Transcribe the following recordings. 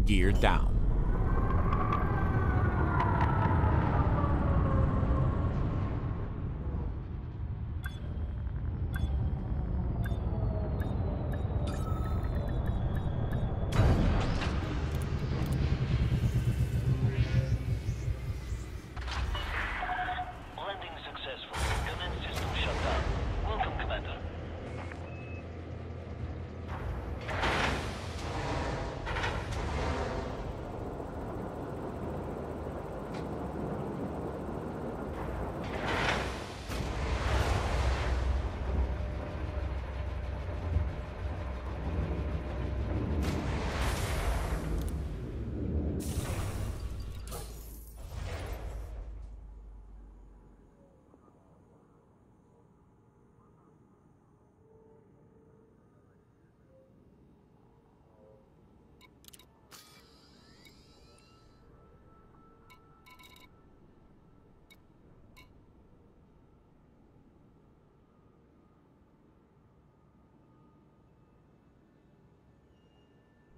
Gear down. Landing successful. Command system shut down. Welcome, Commander.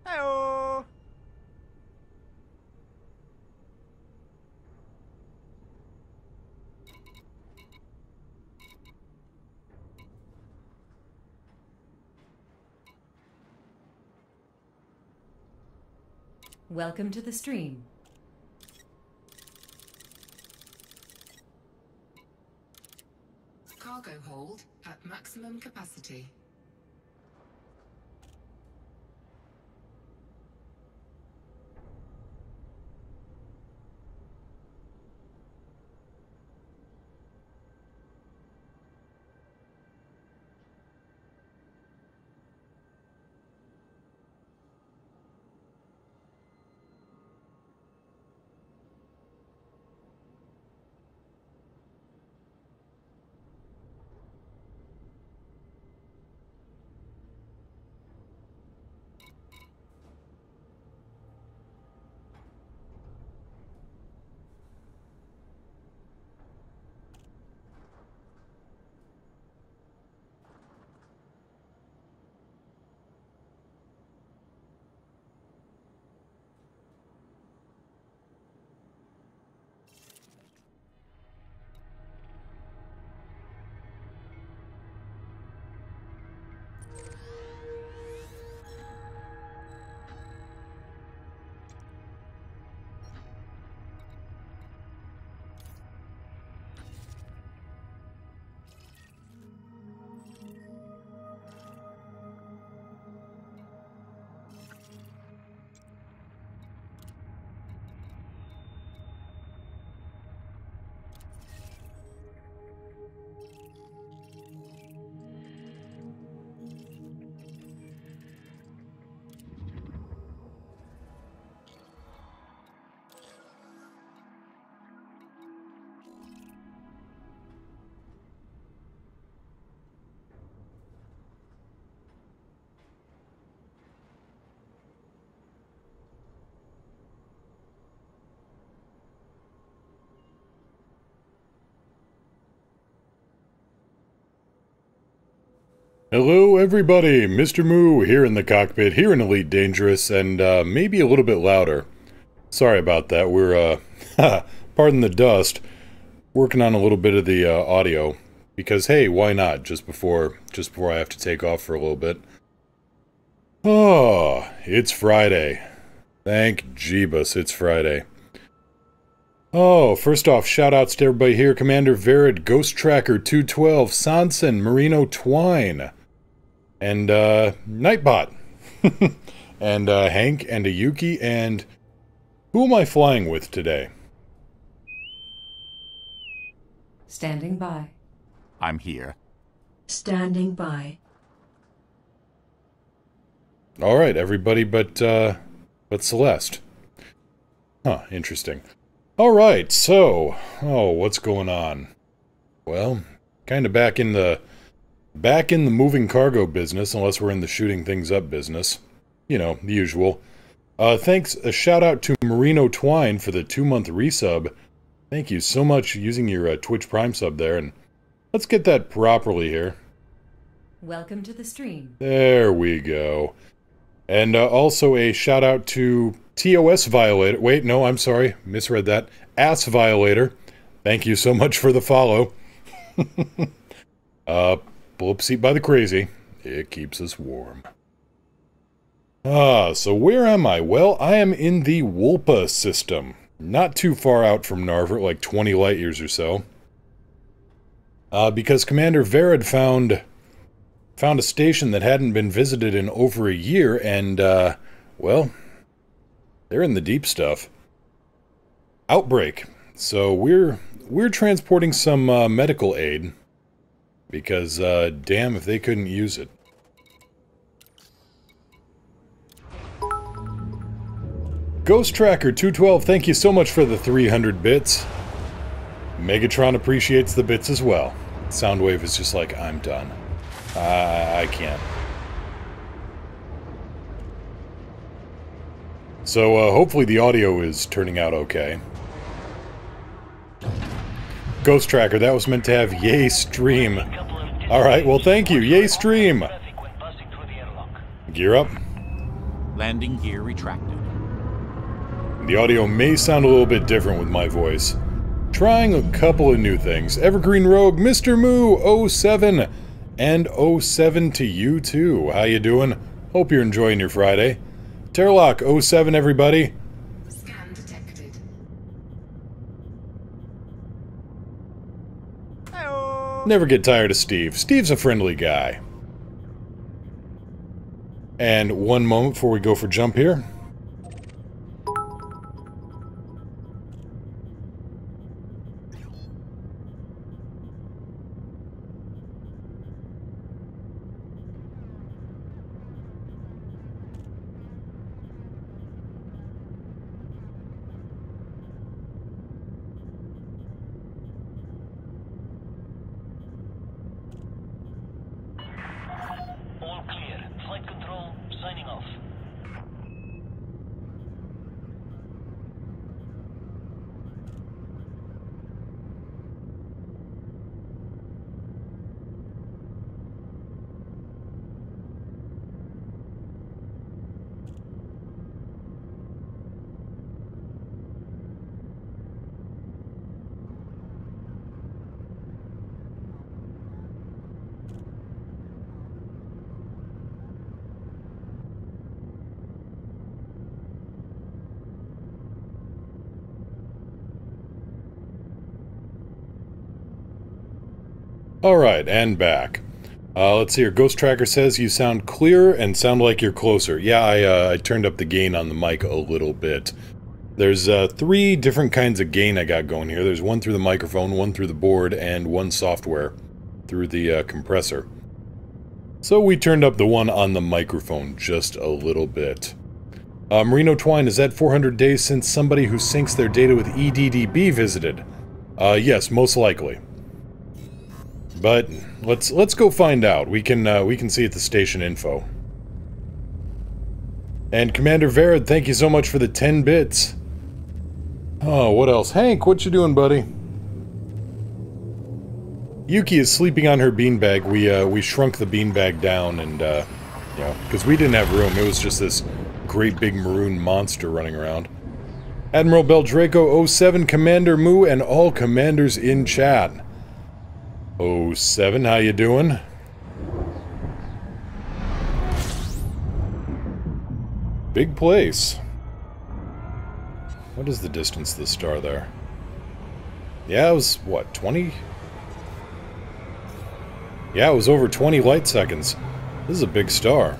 Heyo! Welcome to the stream. Cargo hold at maximum capacity. Hello everybody, Mr. Moo here in the cockpit, here in Elite Dangerous, and maybe a little bit louder. Sorry about that, we're, pardon the dust, working on a little bit of the audio, because hey, why not, just before I have to take off for a little bit. Oh, it's Friday. Thank Jeebus, it's Friday. Oh, first off, shoutouts to everybody here, Commander Verid, Ghost Tracker 212, Sanson, Marino Twine, and Nightbot, and Hank, and Ayuki, and who am I flying with today? Standing by. I'm here. Standing by. Alright, everybody but Celeste. Huh, interesting. Alright, so, what's going on? Well, kinda back in the moving cargo business, unless we're in the shooting things up business. You know, the usual. Thanks, a shout out to Marino Twine for the 2-month resub. Thank you so much using your Twitch Prime sub there, and let's get that properly here. Welcome to the stream. There we go. And also a shout out to TOS Violator. Wait, no, I'm sorry. Misread that. Ass Violator. Thank you so much for the follow. Pull up seat by the crazy. It keeps us warm. So where am I? Well, I am in the Wolpa system. Not too far out from Narvert, like 20 light years or so. Because Commander Verad found a station that hadn't been visited in over a year, and, well, they're in the deep stuff. Outbreak. So we're transporting some medical aid, because, damn if they couldn't use it. Ghost Tracker 212, thank you so much for the 300 bits. Megatron appreciates the bits as well. Soundwave is just like, I'm done. I can't. So, hopefully the audio is turning out okay. Ghost Tracker, that was meant to have yay stream. Alright, well thank you, yay stream! Gear up. Landing gear retracted. The audio may sound a little bit different with my voice. Trying a couple of new things. Evergreen Rogue, Mr. Moo, 07, and 07 to you too. How you doing? Hope you're enjoying your Friday. Terlock, 07 everybody. Scan detected. Never get tired of Steve. Steve's a friendly guy. And one moment before we go for jump here. All clear. Flight control, signing off. Alright, and back. Let's see here. Ghost Tracker says you sound clearer and sound like you're closer. Yeah, I turned up the gain on the mic a little bit. There's 3 different kinds of gain I got going here. There's one through the microphone, one through the board, and one software through the compressor. So we turned up the one on the microphone just a little bit. Marino Twine, is that 400 days since somebody who syncs their data with EDDB visited? Yes, most likely. But let's go find out. We can see at the station info. And Commander Verad, thank you so much for the 10 bits. Oh, what else? Hank, what you doing, buddy? Yuki is sleeping on her beanbag. We shrunk the beanbag down, and you know, because we didn't have room. It was just this great big maroon monster running around. Admiral Beldraco 07, Commander Moo, and all commanders in chat. 07, how you doing? Big place. What is the distance to the star there? Yeah, it was, what, 20? Yeah, it was over 20 light seconds. This is a big star.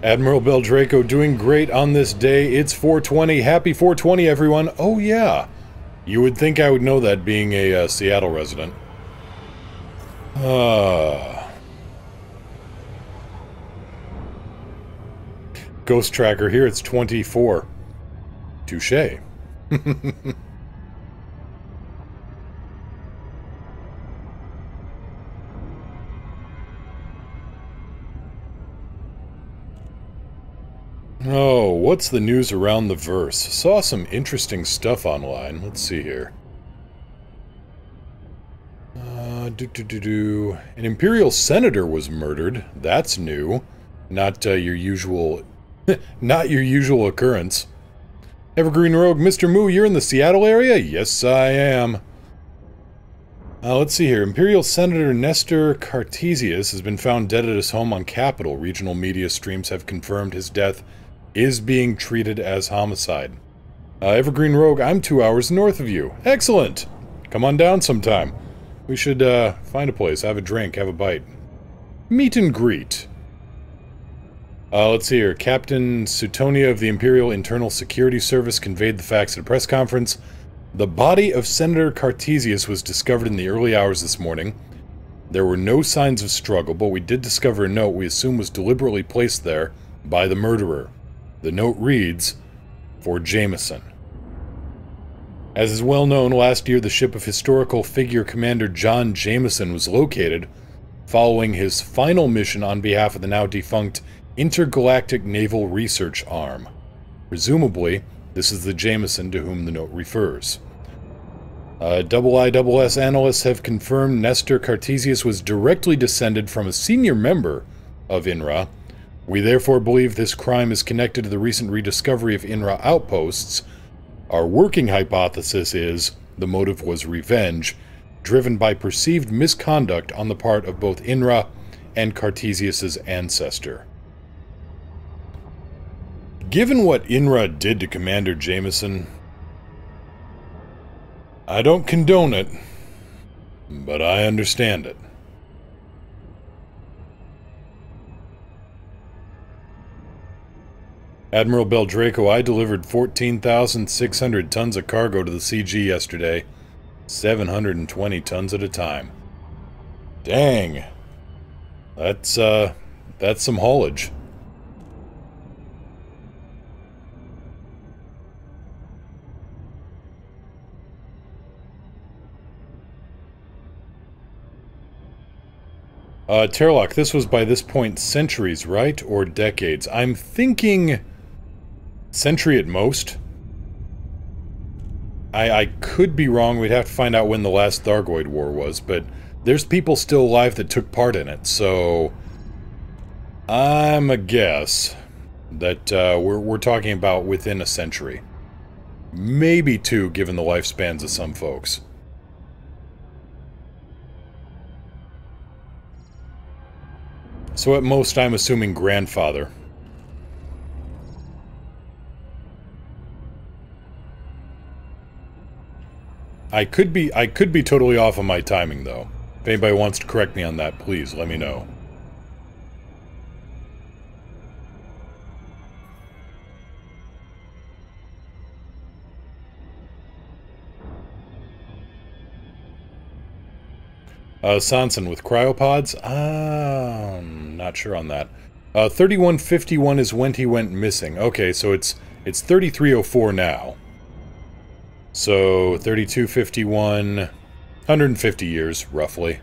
Admiral Beldraco doing great on this day. It's 420. Happy 420, everyone. Oh, yeah. You would think I would know that, being a Seattle resident. Ghost Tracker here, it's 24. Touché. Oh, what's the news around the verse? Saw some interesting stuff online. Let's see here. An Imperial senator was murdered. That's new. Not your usual... not your usual occurrence. Evergreen Rogue, Mr. Moo, you're in the Seattle area? Yes, I am. Let's see here. Imperial Senator Nestor Cartesius has been found dead at his home on Capitol. Regional media streams have confirmed his death is being treated as homicide. Evergreen Rogue, I'm 2 hours north of you. Excellent! Come on down sometime. We should, find a place, have a drink, have a bite. Meet and greet. Let's see here. Captain Suetonia of the Imperial Internal Security Service conveyed the facts at a press conference. The body of Senator Cartesius was discovered in the early hours this morning. There were no signs of struggle, but we did discover a note we assume was deliberately placed there by the murderer. The note reads, "For Jameson." As is well known, last year the ship of historical figure Commander John Jameson was located following his final mission on behalf of the now defunct Intergalactic Naval Research Arm. Presumably, this is the Jameson to whom the note refers. IIS analysts have confirmed Nestor Cartesius was directly descended from a senior member of INRA. We therefore believe this crime is connected to the recent rediscovery of INRA outposts. Our working hypothesis is the motive was revenge, driven by perceived misconduct on the part of both INRA and Cartesius's ancestor. Given what INRA did to Commander Jameson, I don't condone it, but I understand it. Admiral Beldraco, I delivered 14,600 tons of cargo to the CG yesterday. 720 tons at a time. Dang. That's some haulage. Terlock, this was by this point centuries, right? Or decades? I'm thinking century at most. I could be wrong. We'd have to find out when the last Thargoid War was, but there's people still alive that took part in it, so I'm a guess that we're talking about within a century. Maybe two, given the lifespans of some folks. So at most, I'm assuming grandfather. I could be totally off on my timing, though. If anybody wants to correct me on that, please let me know. Sanson with cryopods? I'm not sure on that. 3151 is when he went missing. Okay, so it's 3304 now. So 3251, 150 years, roughly.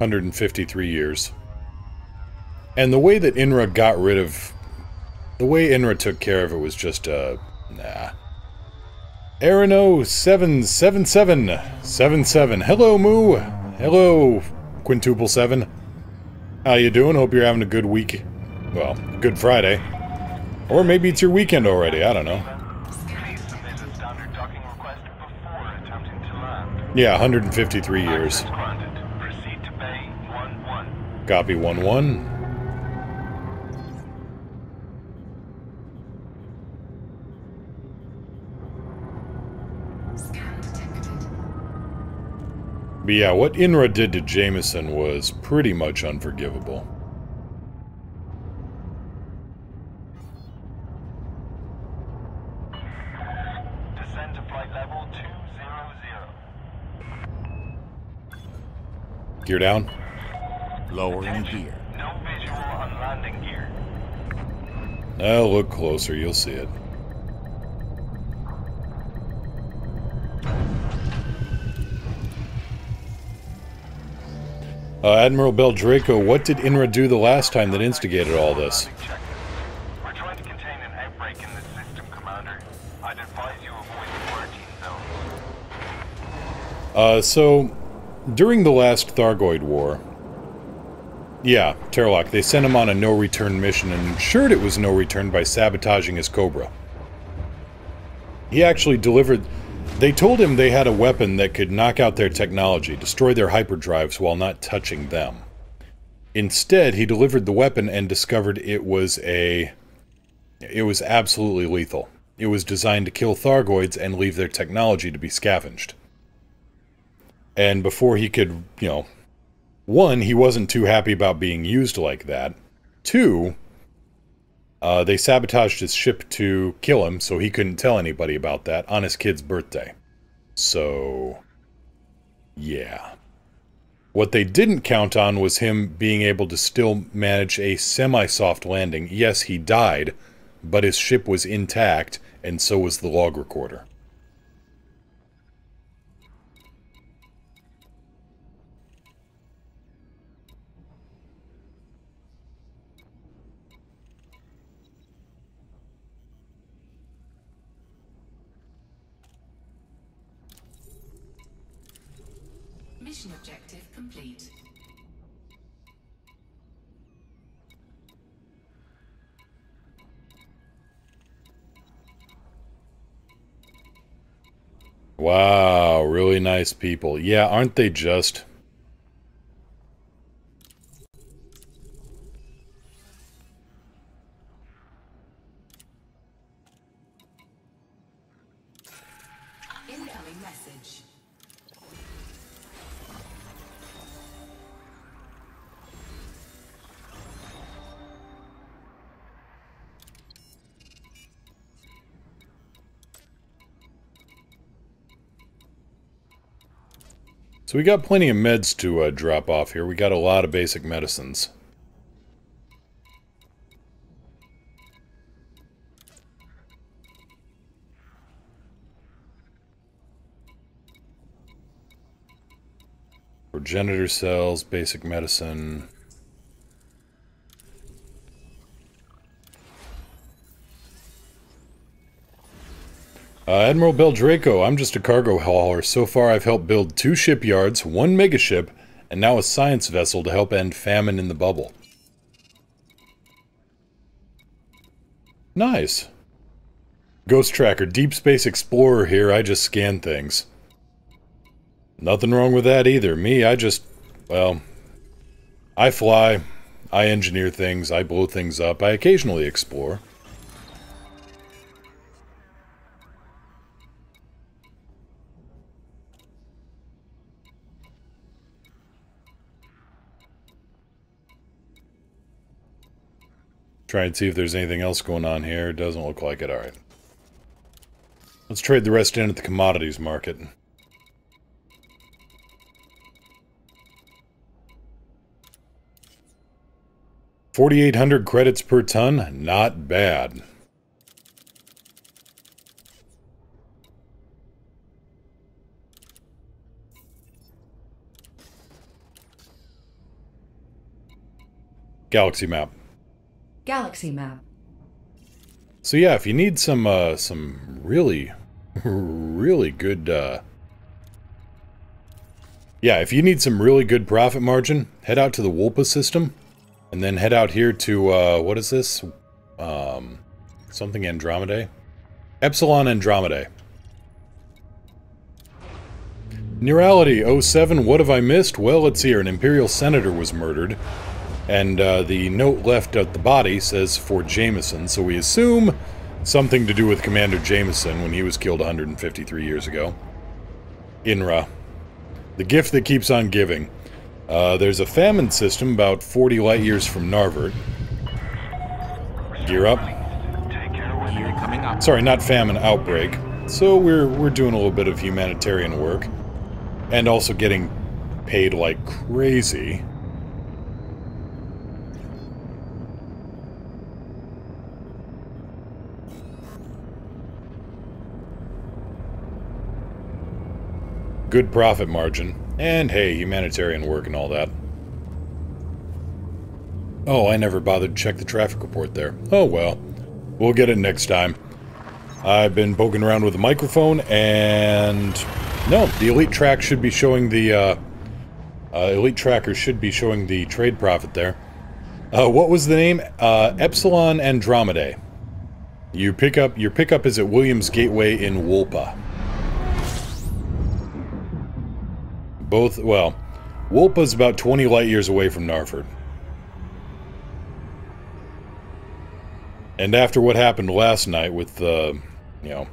$153 years. And the way that INRA got rid of... The way INRA took care of it was just, nah. Arano 77777. Hello, Moo. Hello, Quintuple 7. How you doing? Hope you're having a good week. Well, good Friday. Or maybe it's your weekend already, I don't know. Please submit a standard docking request before attempting to land. Yeah, 153 years. Access granted. Proceed to Bay 11. Copy 1-1. Scan detected. But yeah, what INRA did to Jameson was pretty much unforgivable. Descend to flight level 200. Gear down. Lowering gear. No visual on landing gear. Oh, look closer, you'll see it. Admiral Beldraco, what did INRA do the last time that instigated all this? We're trying to contain an outbreak in the system, Commander. I'd advise you avoid the quarantine zone. So, during the last Thargoid War, yeah, Terlock, they sent him on a no-return mission and ensured it was no return by sabotaging his Cobra. He actually delivered... They told him they had a weapon that could knock out their technology, destroy their hyperdrives while not touching them. Instead, he delivered the weapon and discovered it was absolutely lethal. It was designed to kill Thargoids and leave their technology to be scavenged. And before he could, you know... One, he wasn't too happy about being used like that. Two, they sabotaged his ship to kill him, so he couldn't tell anybody about that on his kid's birthday. So... yeah. What they didn't count on was him being able to still manage a semi-soft landing. Yes, he died, but his ship was intact, and so was the log recorder. Mission objective complete. Wow, really nice people. Yeah, aren't they just... Incoming message. So we got plenty of meds to drop off here. We got a lot of basic medicines. Progenitor cells, basic medicine. Admiral Beldraco, I'm just a cargo hauler. So far I've helped build 2 shipyards, 1 megaship, and now a science vessel to help end famine in the bubble. Nice. Ghost Tracker, Deep Space Explorer here, I just scan things. Nothing wrong with that either. Me, I just... well... I fly, I engineer things, I blow things up, I occasionally explore. Try and see if there's anything else going on here. Doesn't look like it. Alright. Let's trade the rest in at the commodities market. $4,800 credits per ton? Not bad. Galaxy map. Galaxy map. So yeah, if you need some really, really good, yeah, if you need some really good profit margin, head out to the Wolpa system, and then head out here to, what is this? Something Andromedae? Epsilon Andromedae. Neurality 07, what have I missed? Well, let's see here, an Imperial Senator was murdered. And the note left at the body says for Jameson, so we assume something to do with Commander Jameson when he was killed 153 years ago. INRA. The gift that keeps on giving. There's a famine system about 40 light years from Narvert. Gear up. Gear coming up. Sorry, not famine, outbreak. So we're doing a little bit of humanitarian work. And also getting paid like crazy. Good profit margin, and hey, humanitarian work and all that. Oh, I never bothered to check the traffic report there. Oh well. We'll get it next time. I've been poking around with a microphone, and... no, the Elite Track should be showing the, Elite Tracker should be showing the trade profit there. What was the name? Epsilon Andromedae. Your pickup is at Williams Gateway in Wolpa. Both, well, Wolpa's about 20 light years away from Narford. And after what happened last night with, you know,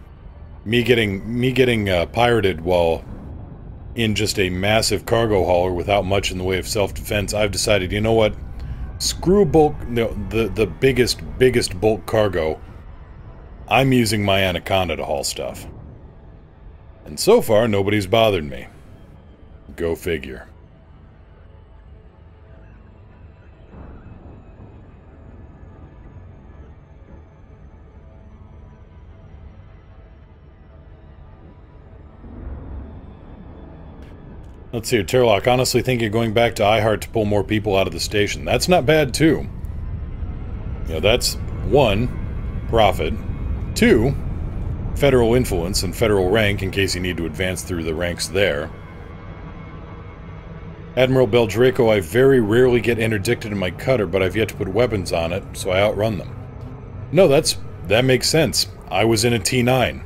me getting pirated while in just a massive cargo hauler without much in the way of self-defense, I've decided, you know what? Screw bulk, the biggest bulk cargo. I'm using my Anaconda to haul stuff. And so far, nobody's bothered me. Go figure. Let's see here, Terlock. Honestly think you're going back to iHeart to pull more people out of the station. That's not bad, too. You know, that's 1, profit. 2, federal influence and federal rank in case you need to advance through the ranks there. Admiral Beldraco, I very rarely get interdicted in my cutter, but I've yet to put weapons on it, so I outrun them. No, that makes sense. I was in a T9.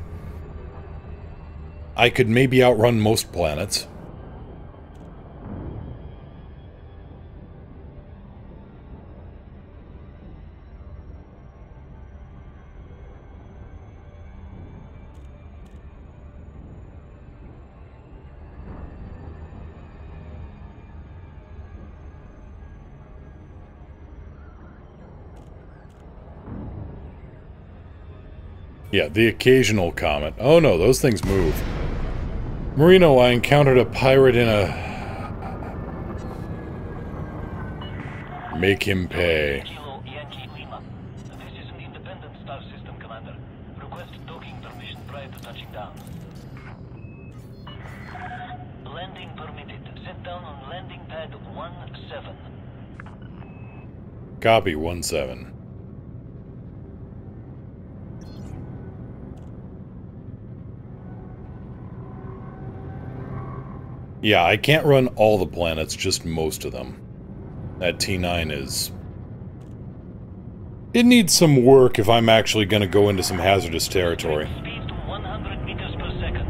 I could maybe outrun most planets. Yeah, the occasional comet. Oh no, those things move. Marino, I encountered a pirate in a... Make him pay. Kilo Yankee Lima. This is an independent star system, Commander. Request docking permission prior to touching down. Landing permitted. Set down on landing pad 17. Copy, 17. Yeah, I can't run all the planets, just most of them. That T9 is... it needs some work if I'm actually going to go into some hazardous territory. Speed to 100 meters per second.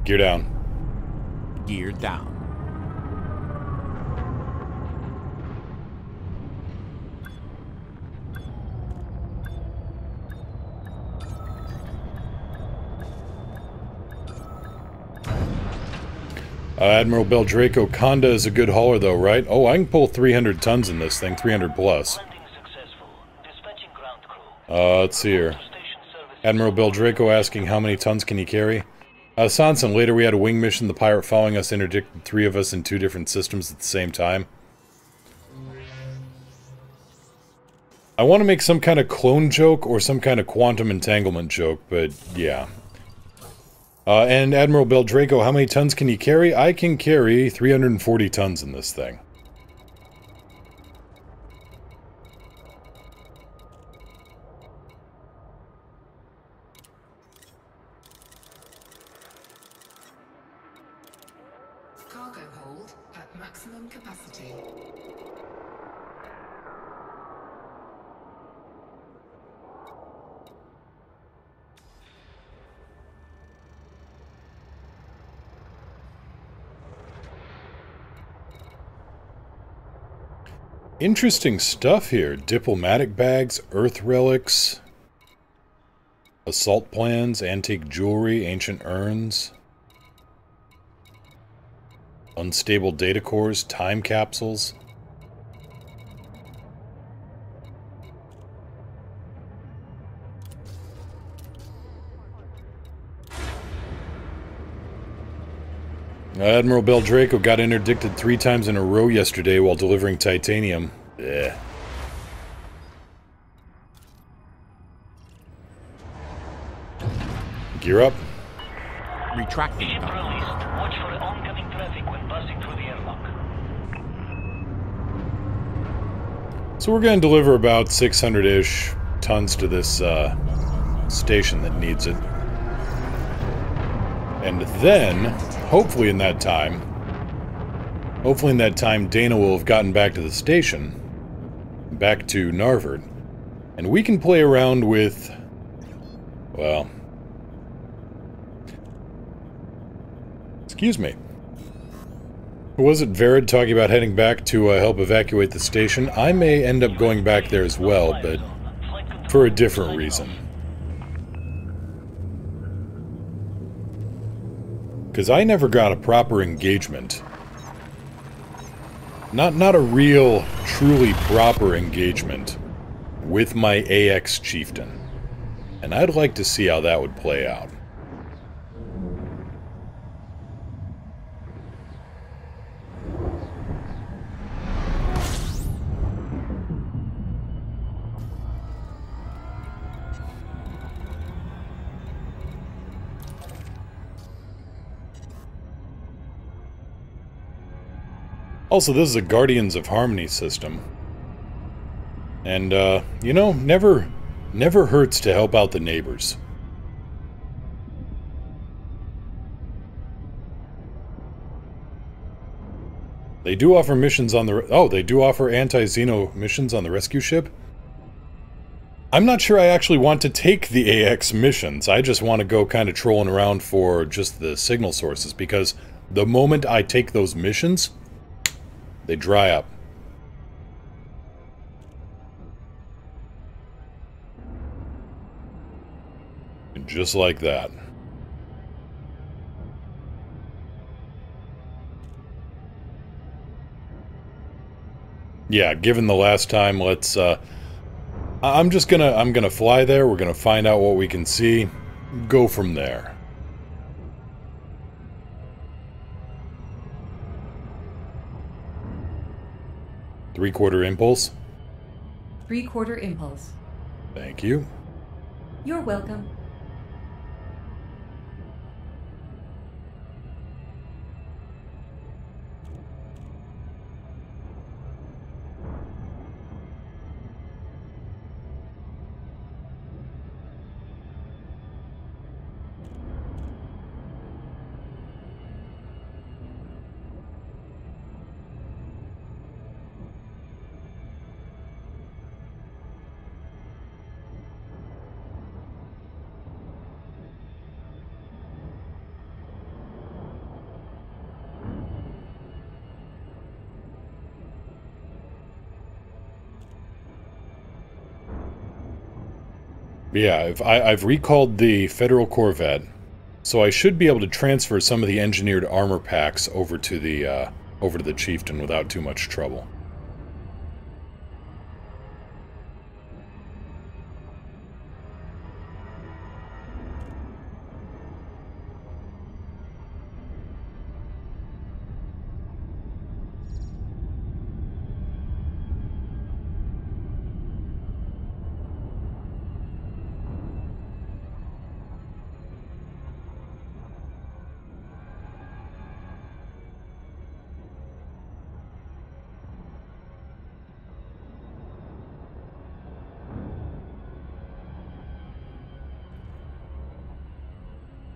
Gear down. Gear down. Admiral Beldraco, Conda is a good hauler though, right? Oh, I can pull 300 tons in this thing, 300 plus. Landing successful. Dispatching ground crew. Let's see here. Admiral Beldraco asking how many tons can he carry? Sanson, later we had a wing mission, the pirate following us interdicted 3 of us in 2 different systems at the same time. I want to make some kind of clone joke or some kind of quantum entanglement joke, but yeah. And Admiral Beldraco, how many tons can you carry? I can carry 340 tons in this thing. Cargo hold at maximum capacity. Interesting stuff here. Diplomatic bags, earth relics, assault plans, antique jewelry, ancient urns, unstable data cores, time capsules. Admiral Beldraco got interdicted 3 times in a row yesterday while delivering titanium. Ugh. Gear up. Retracting Ship dock. released. Watch for oncoming traffic when passing through the airlock. So we're going to deliver about 600-ish tons to this station that needs it. And then, hopefully in that time, Dana will have gotten back to the station, back to Narvard, and we can play around with, well, excuse me. Was it Verid talking about heading back to help evacuate the station? I may end up going back there as well, but for a different reason. Because I never got a proper engagement. Not a real, truly proper engagement with my AX Chieftain. And I'd like to see how that would play out. Also, this is a Guardians of Harmony system. And, you know, never hurts to help out the neighbors. They do offer missions on the... Oh, they do offer anti-Xeno missions on the rescue ship? I'm not sure I actually want to take the AX missions. I just want to go kind of trolling around for just the signal sources, because the moment I take those missions, they dry up. And just like that. Yeah, given the last time, let's, I'm gonna fly there, we're gonna find out what we can see, go from there. Three-quarter impulse? Three-quarter impulse. Thank you. You're welcome. Yeah, I've recalled the Federal Corvette, so I should be able to transfer some of the engineered armor packs over to the Chieftain without too much trouble.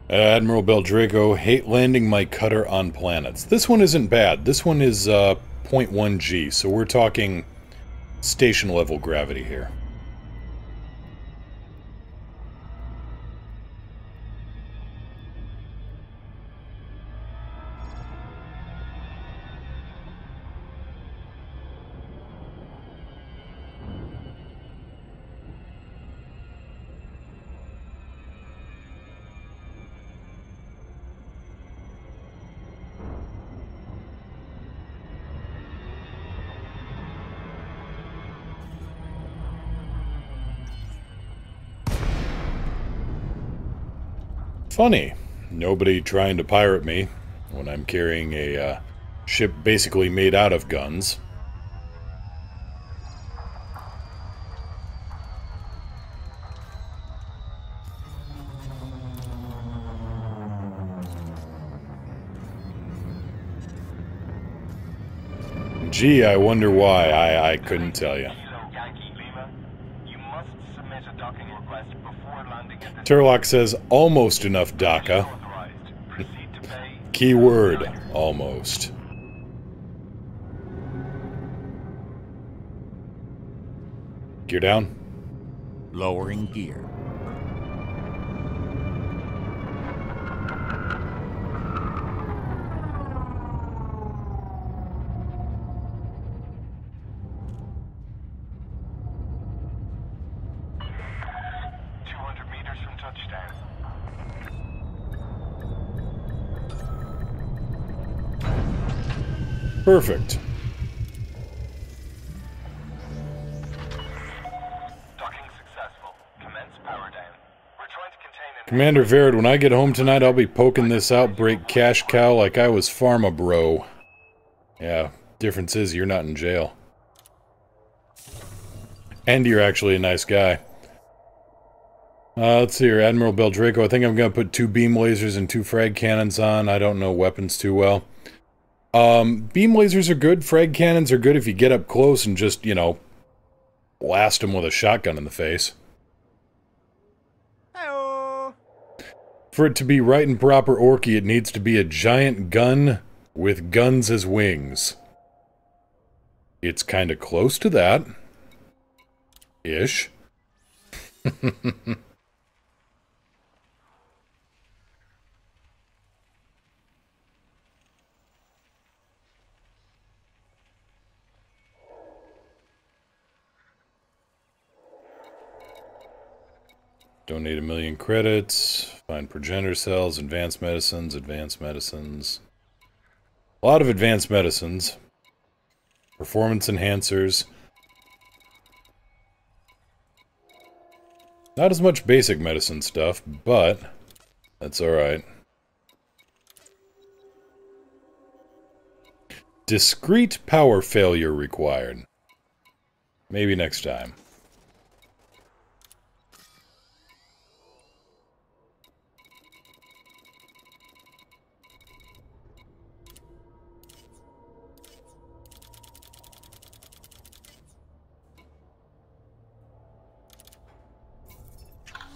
Admiral Beldrago, hate landing my cutter on planets. This one isn't bad. This one is 0.1 G, so we're talking station level gravity here. Funny, nobody trying to pirate me when I'm carrying a ship basically made out of guns. Gee, I wonder why. I couldn't tell you. So, Turlock says, almost enough DACA. Authorized. Proceed to pay. Keyword, almost. Gear down. Lowering gear. Perfect. Docking successful. Commence power down. We're trying to contain an... Commander Verad, when I get home tonight, I'll be poking this outbreak cash cow like I was Pharma Bro. Yeah, difference is you're not in jail. And you're actually a nice guy. Let's see here, Admiral Beldraco. I think I'm going to put 2 beam lasers and 2 frag cannons on. I don't know weapons too well. Beam lasers are good. Frag cannons are good if you get up close and just, you know, blast them with a shotgun in the face. Hello. For it to be right and proper Orky, it needs to be a giant gun with guns as wings. It's kind of close to that. Ish. Donate 1 million credits. Find progenitor cells, advanced medicines, advanced medicines. A lot of advanced medicines. Performance enhancers. Not as much basic medicine stuff, but that's alright. Discrete power failure required. Maybe next time.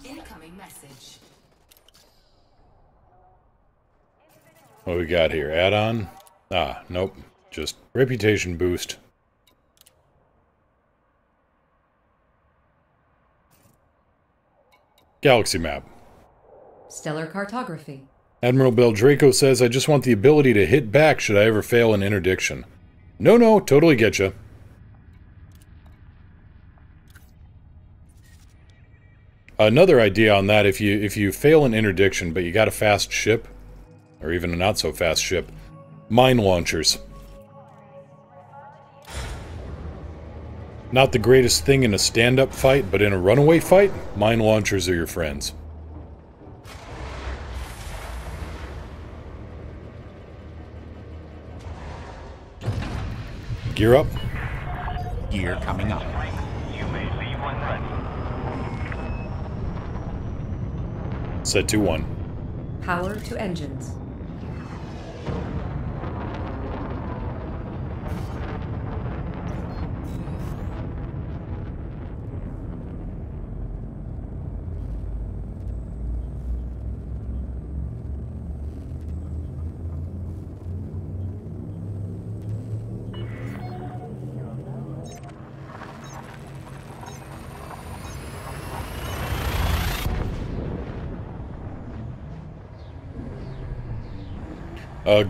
Incoming message. What do we got here? Add-on? Ah, nope. Just reputation boost. Galaxy map. Stellar cartography. Admiral Beldraco says, I just want the ability to hit back should I ever fail an interdiction. No, totally get ya. Another idea on that, if you fail an interdiction, but you got a fast ship, or even a not-so-fast ship, mine launchers. Not the greatest thing in a stand-up fight, but in a runaway fight, mine launchers are your friends. Gear up. Gear coming up. You may leave when ready. Set to 1. Power to engines.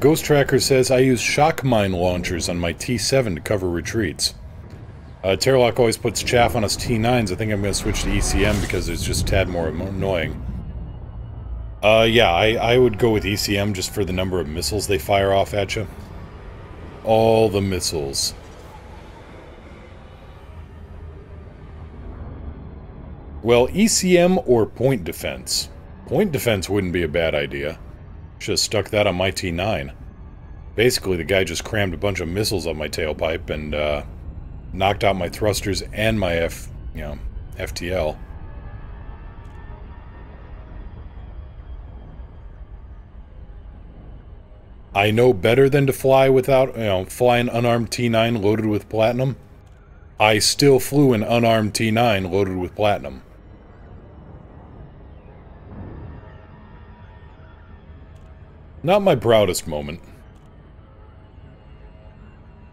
Ghost Tracker says, I use shock mine launchers on my T7 to cover retreats. Terralock always puts chaff on his T9s. I think I'm going to switch to ECM because it's just a tad more annoying. Yeah, I would go with ECM just for the number of missiles they fire off at you. All the missiles. Well, ECM or point defense. Point defense wouldn't be a bad idea. Should have stuck that on my T9. Basically, the guy just crammed a bunch of missiles on my tailpipe and knocked out my thrusters and my FTL. I know better than to fly without, fly an unarmed T9 loaded with platinum. I still flew an unarmed T9 loaded with platinum. Not my proudest moment.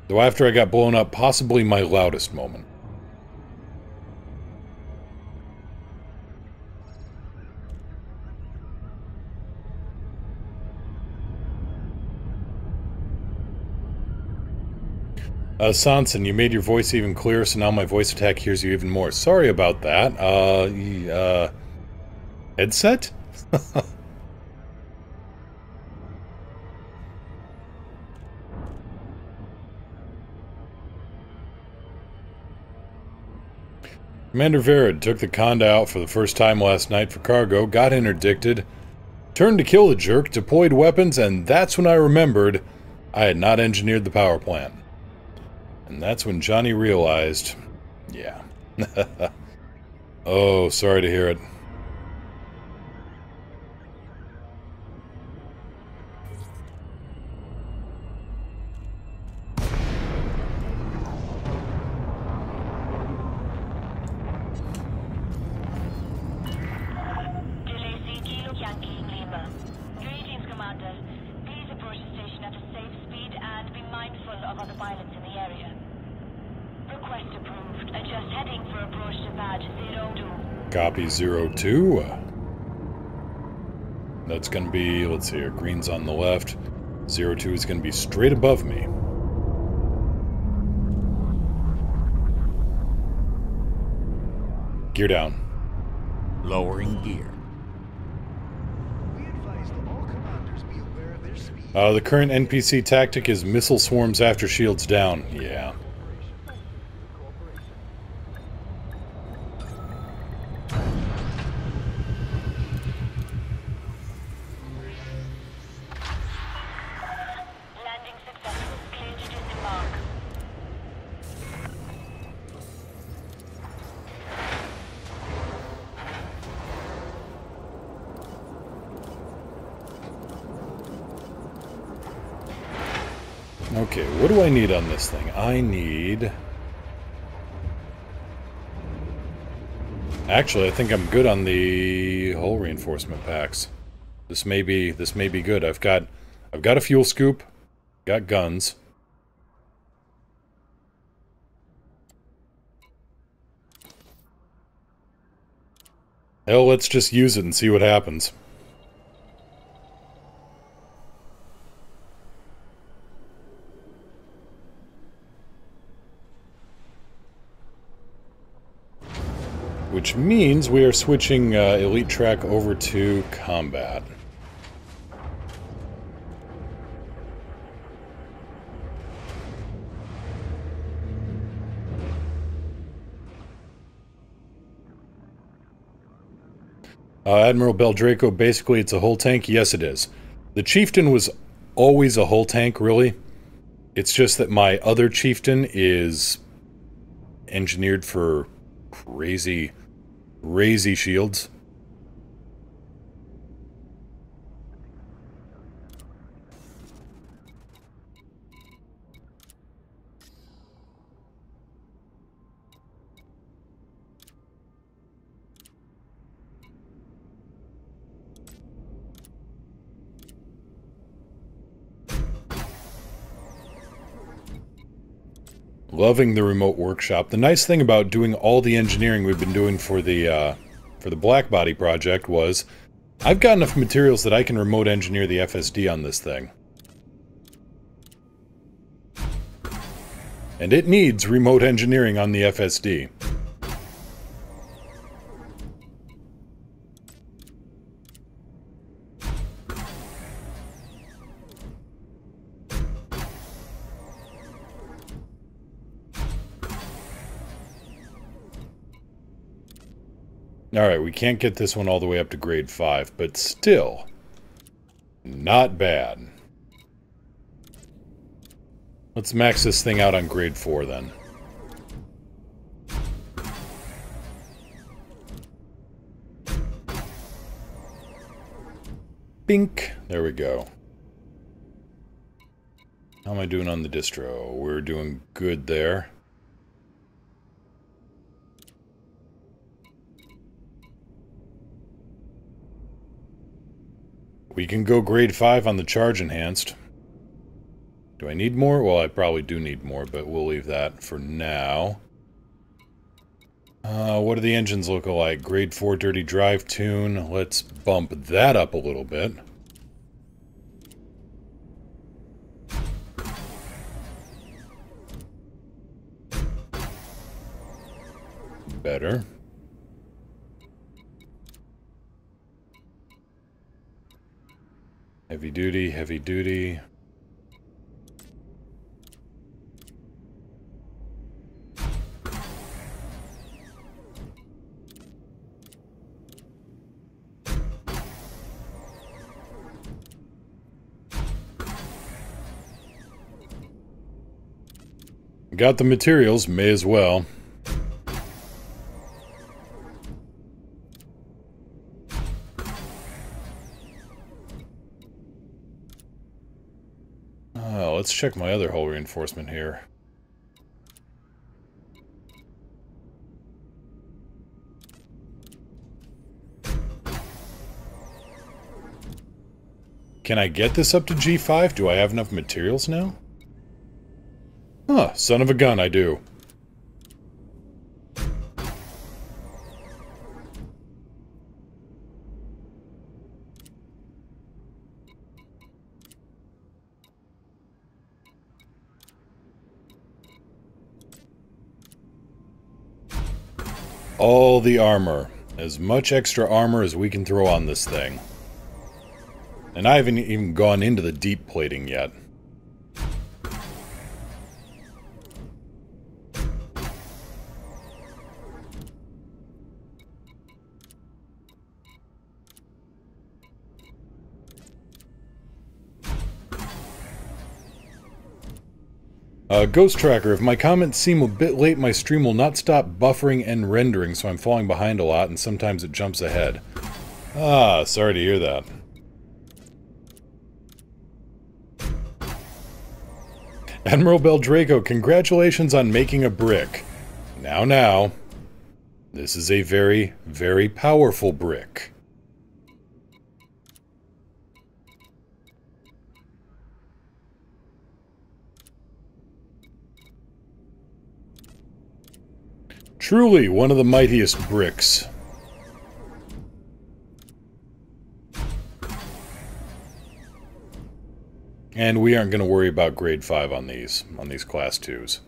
Though after I got blown up, possibly my loudest moment. Sanson, you made your voice even clearer, so now my voice attack hears you even more. Sorry about that. Headset? Commander Verad took the Conda out for the first time last night for cargo, got interdicted, turned to kill the jerk, deployed weapons, and that's when I remembered I had not engineered the power plant. And that's when Johnny realized, yeah. Oh, sorry to hear it. Copy 02. That's going to be, let's see here, green's on the left. 02 is going to be straight above me. Gear down. Lowering gear. The current NPC tactic is missile swarms after shields down. Yeah. Okay, what do I need on this thing? I need... Actually, I think I'm good on the hull reinforcement packs. This may be good. I've got a fuel scoop, got guns. Hell, let's just use it and see what happens. Which means we are switching Elite Track over to Combat. Admiral Beldraco, basically it's a hull tank? Yes, it is. The Chieftain was always a hull tank, really. It's just that my other Chieftain is engineered for crazy shields. Loving the remote workshop. The nice thing about doing all the engineering we've been doing for the Black Body project was I've got enough materials that I can remote engineer the FSD on this thing. And it needs remote engineering on the FSD. Alright, we can't get this one all the way up to grade 5, but still, not bad. Let's max this thing out on grade 4 then. Bink! There we go. How am I doing on the distro? We're doing good there. We can go grade 5 on the charge enhanced. Do I need more? Well, I probably do need more, but we'll leave that for now. What do the engines look like? Grade 4 dirty drive tune. Let's bump that up a little bit. Better. Heavy duty, heavy duty. Got the materials, may as well. Let's check my other hull reinforcement here. Can I get this up to G5? Do I have enough materials now? Huh, son of a gun, I do. All the armor. As much extra armor as we can throw on this thing. And I haven't even gone into the deep plating yet. Ghost Tracker, if my comments seem a bit late, my stream will not stop buffering and rendering, so I'm falling behind a lot, and sometimes it jumps ahead. Ah, sorry to hear that. Admiral Beldraco, congratulations on making a brick. Now. This is a very, very powerful brick. Truly one of the mightiest bricks. And we aren't going to worry about grade 5 on these class 2s.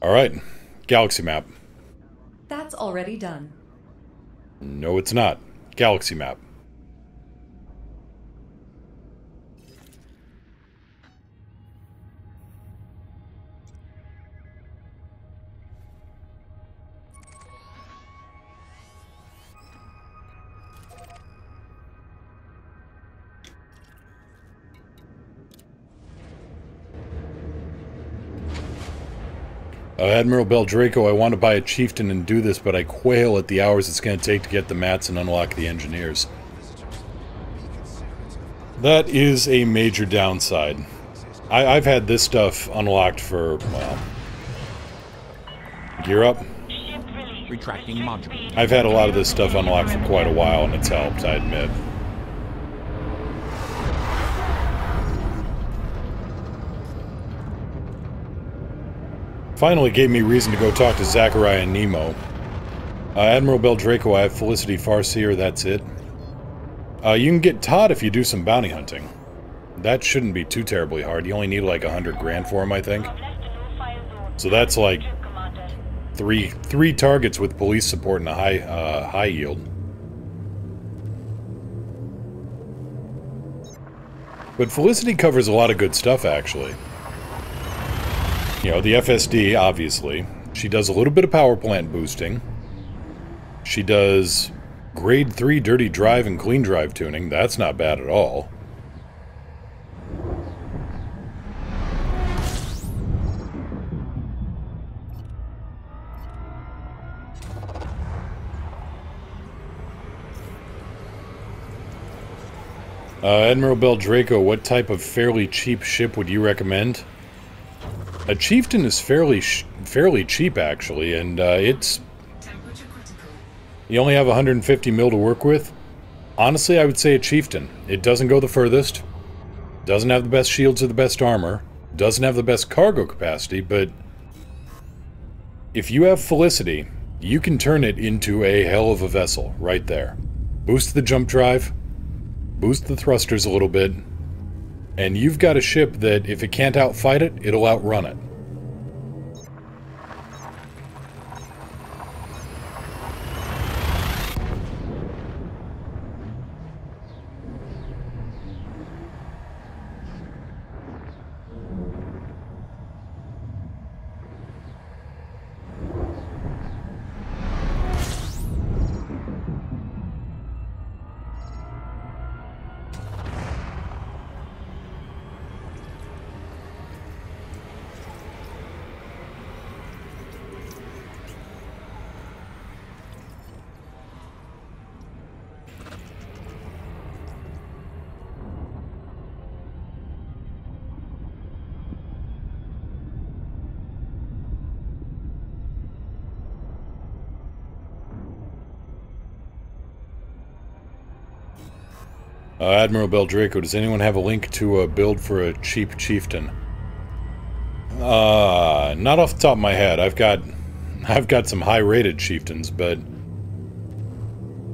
Alright, galaxy map. That's already done. No, it's not. Galaxy map. Admiral Beldraco, I want to buy a chieftain and do this, but I quail at the hours it's going to take to get the mats and unlock the engineers. That is a major downside. I've had this stuff unlocked for, well... Gear up. Retracting module. I've had a lot of this stuff unlocked for quite a while, and it's helped, I admit. Finally gave me reason to go talk to Zachariah and Nemo. Admiral Beldraco, I have Felicity Farseer, that's it. You can get Todd if you do some bounty hunting. That shouldn't be too terribly hard. You only need like 100 grand for him, I think. So that's like three targets with police support and a high yield. But Felicity covers a lot of good stuff, actually. You know, the FSD, obviously. She does a little bit of power plant boosting. She does grade 3 dirty drive and clean drive tuning. That's not bad at all. Admiral Beldraco, what type of fairly cheap ship would you recommend? A Chieftain is fairly cheap, actually, and it's... You only have 150 mil to work with? Honestly, I would say a Chieftain. It doesn't go the furthest, doesn't have the best shields or the best armor, doesn't have the best cargo capacity, but if you have Felicity, you can turn it into a hell of a vessel right there. Boost the jump drive, boost the thrusters a little bit, and you've got a ship that if it can't outfight it, it'll outrun it. Admiral Beldraco, does anyone have a link to a build for a cheap chieftain? Not off the top of my head. I've got some high-rated chieftains, but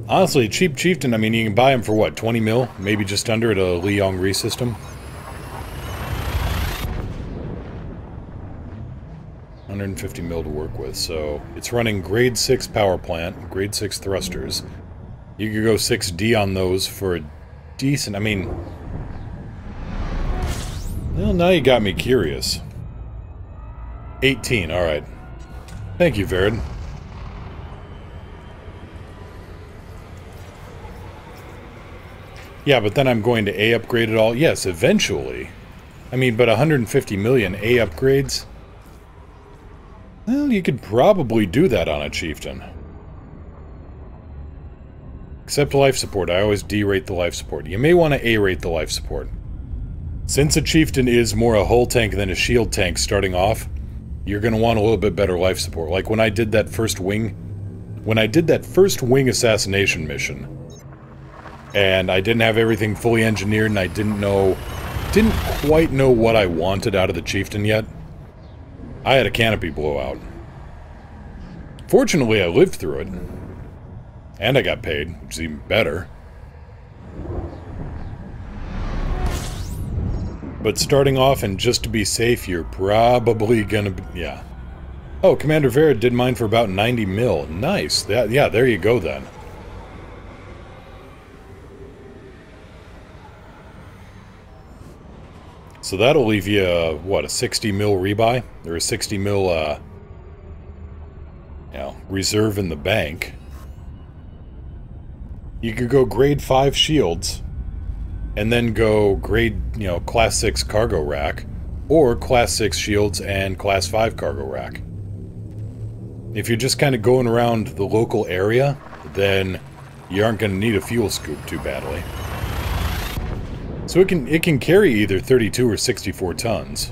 honestly, cheap chieftain, I mean, you can buy them for what, 20 mil? Maybe just under at a Li Yongri system? 150 mil to work with, so it's running grade 6 power plant, grade 6 thrusters. You could go 6D on those for a decent, I mean... Well, now you got me curious. 18, alright. Thank you, Verid. Yeah, but then I'm going to A upgrade it all. Yes, eventually. I mean, but 150 million A upgrades? Well, you could probably do that on a chieftain. Except life support. I always D-rate the life support. You may want to A-rate the life support. Since a chieftain is more a hull tank than a shield tank starting off, you're going to want a little bit better life support. Like when I did that first wing... When I did that first wing assassination mission, and I didn't have everything fully engineered and I didn't quite know what I wanted out of the chieftain yet, I had a canopy blowout. Fortunately, I lived through it. And I got paid, which is even better. But starting off, and just to be safe, you're probably gonna be... yeah. Oh, Commander Verid did mine for about 90 mil. Nice. Yeah, there you go then. So that'll leave you, what, a 60 mil rebuy? Or a 60 mil, reserve in the bank. You could go grade 5 shields, and then go grade, class 6 cargo rack, or class 6 shields and class 5 cargo rack. If you're just kind of going around the local area, then you aren't going to need a fuel scoop too badly. So it can carry either 32 or 64 tons.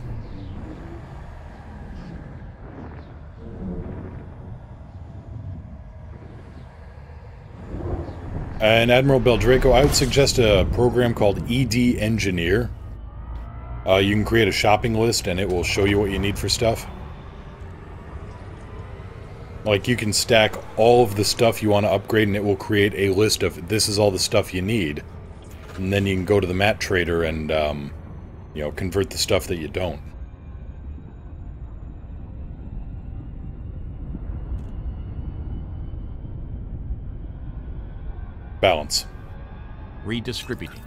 And Admiral Beldraco, I would suggest a program called ED Engineer. You can create a shopping list and it will show you what you need for stuff. Like, you can stack all of the stuff you want to upgrade and it will create a list of, this is all the stuff you need. And then you can go to the mat trader and, convert the stuff that you don't. Balance. Redistributing.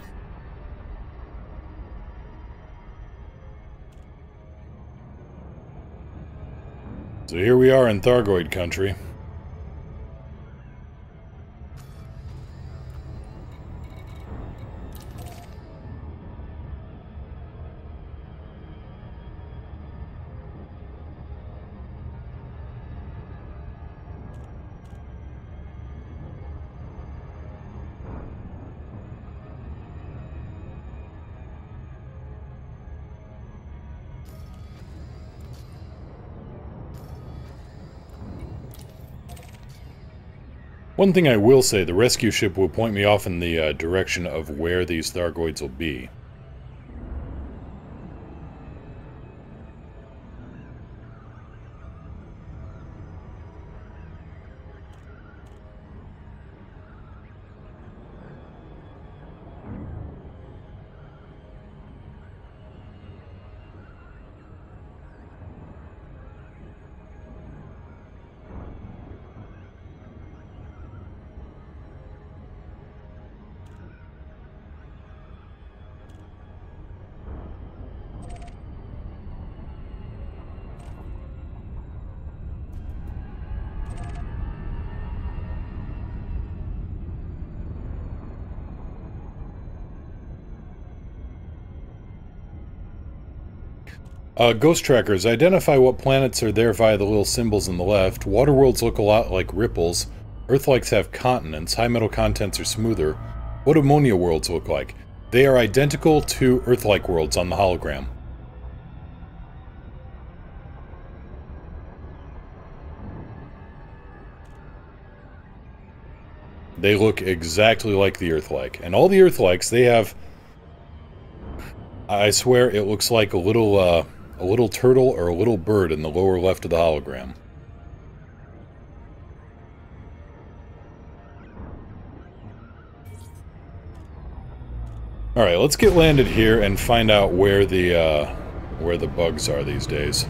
So here we are in Thargoid country. One thing I will say, the rescue ship will point me off in the direction of where these Thargoids will be. Ghost trackers, identify what planets are there via the little symbols on the left. Water worlds look a lot like ripples. Earthlikes have continents. High metal contents are smoother. What ammonia worlds look like? They are identical to Earth-like worlds on the hologram. They look exactly like the Earth-like. And all the Earth-likes, they have... I swear it looks like a little turtle or a little bird in the lower left of the hologram. Alright, let's get landed here and find out where the bugs are these days.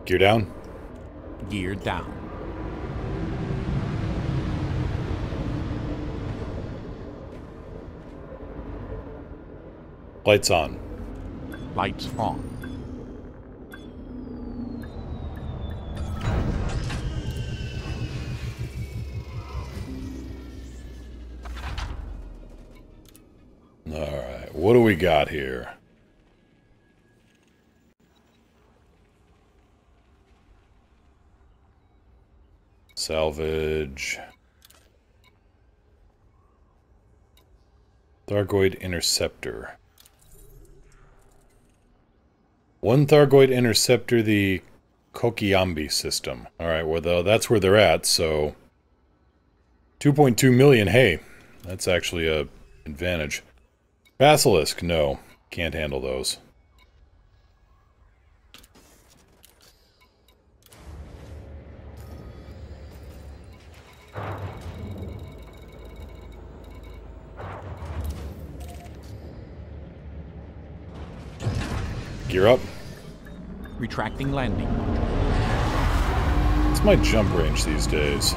Gear down. Gear down. Lights on. Lights on. Alright, what do we got here? Salvage. Thargoid Interceptor. One Thargoid Interceptor, the Kokiambi system. Alright, well, that's where they're at, so... 2.2 million, hey. That's actually a advantage. Basilisk, no. Can't handle those. Gear up. Retracting landing. What's my jump range these days?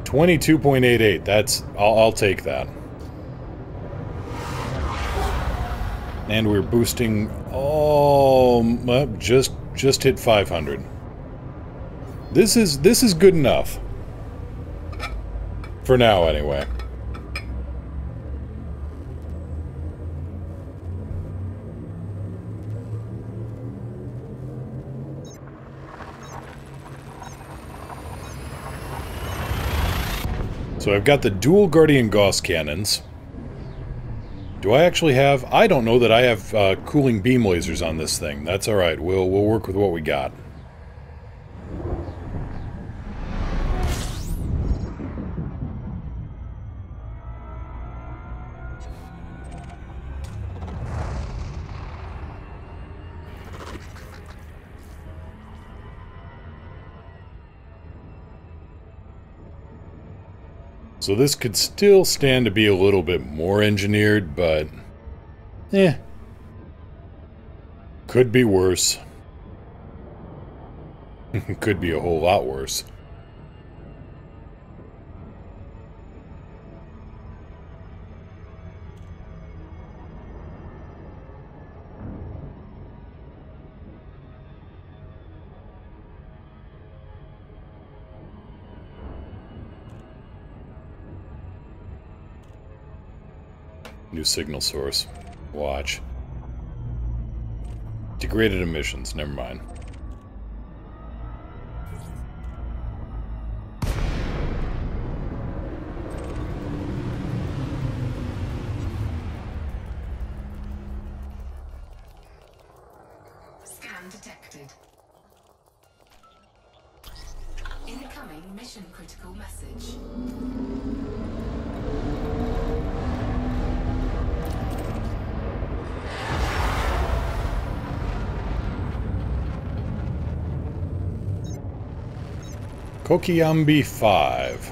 22.88. That's... I'll take that. And we're boosting... Oh... Just hit 500. This is good enough. For now, anyway. So I've got the dual Guardian Gauss cannons. Do I actually have... I don't know that I have cooling beam lasers on this thing. That's alright. We'll work with what we got. So this could still stand to be a little bit more engineered, but... Could be worse. Could be a whole lot worse. New signal source. Watch. Degraded emissions. Never mind. scan detected. Incoming mission critical message. Kokiambi 5.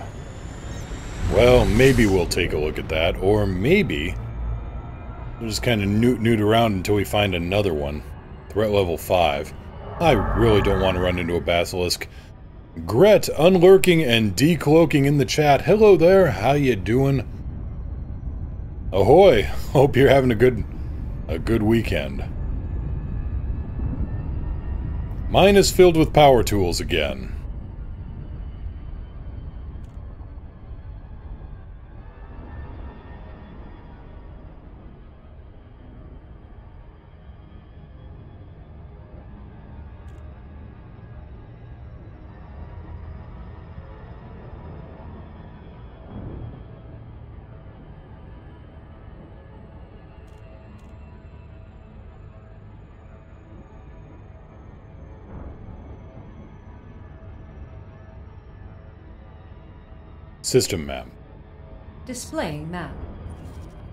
Well, maybe we'll take a look at that, or maybe we'll just kind of newt around until we find another one. Threat level 5. I really don't want to run into a basilisk. Gret, unlurking and decloaking in the chat. Hello there, how you doing? Ahoy! Hope you're having a good weekend. Mine is filled with power tools again. System map. Displaying map.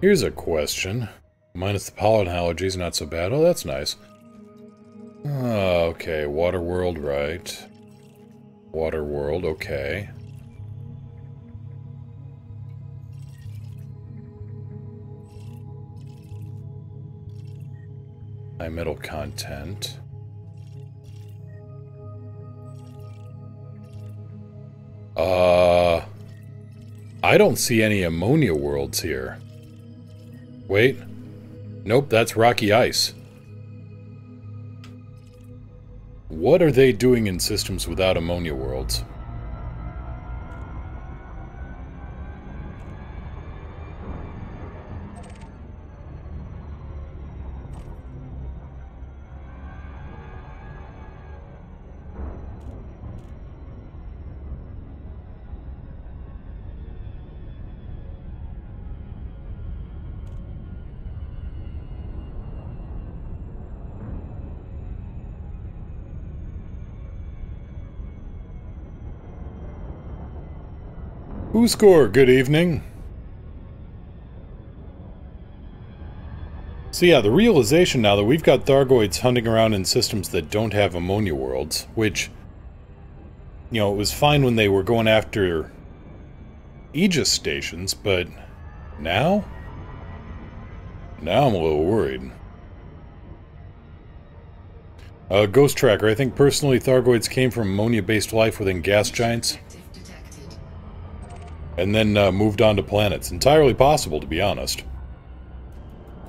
Here's a question. Minus the pollen allergies, not so bad. Oh, that's nice. Okay, water world, right. Water world, okay. High metal content. I don't see any ammonia worlds here. Wait. Nope, that's rocky ice. What are they doing in systems without ammonia worlds? Whoscore, good evening. So yeah, the realization now that we've got Thargoids hunting around in systems that don't have ammonia worlds, which, you know, it was fine when they were going after Aegis stations, but now? Now I'm a little worried. Ghost Tracker, I think personally Thargoids came from ammonia-based life within gas giants. And then moved on to planets. Entirely possible, to be honest.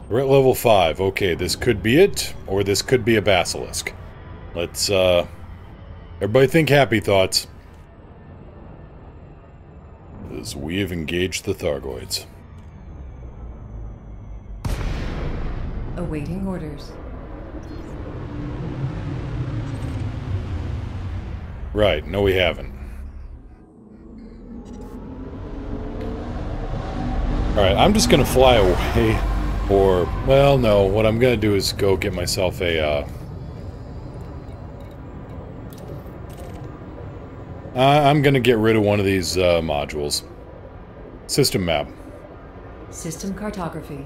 We're at level 5. Okay, this could be it, or this could be a basilisk. Let's, everybody think happy thoughts. As we have engaged the Thargoids. Awaiting orders. Right, no we haven't. Alright, I'm just gonna fly away, or, well, no, what I'm gonna do is go get myself a, I'm gonna get rid of one of these, modules. System map. System cartography.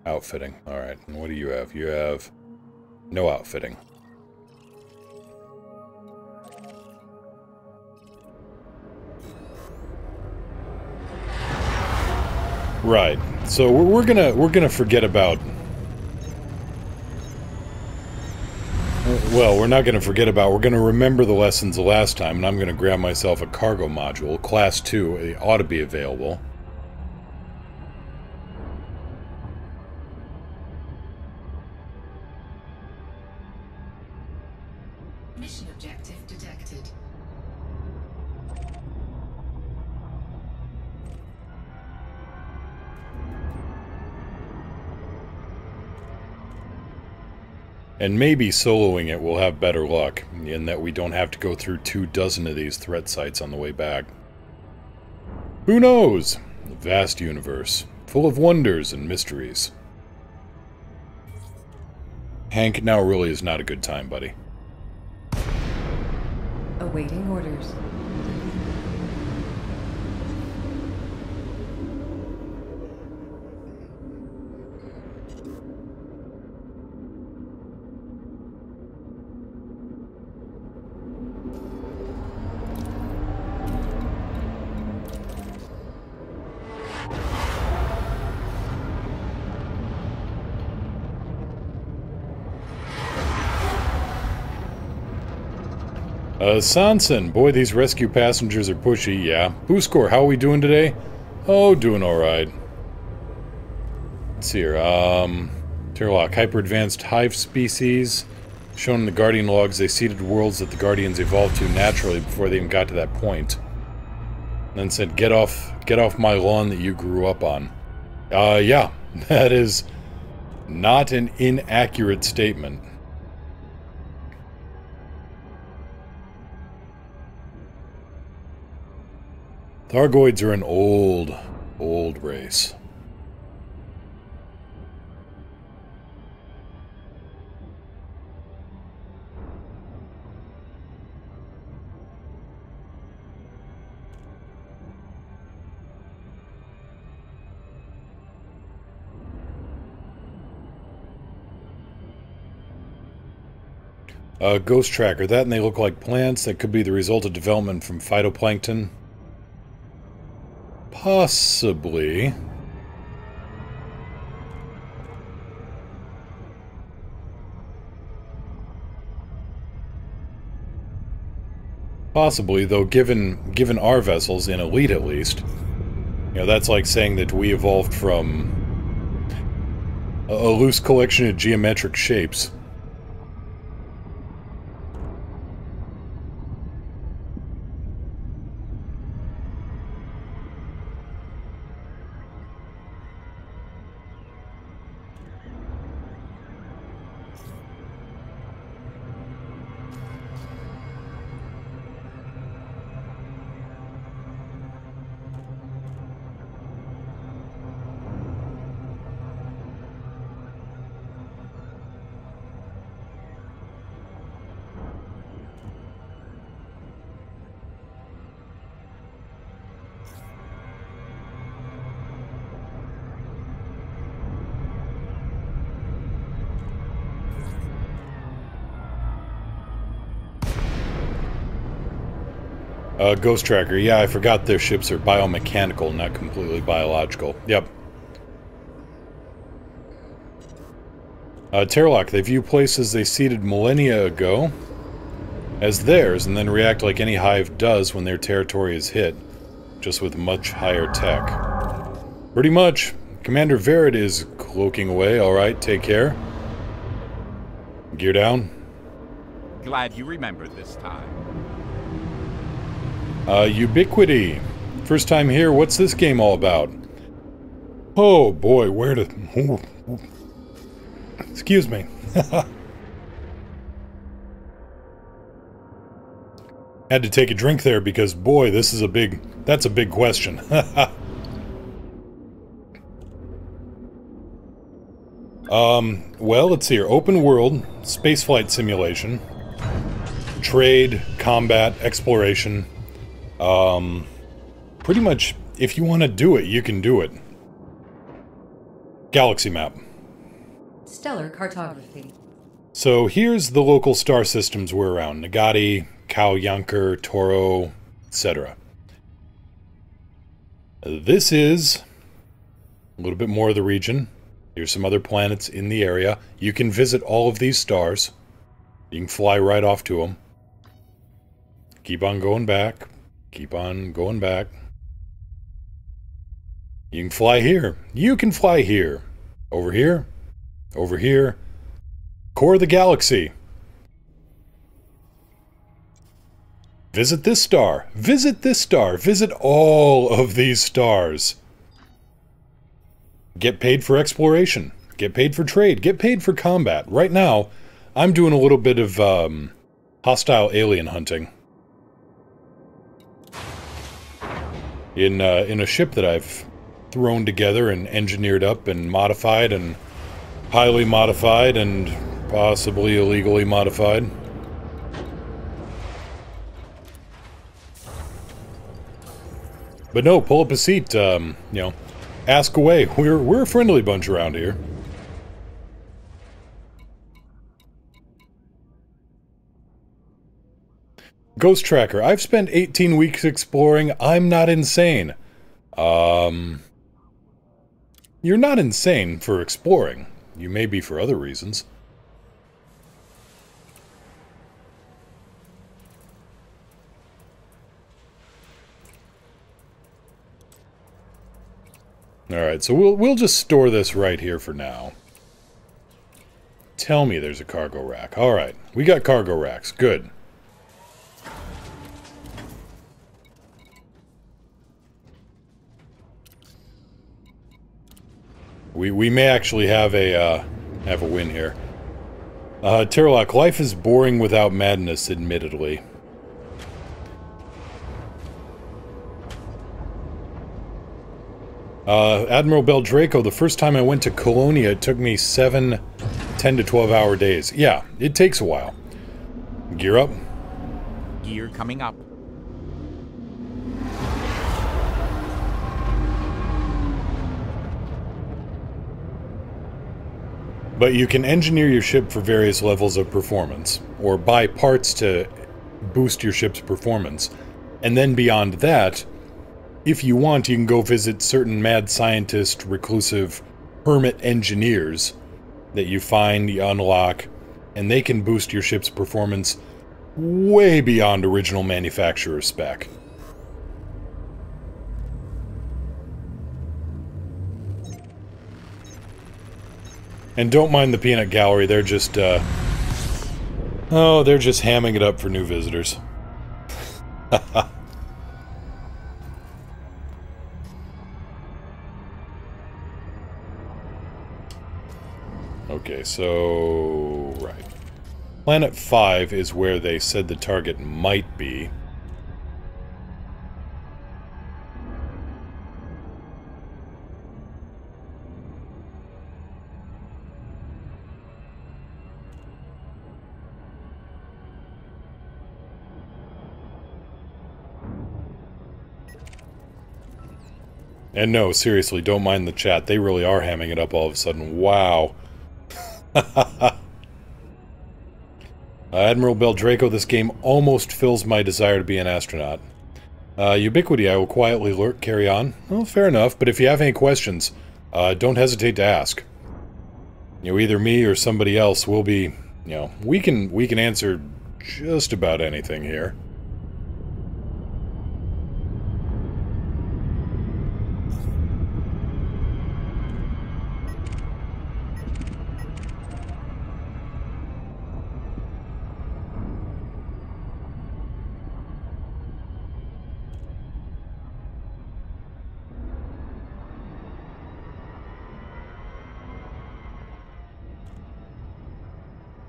Outfitting, alright, and what do you have? You have no outfitting. Right. So we're gonna forget about. Well, we're not gonna forget about. We're gonna remember the lessons the last time, and I'm gonna grab myself a cargo module, Class 2. It ought to be available. Mission objective detected. And maybe soloing it will have better luck, in that we don't have to go through 24 of these threat sites on the way back. Who knows? The vast universe. full of wonders and mysteries. Hank, now really is not a good time, buddy. Awaiting orders. Sanson, boy, these rescue passengers are pushy, yeah. Booskor, how are we doing today? Oh, doing alright. Let's see here, Terralock, hyper-advanced hive species. Shown in the Guardian logs, they seeded worlds that the Guardians evolved to naturally before they even got to that point. And then said, get off my lawn that you grew up on. Yeah, that is not an inaccurate statement. Thargoids are an old race. Ghost Tracker, that and they look like plants. That could be the result of development from phytoplankton. Possibly. Possibly, though, given our vessels, in Elite at least, you know, that's like saying that we evolved from a loose collection of geometric shapes. Ghost Tracker, yeah, I forgot their ships are biomechanical, not completely biological. Yep. Terralock, they view places they seeded millennia ago as theirs, and then react like any hive does when their territory is hit, just with much higher tech. Pretty much. Commander Verid is cloaking away, alright, take care. Gear down. Glad you remembered this time. Ubiquity. First time here, what's this game all about? Oh boy, where to... Excuse me. Had to take a drink there because, boy, this is a big... That's a big question. Well, let's see here. Open world, spaceflight simulation, trade, combat, exploration. Pretty much, if you want to do it, you can do it. Galaxy map. Stellar cartography. So here's the local star systems we're around. Nagati, Kau Yanker, Toro, etc. This is a little bit more of the region. Here's some other planets in the area. You can visit all of these stars. You can fly right off to them. Keep on going back. Keep on going back. You can fly here. You can fly here. Over here. Over here. Core of the galaxy. Visit this star. Visit this star. Visit all of these stars. Get paid for exploration. Get paid for trade. Get paid for combat. Right now, I'm doing a little bit of hostile alien hunting. In a ship that I've thrown together and engineered up and modified and highly modified and possibly illegally modified. But no, pull up a seat, you know, ask away. We're a friendly bunch around here. Ghost Tracker, I've spent 18 weeks exploring. I'm not insane. You're not insane for exploring. You may be for other reasons. Alright, so we'll just store this right here for now. Tell me there's a cargo rack. Alright, we got cargo racks. Good. We may actually have a win here. Terralock, life is boring without madness, admittedly. Admiral Beldraco, the first time I went to Colonia, it took me 10 to 12 hour days. Yeah, it takes a while. Gear up. Gear coming up. But you can engineer your ship for various levels of performance, or buy parts to boost your ship's performance. And then beyond that, if you want, you can go visit certain mad scientist, reclusive, hermit engineers that you find, you unlock, and they can boost your ship's performance way beyond original manufacturer spec. And don't mind the peanut gallery, they're just, oh, they're just hamming it up for new visitors. Okay, so... right. Planet 5 is where they said the target might be. And no, seriously, don't mind the chat. They really are hamming it up all of a sudden. Wow. Admiral Beldraco, this game almost fills my desire to be an astronaut. Ubiquity, I will quietly lurk, carry on. Well, fair enough, but if you have any questions, don't hesitate to ask. You know, either me or somebody else will be, you know, we can answer just about anything here.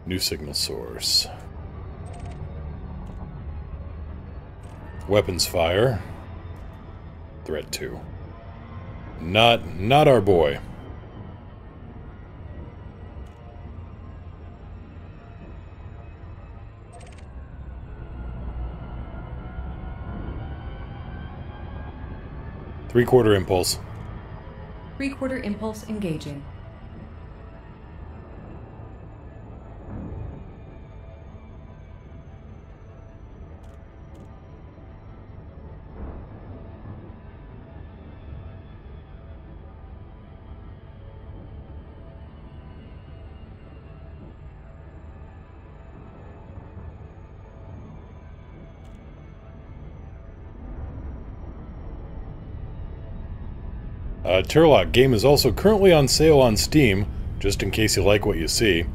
New signal source. Weapons fire. Threat 2. Not our boy. Three-quarter impulse. Three-quarter impulse engaging. Turlock game is also currently on sale on Steam, just in case you like what you see.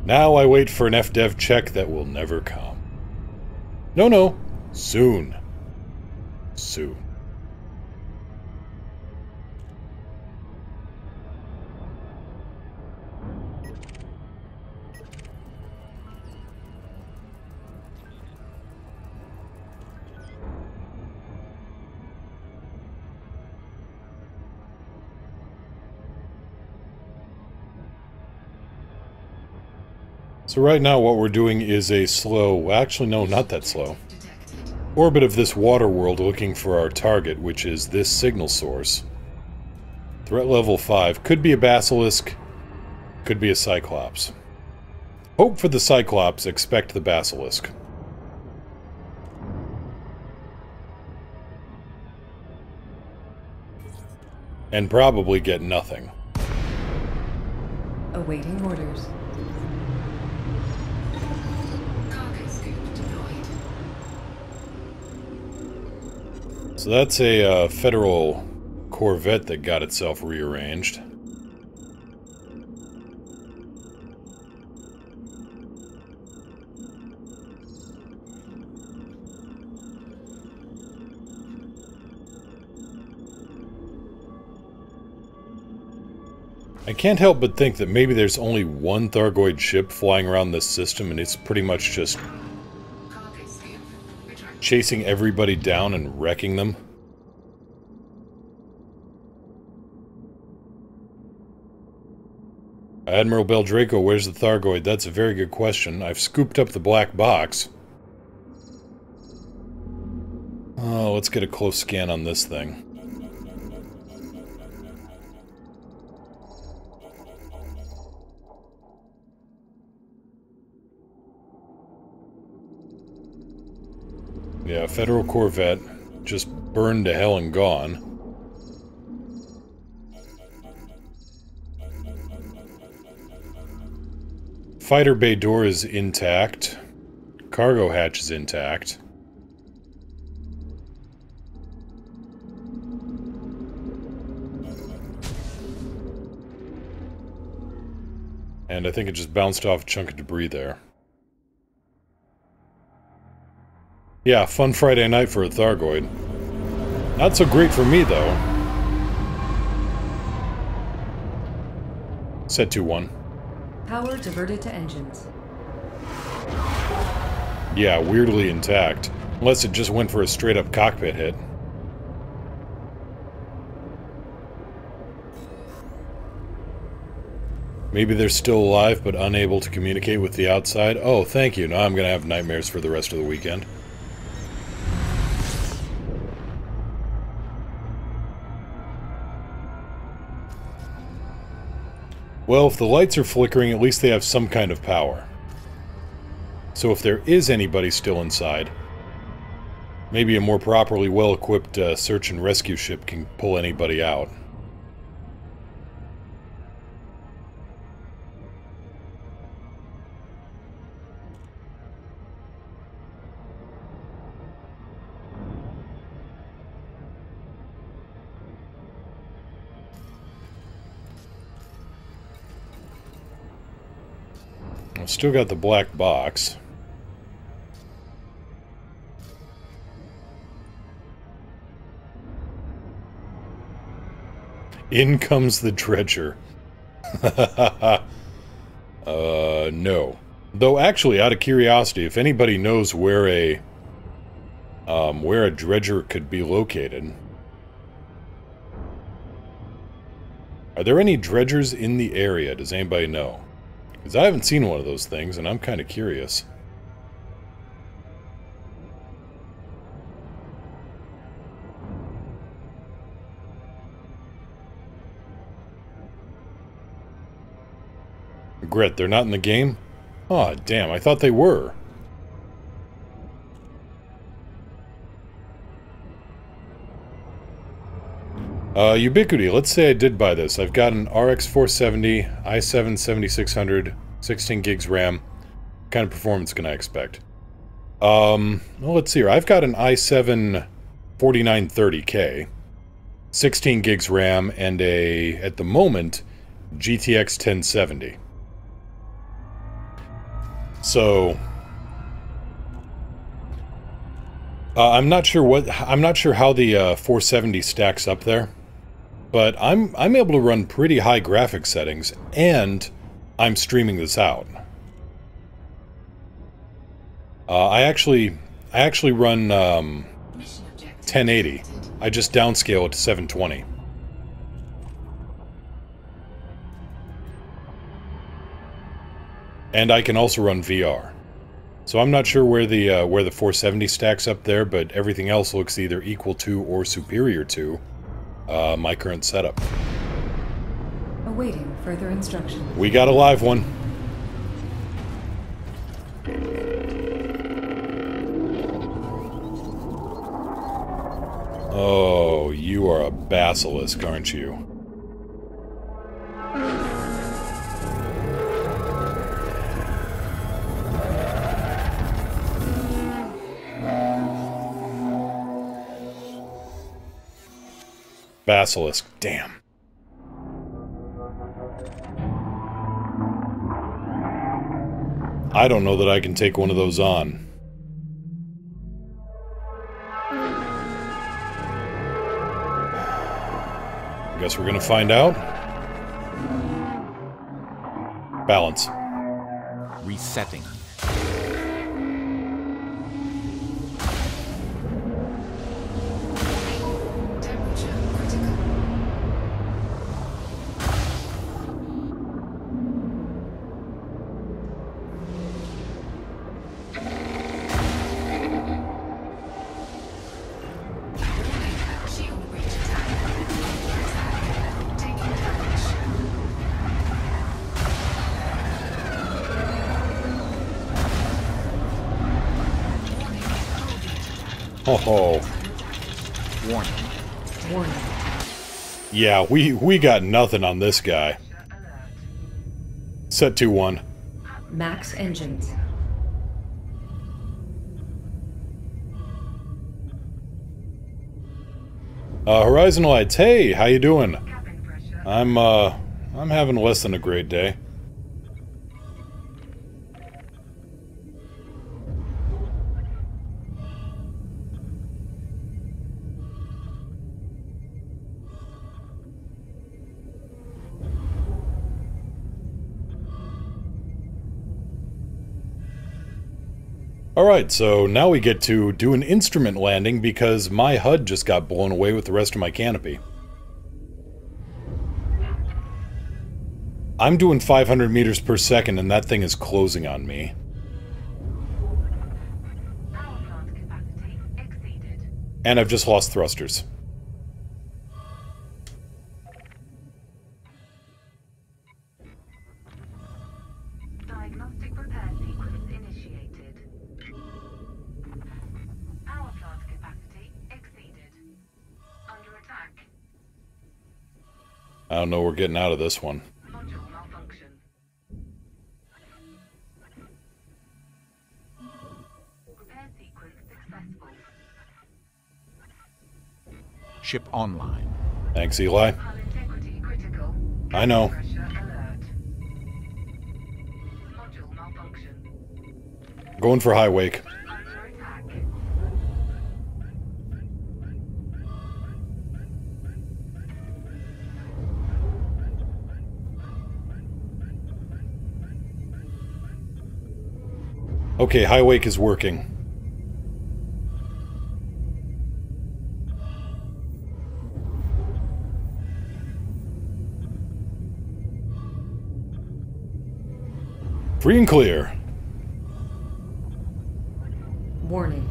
Now I wait for an FDev check that will never come. No, soon. Soon. So right now what we're doing is a slow, actually no, not that slow, orbit of this water world looking for our target, which is this signal source. Threat level 5. Could be a Basilisk, could be a Cyclops. Hope for the Cyclops, expect the Basilisk. And probably get nothing. Awaiting orders. Cargo scoop deployed. So that's a Federal Corvette that got itself rearranged. I can't help but think that maybe there's only one Thargoid ship flying around this system and it's pretty much just Cargo scoop retracted. chasing everybody down and wrecking them. Admiral Beldraco, where's the Thargoid? That's a very good question. I've scooped up the black box. Oh, let's get a close scan on this thing. Yeah, Federal Corvette, just burned to hell and gone. Fighter bay door is intact. Cargo hatch is intact. And I think it just bounced off a chunk of debris there. Yeah, fun Friday night for a Thargoid. Not so great for me, though. Set 2-1. Power diverted to engines. Yeah, weirdly intact. Unless it just went for a straight-up cockpit hit. Maybe they're still alive, but unable to communicate with the outside. Oh, thank you. Now I'm gonna have nightmares for the rest of the weekend. Well, if the lights are flickering, at least they have some kind of power. So if there is anybody still inside, maybe a more properly well-equipped search and rescue ship can pull anybody out. I've still got the black box. In comes the dredger. No. Though actually, out of curiosity, if anybody knows where a dredger could be located. Are there any dredgers in the area? Does anybody know? Because I haven't seen one of those things, and I'm kind of curious. Regret, they're not in the game? Aw, damn, I thought they were. Ubiquity, let's say I did buy this. I've got an RX 470, i7 7600, 16 gigs RAM. What kind of performance can I expect? Well, let's see here. I've got an i7 4930K, 16 gigs RAM, and a, at the moment, GTX 1070. So I'm not sure how the 470 stacks up there, but I'm able to run pretty high graphics settings, and I'm streaming this out. I actually run 1080. I just downscale it to 720. And I can also run VR. So I'm not sure where the 470 stacks up there, but everything else looks either equal to or superior to my current setup. Awaiting further instructions. We got a live one. Oh, you are a basilisk, aren't you? Basilisk, damn. I don't know that I can take one of those on. Guess we're gonna find out. Balance. Resetting. Temperature critical. Shield breach attack. Attack. Taking damage. Oh, Warning. Warning. yeah, we got nothing on this guy. Set 2-1. Max engines. Horizon Lights, hey, how you doing? I'm having less than a great day. Alright, so now we get to do an instrument landing because my HUD just got blown away with the rest of my canopy. I'm doing 500 meters per second and that thing is closing on me. Power plant capacity exceeded. And I've just lost thrusters. Diagnostic repair sequence initiated. Power plant capacity exceeded. Under attack. I don't know, we're getting out of this one. Module malfunction. Repair sequence successful. Ship online. Thanks, Eli. Hull integrity critical. I know. Pressure alert. Module malfunction. Going for high wake. Under attack. Okay, high wake is working. Free and clear. Warning.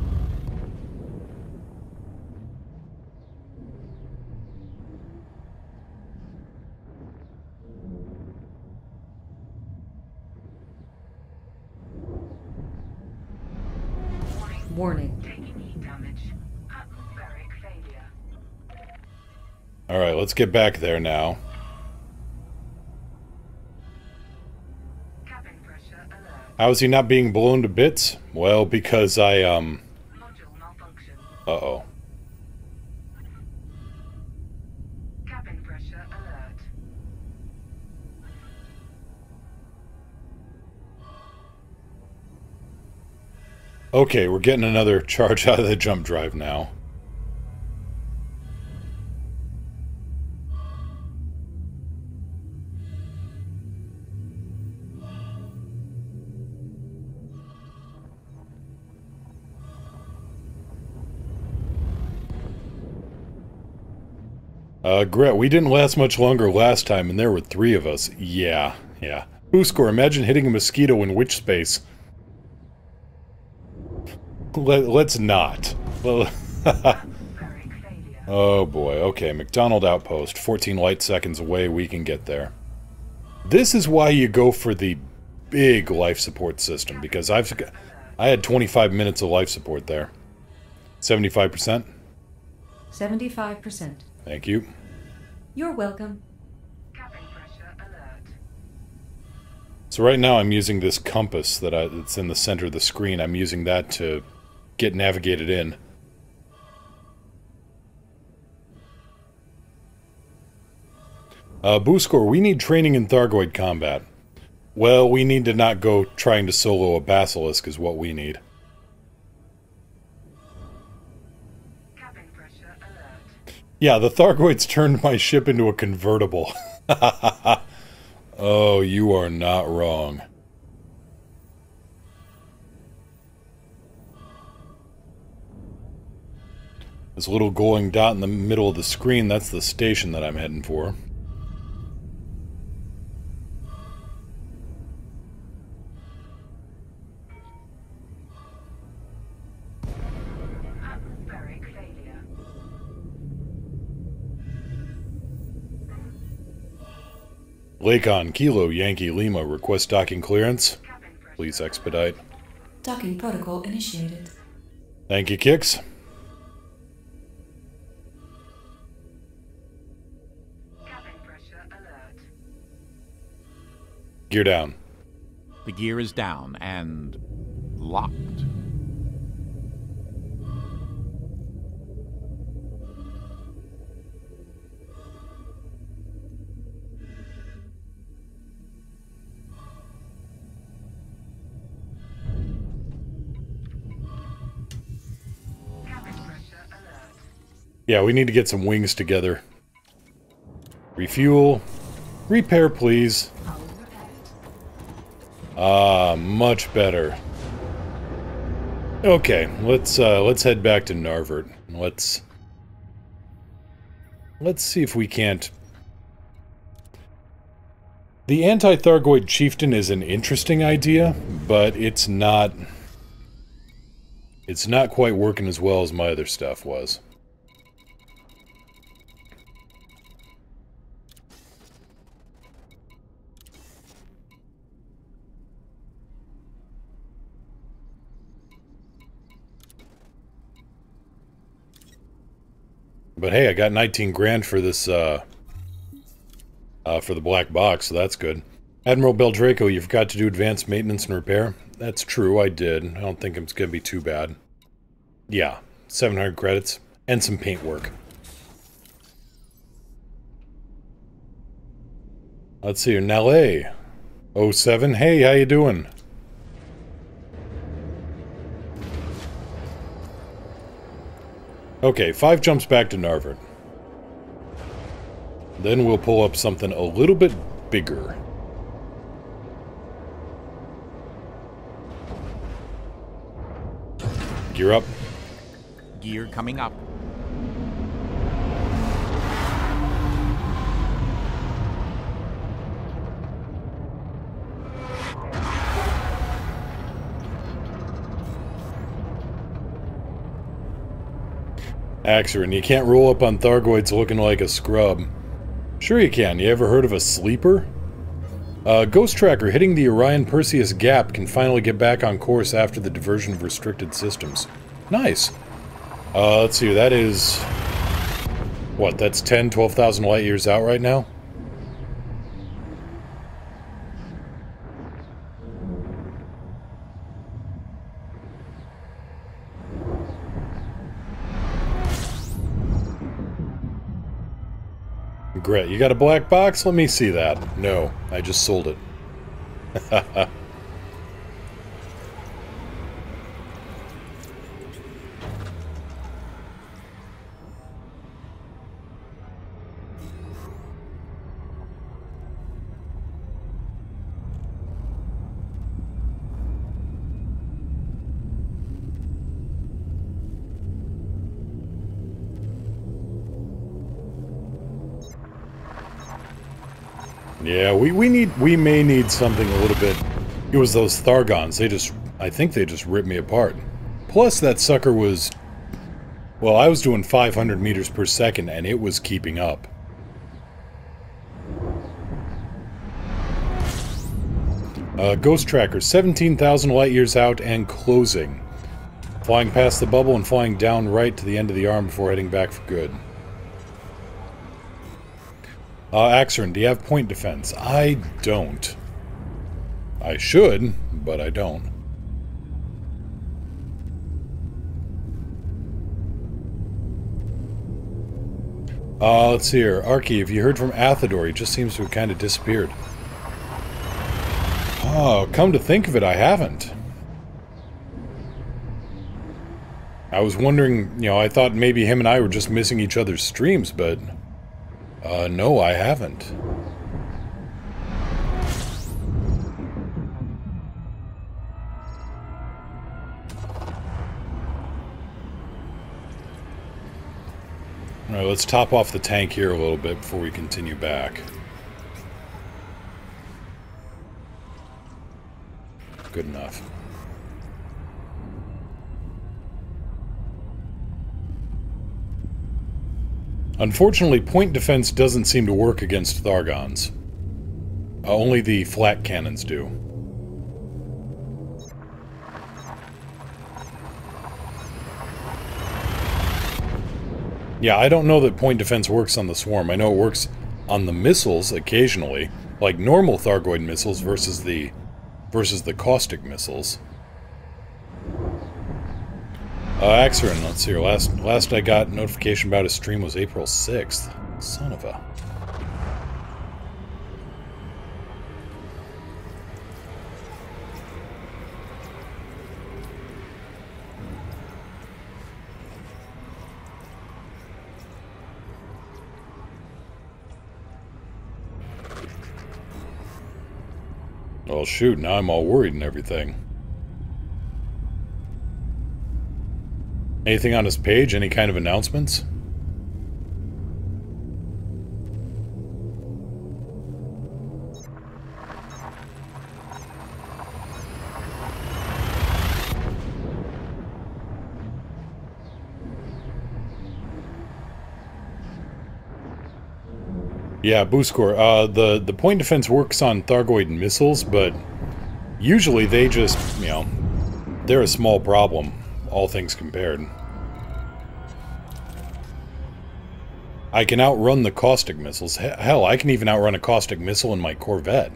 Warning. Taking heat damage. Atmospheric failure. Alright, let's get back there now. Cabin pressure alert. How is he not being blown to bits? Well, because Module malfunction. Uh-oh. Cabin pressure alert. Okay, we're getting another charge out of the jump drive now. Gret, we didn't last much longer last time, and there were 3 of us. Yeah. Booskor, imagine hitting a mosquito in witch space. Let's not. Well, oh boy, okay, McDonald Outpost, 14 light seconds away, we can get there. This is why you go for the big life support system, because I had 25 minutes of life support there. 75%? 75%. Thank you. You're welcome. Cabin pressure alert. So right now I'm using this compass that's in the center of the screen. I'm using that to get navigated in. Booskor, we need training in Thargoid combat. Well, we need to not go trying to solo a Basilisk is what we need. Cabin pressure alert. Yeah, the Thargoids turned my ship into a convertible. Oh, you are not wrong. This little glowing dot in the middle of the screen, that's the station that I'm heading for. Atmospheric failure. Lakon, Kilo, Yankee, Lima, request docking clearance. Cabin pressure. Please expedite. Docking protocol initiated. Thank you, Kix. Cabin pressure alert. Gear down. The gear is down and locked. Cabin pressure alert. Yeah, we need to get some wings together. Refuel. Repair, please. Hull repaired. Ah, much better. Okay, let's head back to Narvert. Let's see if we can't... The anti-Thargoid chieftain is an interesting idea, but it's not quite working as well as my other stuff was. But hey, I got 19 grand for this, for the black box, so that's good. Admiral Beldraco, you forgot to do advanced maintenance and repair? That's true, I did. I don't think it's gonna be too bad. Yeah, 700 credits, and some paint work. Let's see here, Nale. 07, hey, how you doing? Okay, 5 jumps back to Narvert. Then we'll pull up something a little bit bigger. Gear up. Gear coming up. Axerin, you can't roll up on Thargoids looking like a scrub. Sure you can. You ever heard of a sleeper? Ghost Tracker hitting the Orion Perseus gap can finally get back on course after the diversion of restricted systems. Nice. Let's see, that is... What, that's 10, 12,000 light years out right now? Gret, you got a black box? Let me see that. No, I just sold it. Yeah, we may need something a little bit. It was those Thargons. I think they just ripped me apart. Plus, that sucker was... Well, I was doing 500 meters per second, and it was keeping up. Ghost Tracker, 17,000 light years out and closing. Flying past the bubble and flying down right to the end of the arm before heading back for good. Axerin, do you have point defense? I don't. I should, but I don't. Let's see here. Arky, have you heard from Athador? He just seems to have kind of disappeared. Oh, come to think of it, I haven't. I was wondering, you know, I thought maybe him and I were just missing each other's streams, but... no, I haven't. Alright, let's top off the tank here a little bit before we continue back. Good enough. Unfortunately, point defense doesn't seem to work against Thargons. Only the flat cannons do. Yeah, I don't know that point defense works on the swarm. I know it works on the missiles occasionally, like normal Thargoid missiles versus the caustic missiles. Axerin, let's see here. Last I got notification about his stream was April 6th. Son of a... Well, shoot, now I'm all worried and everything. Anything on his page? Any kind of announcements? Yeah, Booskor. The point defense works on Thargoid missiles, but usually they just, you know, they're a small problem, all things compared. I can outrun the caustic missiles. Hell, I can even outrun a caustic missile in my Corvette.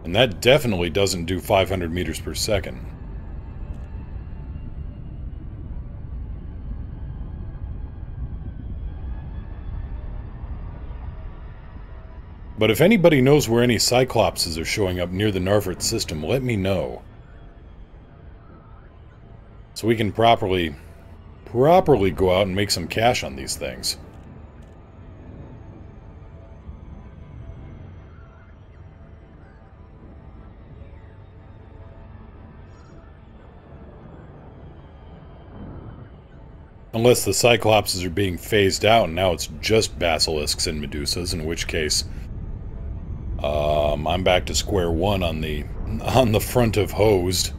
And that definitely doesn't do 500 meters per second. But if anybody knows where any Cyclopses are showing up near the Narvert system, let me know. So we can properly go out and make some cash on these things. Unless the Cyclopses are being phased out and now it's just Basilisks and Medusas, in which case... I'm back to square one on the front of hosed.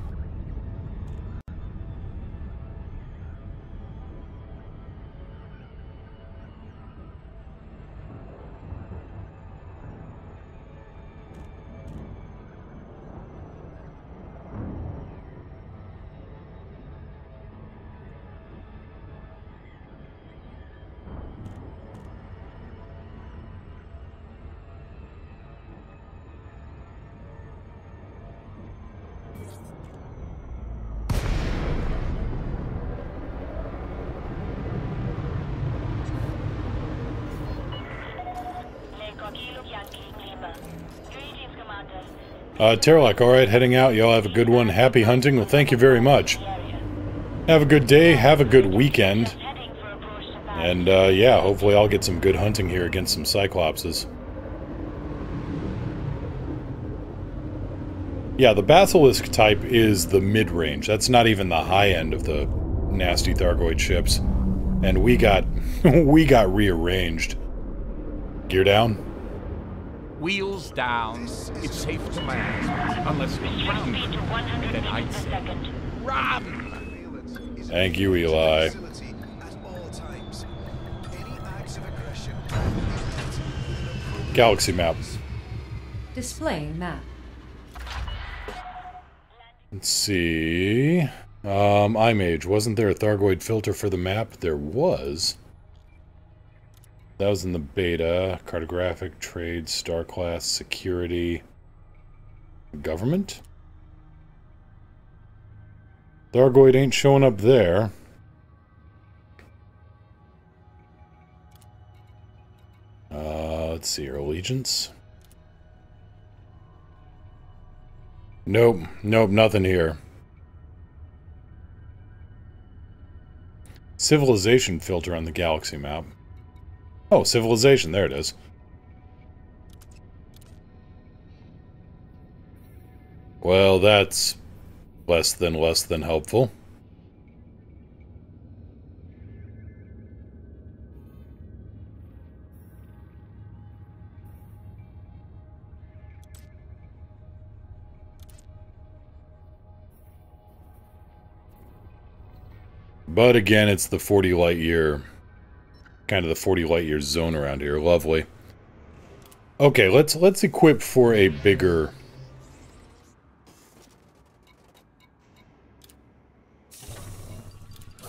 Terralak, alright, heading out. Y'all have a good one. Happy hunting. Well, thank you very much. Have a good day. Have a good weekend. And, yeah, hopefully I'll get some good hunting here against some Cyclopses. Yeah, the Basilisk type is the mid-range. That's not even the high end of the nasty Thargoid ships. And we got rearranged. Gear down. Wheels down. It's safe to land. Unless you're grounded. Then I'd say, run! Thank you, Eli. Galaxy map. Displaying map. Let's see. Image. Wasn't there a Thargoid filter for the map? There was. That was in the beta. Cartographic, trade, star class, security, government? Thargoid ain't showing up there. Let's see, your allegiance. Nope, nothing here. Civilization filter on the galaxy map. Oh, civilization, there it is. Well, that's less than helpful. But again, it's the 40 light year, kind of the 40 light year zone around here. Lovely. Okay, let's equip for a bigger.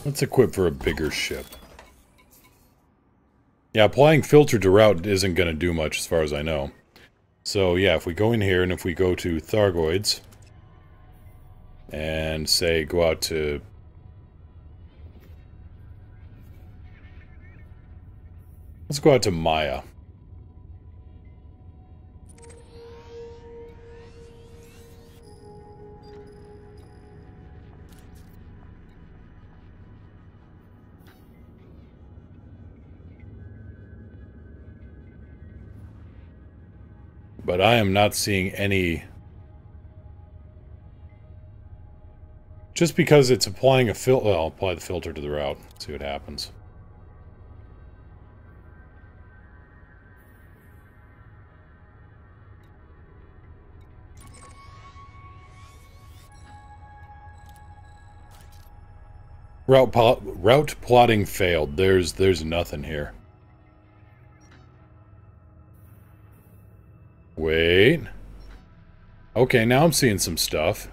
Let's equip for a bigger ship. Yeah, applying filter to route isn't going to do much as far as I know. So yeah, if we go in here and if we go to Thargoids and say go out to let's go out to Maya. But I am not seeing any. Just because it's applying a well, I'll apply the filter to the route. See what happens. Route plotting failed. There's nothing here. Wait. Okay, now I'm seeing some stuff.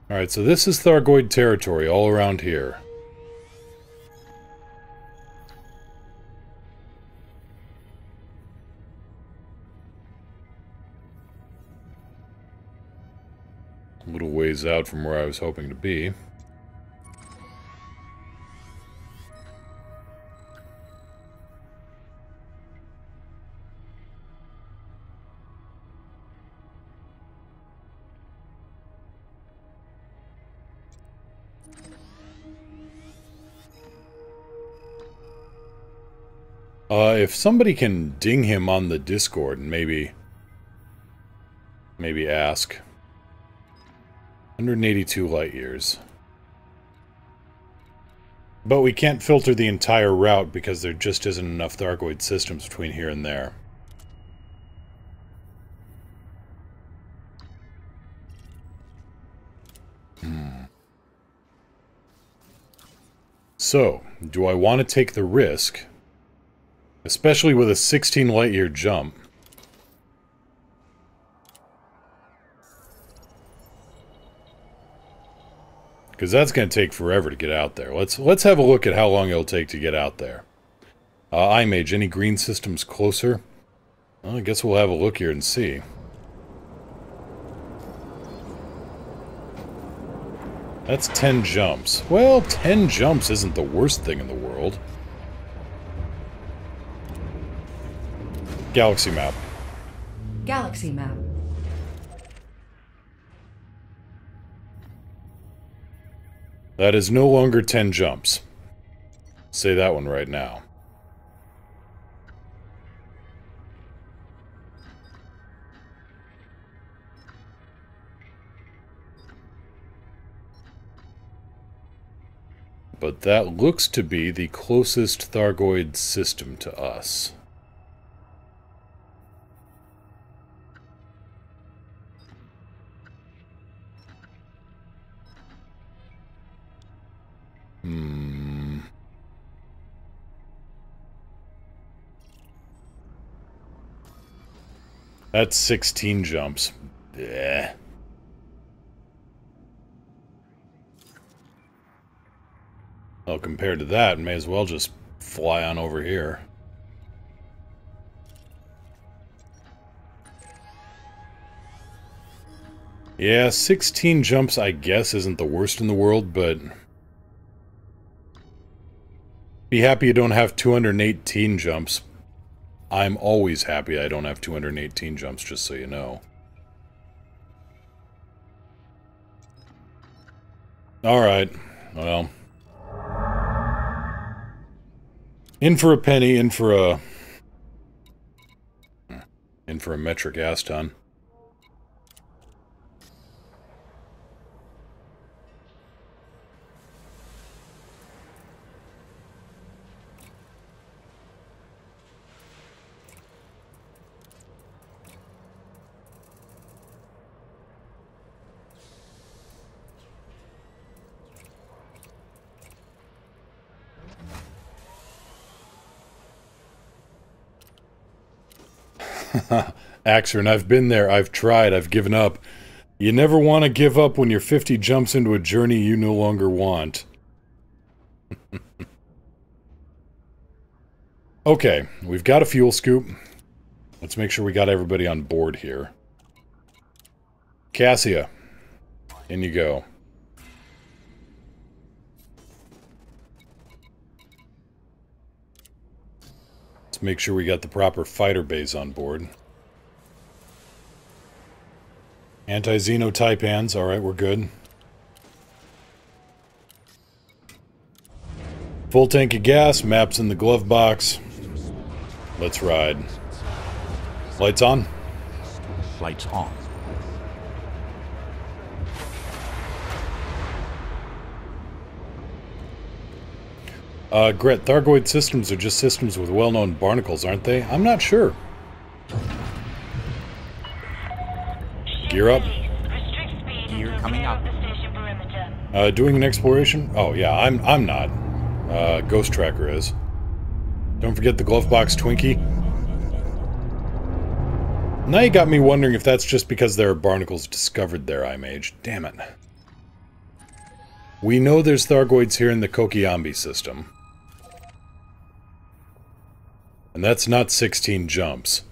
Alright, so this is Thargoid territory all around here. A little ways out from where I was hoping to be. If somebody can ding him on the Discord and maybe ask. 182 light years. But we can't filter the entire route because there just isn't enough Thargoid systems between here and there. So, do I want to take the risk? Especially with a 16 light year jump. Because that's going to take forever to get out there. Let's have a look at how long it'll take to get out there. iMage, any green systems closer? Well, I guess we'll have a look here and see. That's 10 jumps. Well, 10 jumps isn't the worst thing in the world. Galaxy map. Galaxy map. That is no longer 10 jumps. Say that one right now. But that looks to be the closest Thargoid system to us. That's 16 jumps. Yeah. Well, compared to that, may as well just fly on over here. Yeah, 16 jumps, I guess, isn't the worst in the world, but... Be happy you don't have 218 jumps. I'm always happy I don't have 218 jumps, just so you know. Alright, well... In for a penny, in for a metric Aston. Axern, I've been there, I've tried, I've given up. You never want to give up when you're 50 jumps into a journey you no longer want. Okay, we've got a fuel scoop. Let's make sure we got everybody on board here. Cassia, in you go. Let's make sure we got the proper fighter bays on board. Anti-Xeno Taipans, alright, we're good. Full tank of gas, maps in the glove box. Let's ride. Lights on? Lights on. Gret, Thargoid systems are just systems with well-known barnacles, aren't they? I'm not sure. Gear up. Gear coming up. Doing an exploration? Oh, yeah, I'm not. Ghost Tracker is. Don't forget the glove box Twinkie. Now you got me wondering if that's just because there are barnacles discovered there, iMage. Damn it. We know there's Thargoids here in the Kokiambi system. And that's not 16 jumps.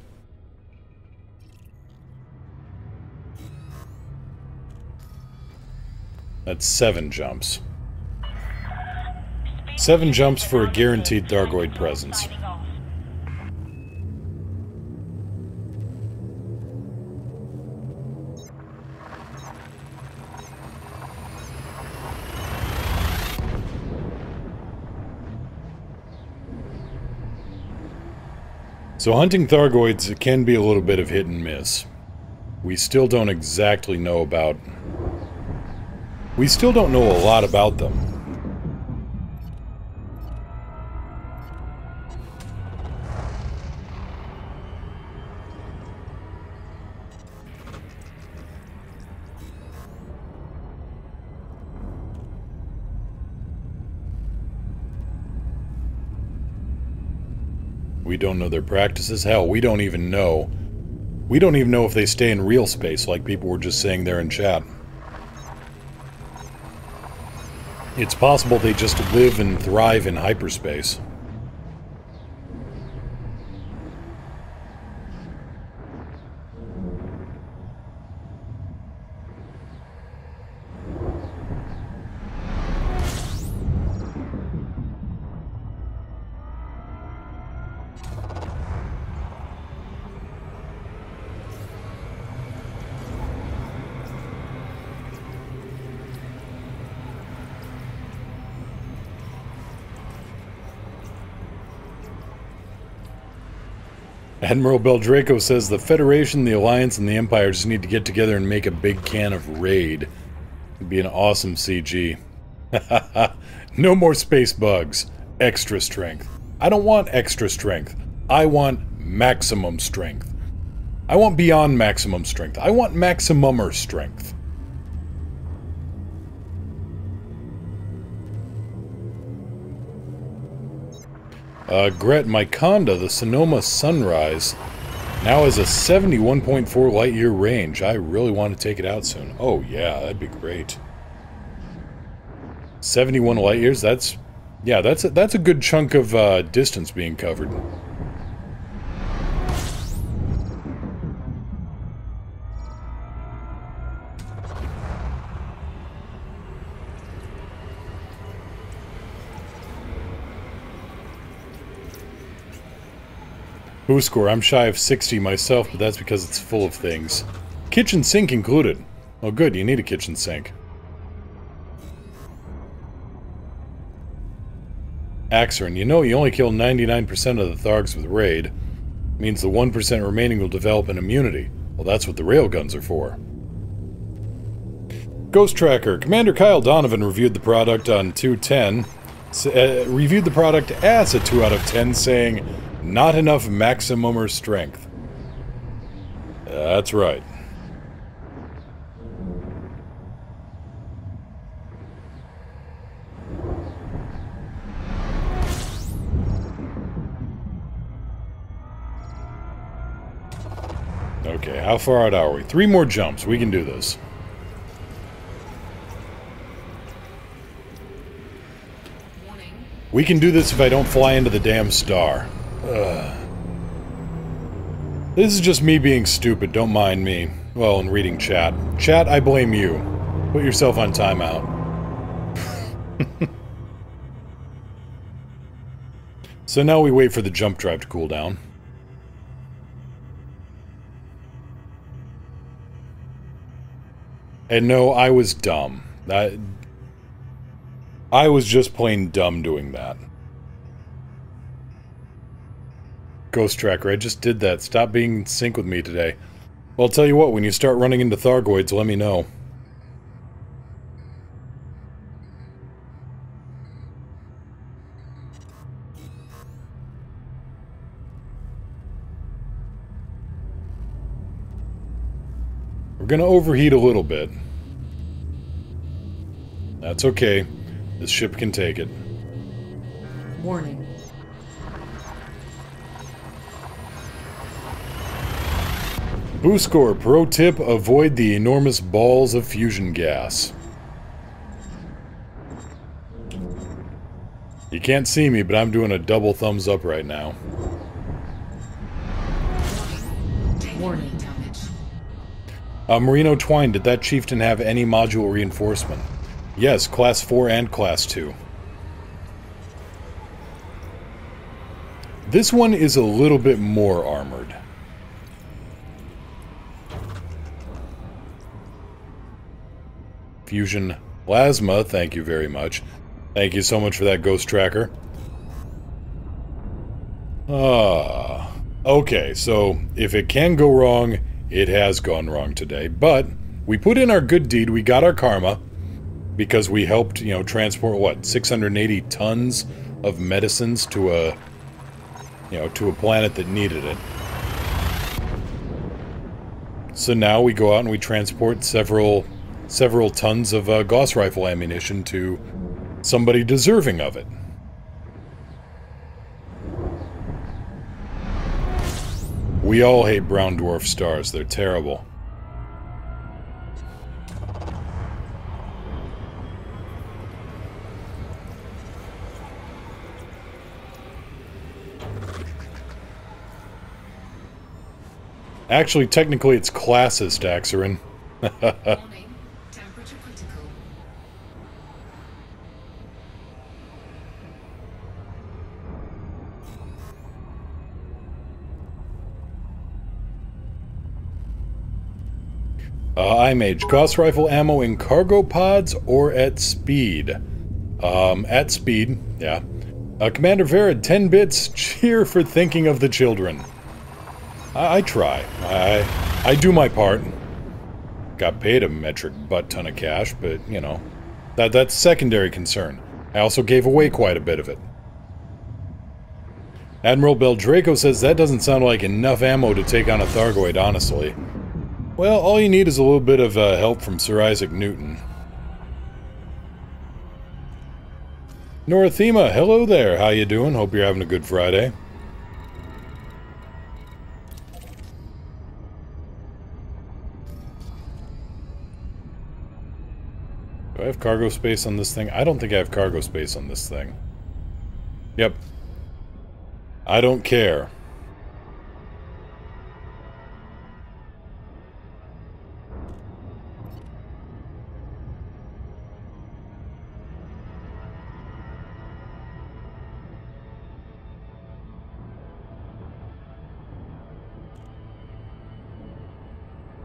That's 7 jumps. 7 jumps for a guaranteed Thargoid presence. So hunting Thargoids can be a little bit of hit and miss. We still don't exactly know about... We still don't know a lot about them. We don't know their practices. Hell, we don't even know. We don't even know if they stay in real space, like people were just saying there in chat. It's possible they just live and thrive in hyperspace. Admiral Beldraco says the Federation, the Alliance, and the Empire just need to get together and make a big can of Raid. It'd be an awesome CG. No more space bugs. Extra strength. I don't want extra strength. I want maximum strength. I want beyond maximum strength. I want maximumer strength. Gret, my Conda, the Sonoma Sunrise, now has a 71.4 light-year range. I really want to take it out soon. Oh yeah, that'd be great. 71 light-years, that's a good chunk of distance being covered. Boo score, I'm shy of 60 myself, but that's because it's full of things. Kitchen sink included. Oh good, you need a kitchen sink. Axerin, you know you only kill 99% of the Thargs with Raid. Means the 1% remaining will develop an immunity. Well, that's what the railguns are for. Ghost Tracker, Commander Kyle Donovan reviewed the product on 210. Reviewed the product as a 2 out of 10, saying, not enough maximumer strength. That's right. Okay, how far out are we? 3 more jumps. We can do this. We can do this if I don't fly into the damn star. Ugh. This is just me being stupid, don't mind me. Well, and reading chat. Chat, I blame you. Put yourself on timeout. So now we wait for the jump drive to cool down. And no, I was dumb. I was just plain dumb doing that. Ghost Tracker, I just did that. Stop being in sync with me today. Well, I'll tell you what, when you start running into Thargoids, let me know. We're gonna overheat a little bit. That's okay. This ship can take it. Warning. Boo score, pro tip, avoid the enormous balls of fusion gas. You can't see me, but I'm doing a double thumbs up right now. Warning. Marino Twine, did that chieftain have any module reinforcement? Yes, Class 4 and Class 2. This one is a little bit more armored. Fusion Plasma, thank you very much. Thank you so much for that, Ghost Tracker. Okay, so if it can go wrong, it has gone wrong today. But we put in our good deed, we got our karma, because we helped, you know, transport, what, 680 tons of medicines to a, you know, to a planet that needed it. So now we go out and we transport several tons of Gauss rifle ammunition to somebody deserving of it. We all hate brown dwarf stars. They're terrible. Actually, technically it's classist, Axerin. Warning. Temperature critical. iMage. Gauss rifle ammo in cargo pods or at speed? At speed, yeah. Commander Verad, 10 bits. Cheer for thinking of the children. I try. I do my part. Got paid a metric butt ton of cash, but, you know, That's secondary concern. I also gave away quite a bit of it. Admiral Beldraco says that doesn't sound like enough ammo to take on a Thargoid, honestly. Well, all you need is a little bit of help from Sir Isaac Newton. Norathema, hello there. How you doing? Hope you're having a good Friday. Do I have cargo space on this thing? I don't think I have cargo space on this thing. Yep. I don't care.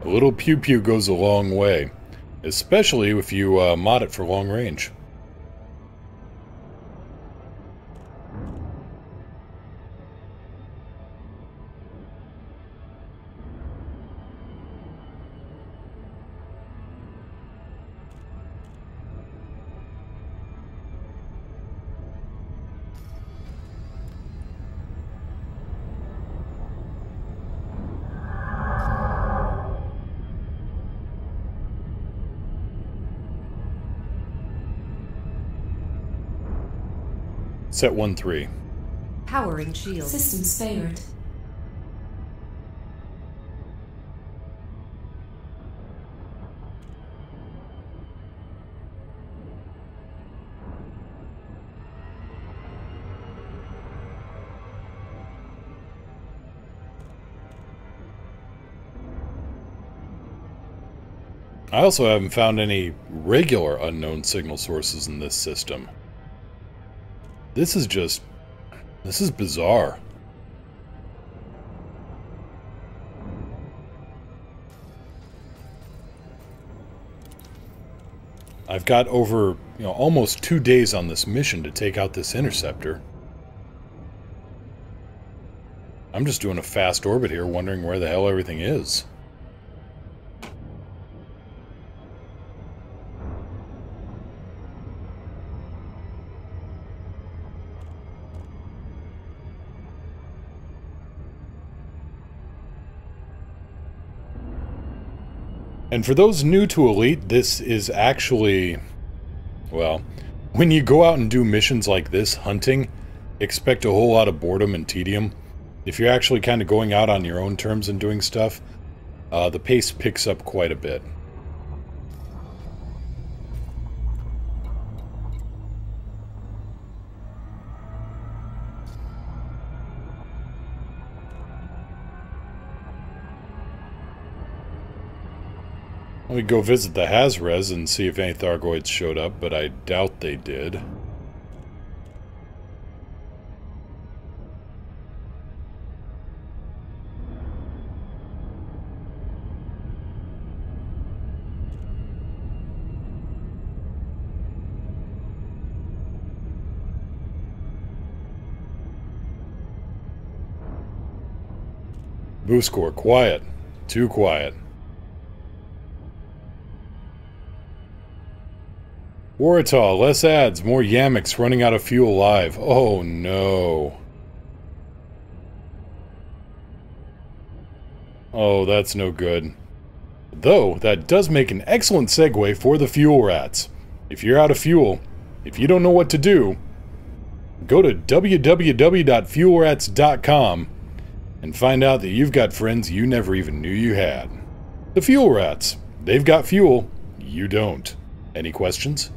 A little pew-pew goes a long way, especially if you mod it for long range. Set 1-3. Powering shield. Systems favored. I also haven't found any regular unknown signal sources in this system. This is bizarre. I've got over, almost 2 days on this mission to take out this interceptor. I'm just doing a fast orbit here, wondering where the hell everything is. And for those new to Elite, this is actually, well, when you go out and do missions like this, hunting, expect a whole lot of boredom and tedium. If you're actually kind of going out on your own terms and doing stuff, the pace picks up quite a bit. Let me go visit the Hazres and see if any Thargoids showed up, but I doubt they did. Booskor, quiet. Too quiet. Waratah, less ads, more Yamiks running out of fuel live. Oh no. Oh, that's no good. Though, that does make an excellent segue for the fuel rats. If you're out of fuel, if you don't know what to do, go to www.fuelrats.com and find out that you've got friends you never even knew you had. The fuel rats. They've got fuel. You don't. Any questions?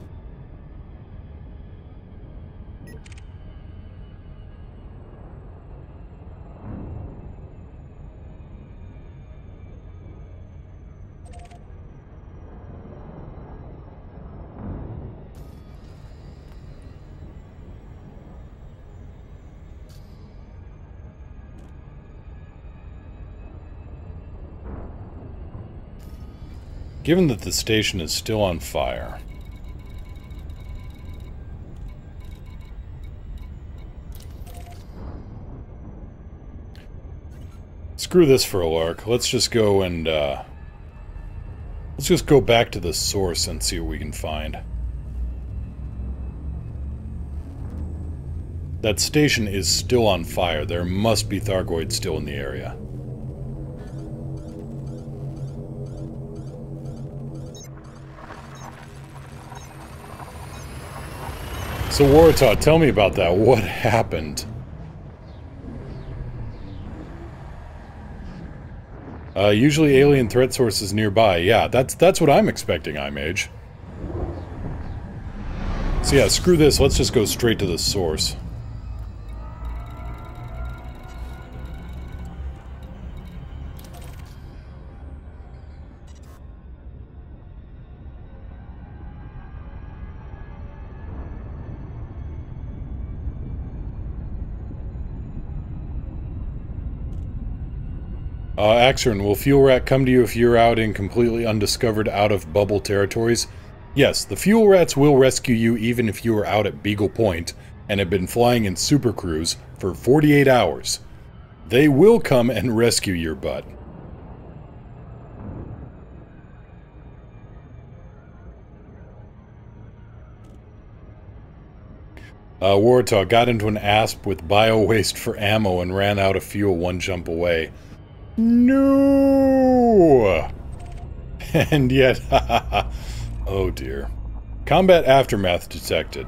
Given that the station is still on fire, screw this for a lark. Let's just go and let's just go back to the source and see what we can find. That station is still on fire. There must be Thargoids still in the area. So Waratah, tell me about that. What happened? Usually alien threat sources nearby. Yeah, that's what I'm expecting, iMage. So yeah, screw this. Let's just go straight to the source. Axern, will Fuel Rat come to you if you're out in completely undiscovered, out-of-bubble territories? Yes, the Fuel Rats will rescue you even if you are out at Beagle Point and have been flying in Super Cruise for 48 hours. They will come and rescue your butt. Waratah got into an asp with bio-waste for ammo and ran out of fuel one jump away. No! And yet, oh dear. Combat aftermath detected.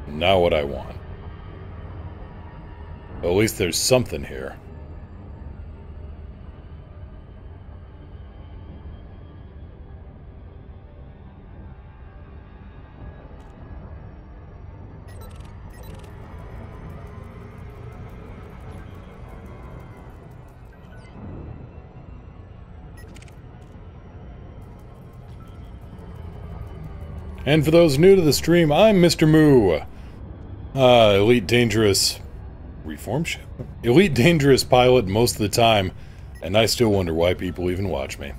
Now what I want. Well, at least there's something here. And for those new to the stream, I'm Mr. Moo. Elite Dangerous... Reform ship? Elite Dangerous pilot most of the time, and I still wonder why people even watch me.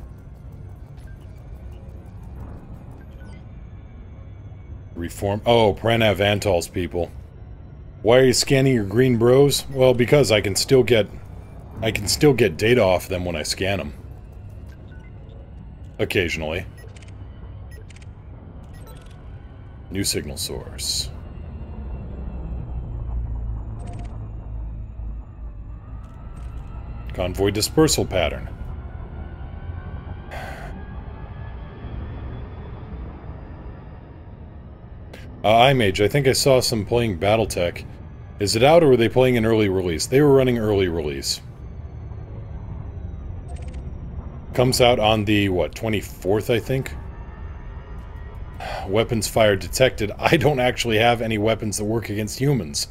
Reform... Oh, Pranav Antal's people. Why are you scanning your green bros? Well, because I can still get data off them when I scan them. Occasionally. New signal source. Convoy dispersal pattern. iMage, I think I saw some playing Battletech. Is it out or were they playing an early release? They were running early release. Comes out on the, what, 24th, I think? Weapons fire detected. I don't actually have any weapons that work against humans.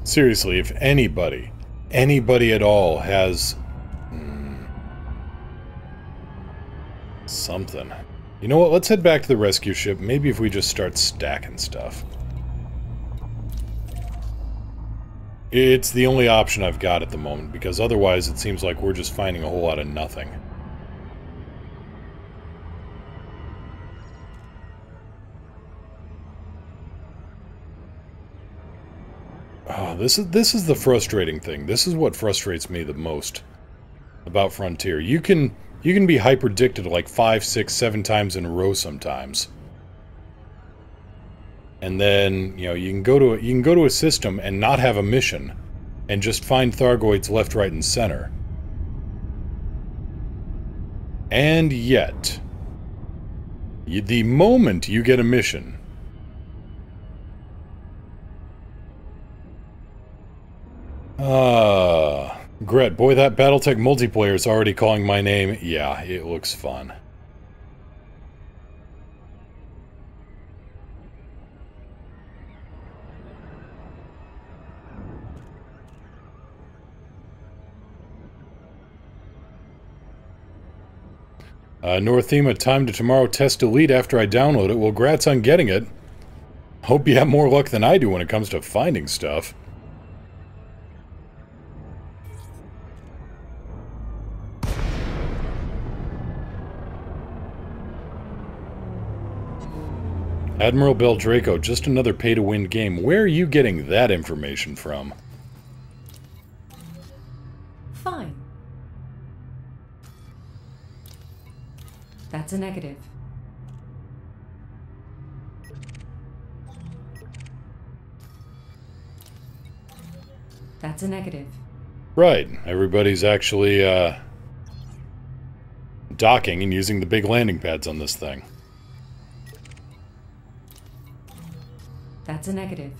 Seriously, if anybody at all has... something. You know what, let's head back to the rescue ship. Maybe if we just start stacking stuff. It's the only option I've got at the moment, because otherwise it seems like we're just finding a whole lot of nothing. Oh, this is the frustrating thing. This is what frustrates me the most about Frontier. You can be hyper-addicted like 5, 6, 7 times in a row sometimes. And then, you know, you can go to a system and not have a mission and just find Thargoids left, right, and center. And yet, the moment you get a mission, Gret, boy, that Battletech multiplayer is already calling my name. Yeah, it looks fun. Northema, time to tomorrow test delete after I download it. Well, grats on getting it. Hope you have more luck than I do when it comes to finding stuff. Admiral Beldraco, just another pay-to-win game. Where are you getting that information from? Fine. That's a negative. That's a negative. Right. Everybody's actually, docking and using the big landing pads on this thing. That's a negative.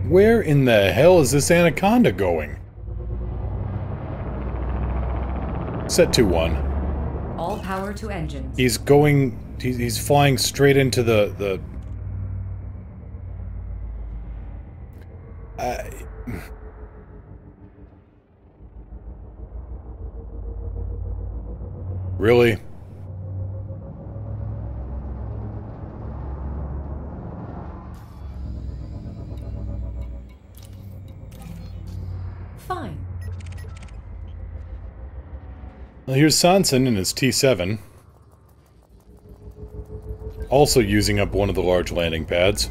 Where in the hell is this Anaconda going? Set 2-1. All power to engines. He's going... He's flying straight into the... Really? Fine. Well, here's Sanson in his T7. Also using up one of the large landing pads.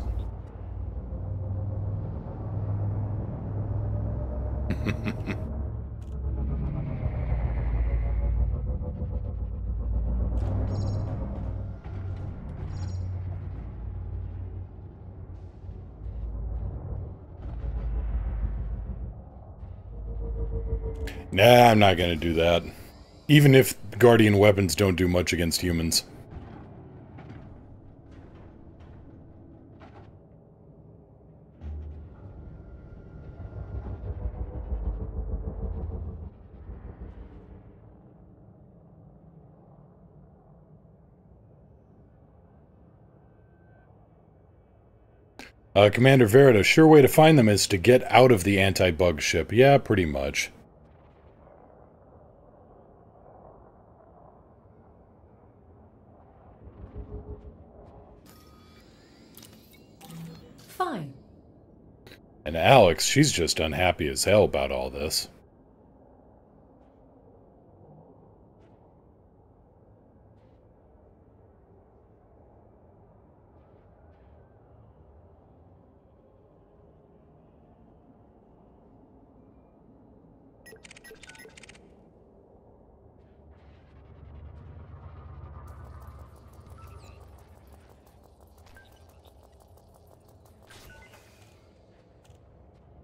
Nah, I'm not gonna do that. Even if Guardian weapons don't do much against humans. Commander Verita, a sure way to find them is to get out of the anti-bug ship. Yeah, pretty much. Fine. And Alex, she's just unhappy as hell about all this.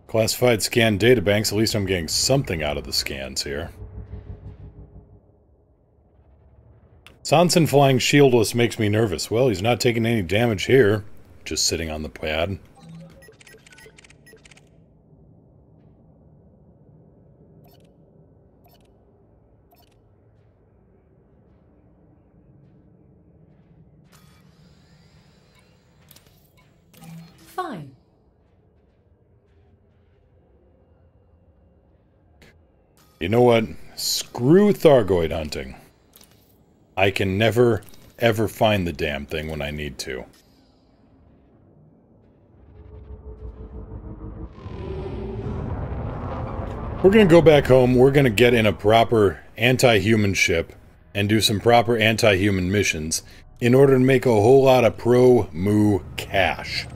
Classified scan databanks, at least I'm getting something out of the scans here. Sanson flying shieldless makes me nervous. Well, he's not taking any damage here, just sitting on the pad. Fine. You know what? Screw Thargoid hunting. I can never, ever find the damn thing when I need to. We're gonna go back home, we're gonna get in a proper anti-human ship and do some proper anti-human missions in order to make a whole lot of pro-moo cash.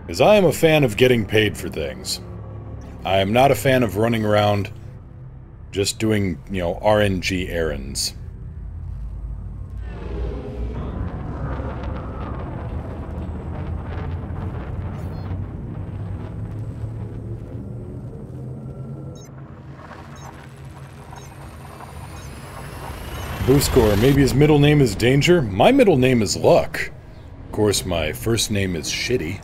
Because I am a fan of getting paid for things. I am not a fan of running around just doing, you know, RNG errands. Booscore, maybe his middle name is Danger? My middle name is Luck. course, my first name is Shitty.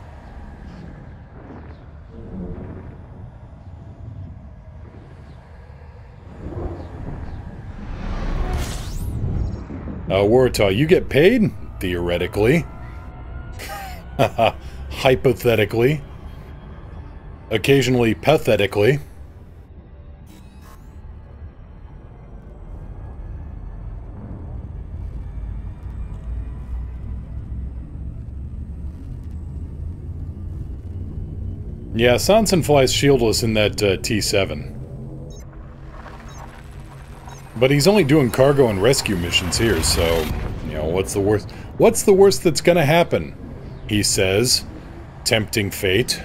Waratah, you get paid? Theoretically. Hypothetically. Occasionally pathetically. Yeah, Sanson flies shieldless in that T7. But he's only doing cargo and rescue missions here, so, you know, what's the worst? What's the worst that's gonna happen? He says, tempting fate.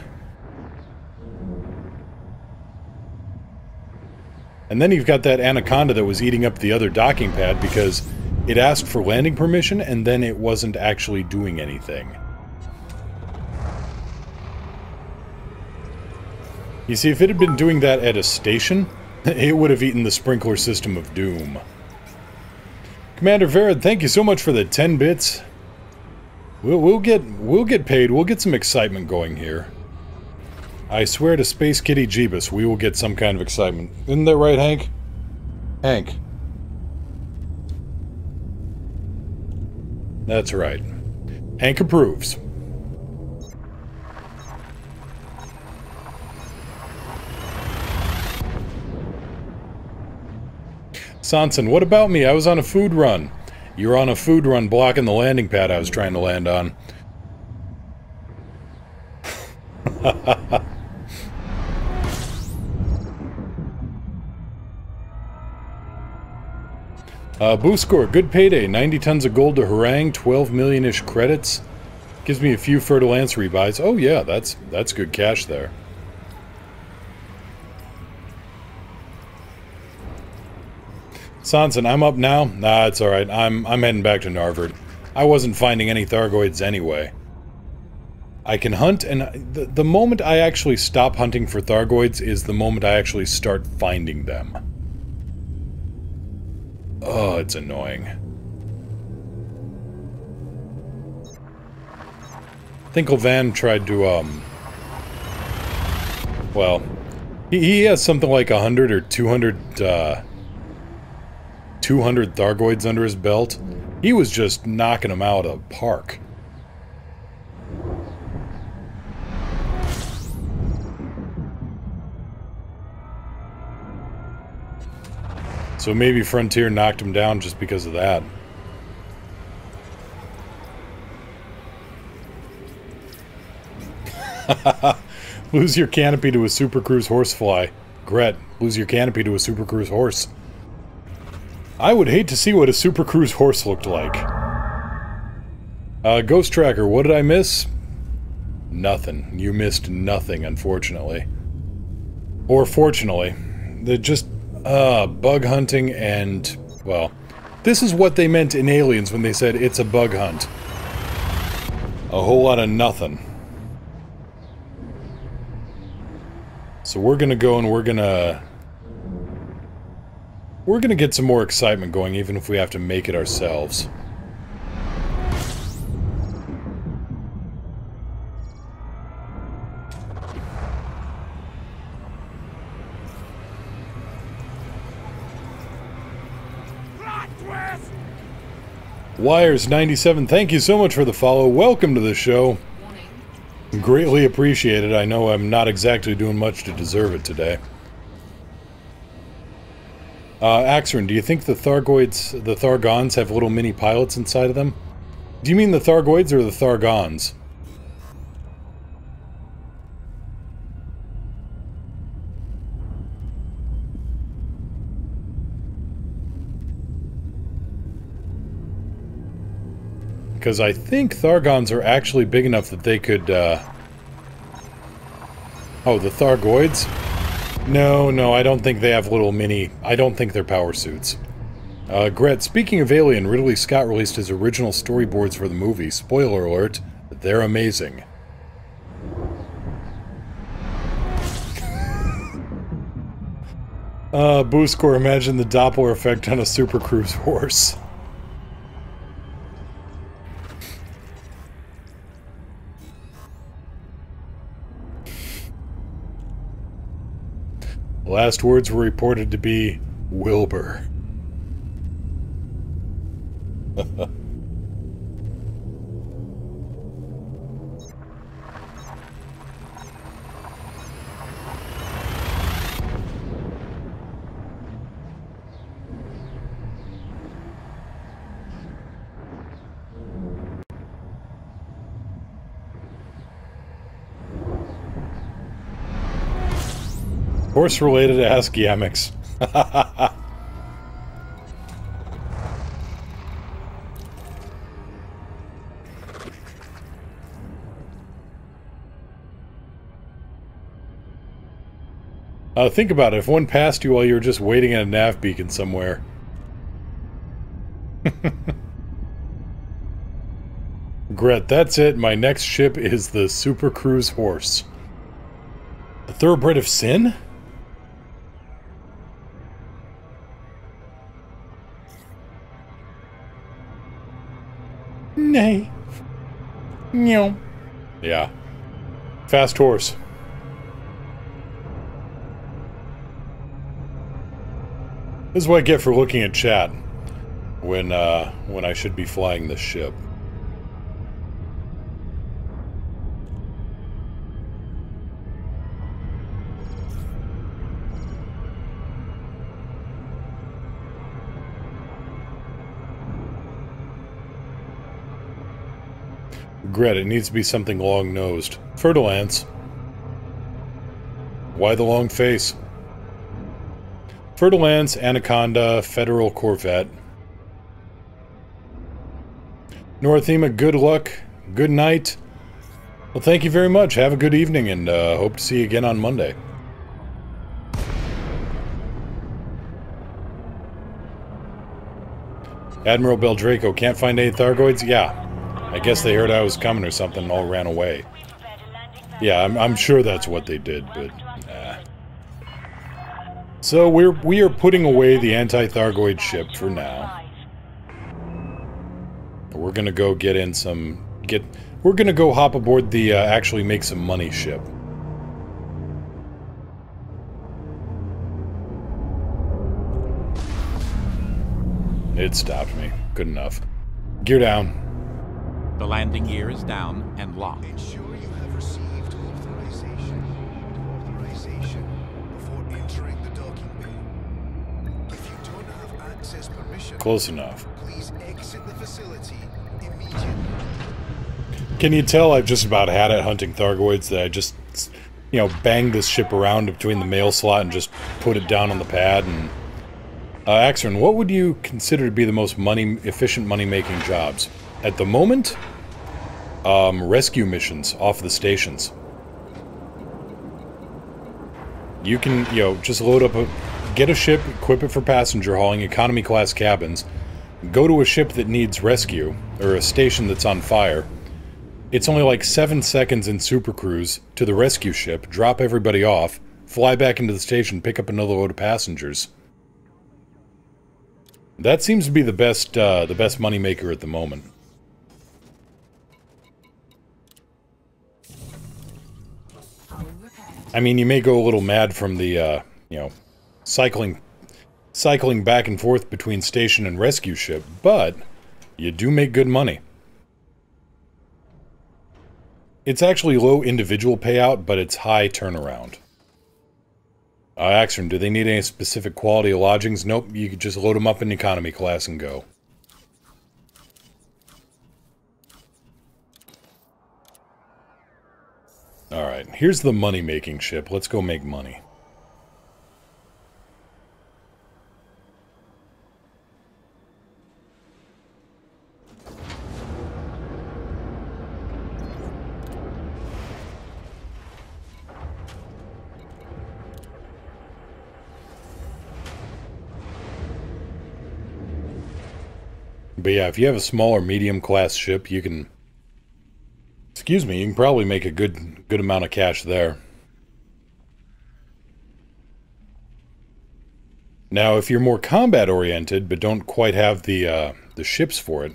And then you've got that Anaconda that was eating up the other docking pad because it asked for landing permission and then it wasn't actually doing anything. You see, if it had been doing that at a station, it would have eaten the sprinkler system of doom. Commander Verad, thank you so much for the 10 bits. We'll get paid. We'll get some excitement going here. I swear to Space Kitty Jeebus, we will get some kind of excitement. Isn't that right, Hank? Hank. That's right. Hank approves. Sanson, what about me? I was on a food run. You were on a food run blocking the landing pad I was trying to land on. Boost score, good payday. 90 tons of gold to Harang, 12 million-ish credits. Gives me a few fertile ants rebuys. Oh yeah, that's good cash there. Sanson, I'm up now? Nah, it's alright. I'm heading back to Narvard. I wasn't finding any Thargoids anyway. I can hunt, and the moment I actually stop hunting for Thargoids is the moment I actually start finding them. Oh, it's annoying. Thinklevan tried to, well, he has something like 100 or 200 Thargoids under his belt. He was just knocking them out of the park. So maybe Frontier knocked him down just because of that. Lose your canopy to a Super Cruise horsefly. Gret, lose your canopy to a Super Cruise horse. I would hate to see what a Super Cruise horse looked like. Ghost Tracker, what did I miss? Nothing. You missed nothing, unfortunately. Or fortunately. They're just, bug hunting and, well, this is what they meant in Aliens when they said it's a bug hunt. A whole lot of nothing. So we're gonna go and we're gonna get some more excitement going, even if we have to make it ourselves. Wires97, thank you so much for the follow. Welcome to the show. Greatly appreciated. I know I'm not exactly doing much to deserve it today. Axerin, do you think the Thargons have little mini pilots inside of them? Do you mean the Thargoids or the Thargons? Because I think Thargons are actually big enough that they could, Oh, the Thargoids? No, I don't think they have little mini... I don't think they're power suits. Gret, speaking of Alien, Ridley Scott released his original storyboards for the movie. Spoiler alert, they're amazing. Boost Core, imagine the Doppler effect on a Super Cruise horse. Last words were reported to be Wilbur. Horse-related Ask Yamix. Think about it. If one passed you while you were just waiting at a nav beacon somewhere. Gret, that's it. My next ship is the Super Cruise Horse. A thoroughbred of sin? Nay. No. Yeah. Fast horse. This is what I get for looking at chat when I should be flying this ship. Gret, it needs to be something long-nosed. Fer-de-Lance. Why the long face? Fer-de-Lance, Anaconda, Federal Corvette. Northema, good luck, good night. Well, thank you very much. Have a good evening, and hope to see you again on Monday. Admiral Beldraco, can't find any Thargoids? Yeah. I guess they heard I was coming or something and all ran away. Yeah, I'm sure that's what they did, but nah. So we are putting away the anti-Thargoid ship for now. We're gonna go get in some we're gonna go hop aboard the actually make some money ship. It stopped me. Good enough. Gear down. The landing gear is down and locked. Ensure you have received authorization before entering the docking bay. If you don't have access permission, Close enough. please exit the facility immediately. Can you tell I've just about had it hunting Thargoids, that I just, you know, banged this ship around between the mail slot and just put it down on the pad? And Axron, what would you consider to be the most efficient money-making jobs? At the moment, rescue missions off the stations. You can, you know, just load up get a ship, equip it for passenger hauling, economy class cabins, go to a ship that needs rescue, or a station that's on fire. It's only like 7 seconds in Super Cruise to the rescue ship, drop everybody off, fly back into the station, pick up another load of passengers. That seems to be the best moneymaker at the moment. I mean, you may go a little mad from the, you know, cycling back and forth between station and rescue ship, but you do make good money. It's actually low individual payout, but it's high turnaround. Axron, do they need any specific quality of lodgings? Nope, you could just load them up in economy class and go. Alright, here's the money-making ship. Let's go make money. But yeah, if you have a small or medium class ship, you can... Excuse me, you can probably make a good amount of cash there. Now, if you're more combat oriented, but don't quite have the ships for it,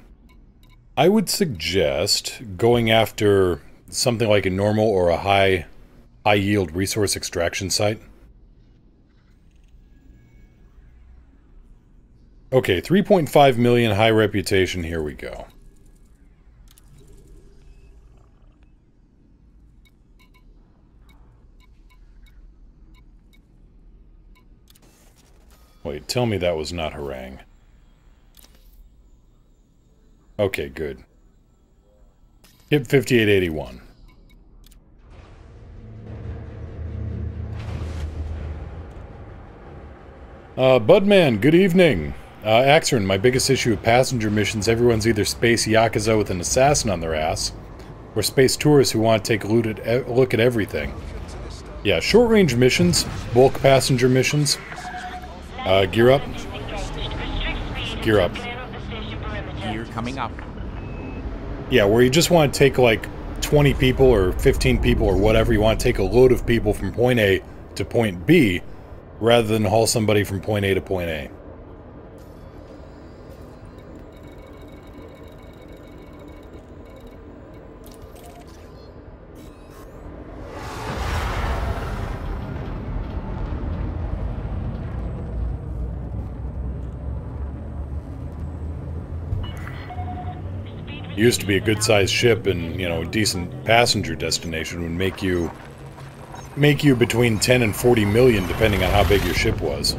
I would suggest going after something like a normal or a high yield resource extraction site. Okay, 3.5 million, high reputation, here we go. Wait, tell me that was not harangue. Okay, good. Hip 5881. Budman, good evening. Axerin, my biggest issue with passenger missions, everyone's either space yakuza with an assassin on their ass, or space tourists who want to take a look at everything. Yeah, short-range missions, bulk passenger missions. Gear up. Gear up. Gear coming up. Yeah, where you just want to take like 20 people or 15 people or whatever, you want to take a load of people from point A to point B, rather than haul somebody from point A to point A. Used to be a good-sized ship and, you know, a decent passenger destination would make you between 10 and 40 million, depending on how big your ship was.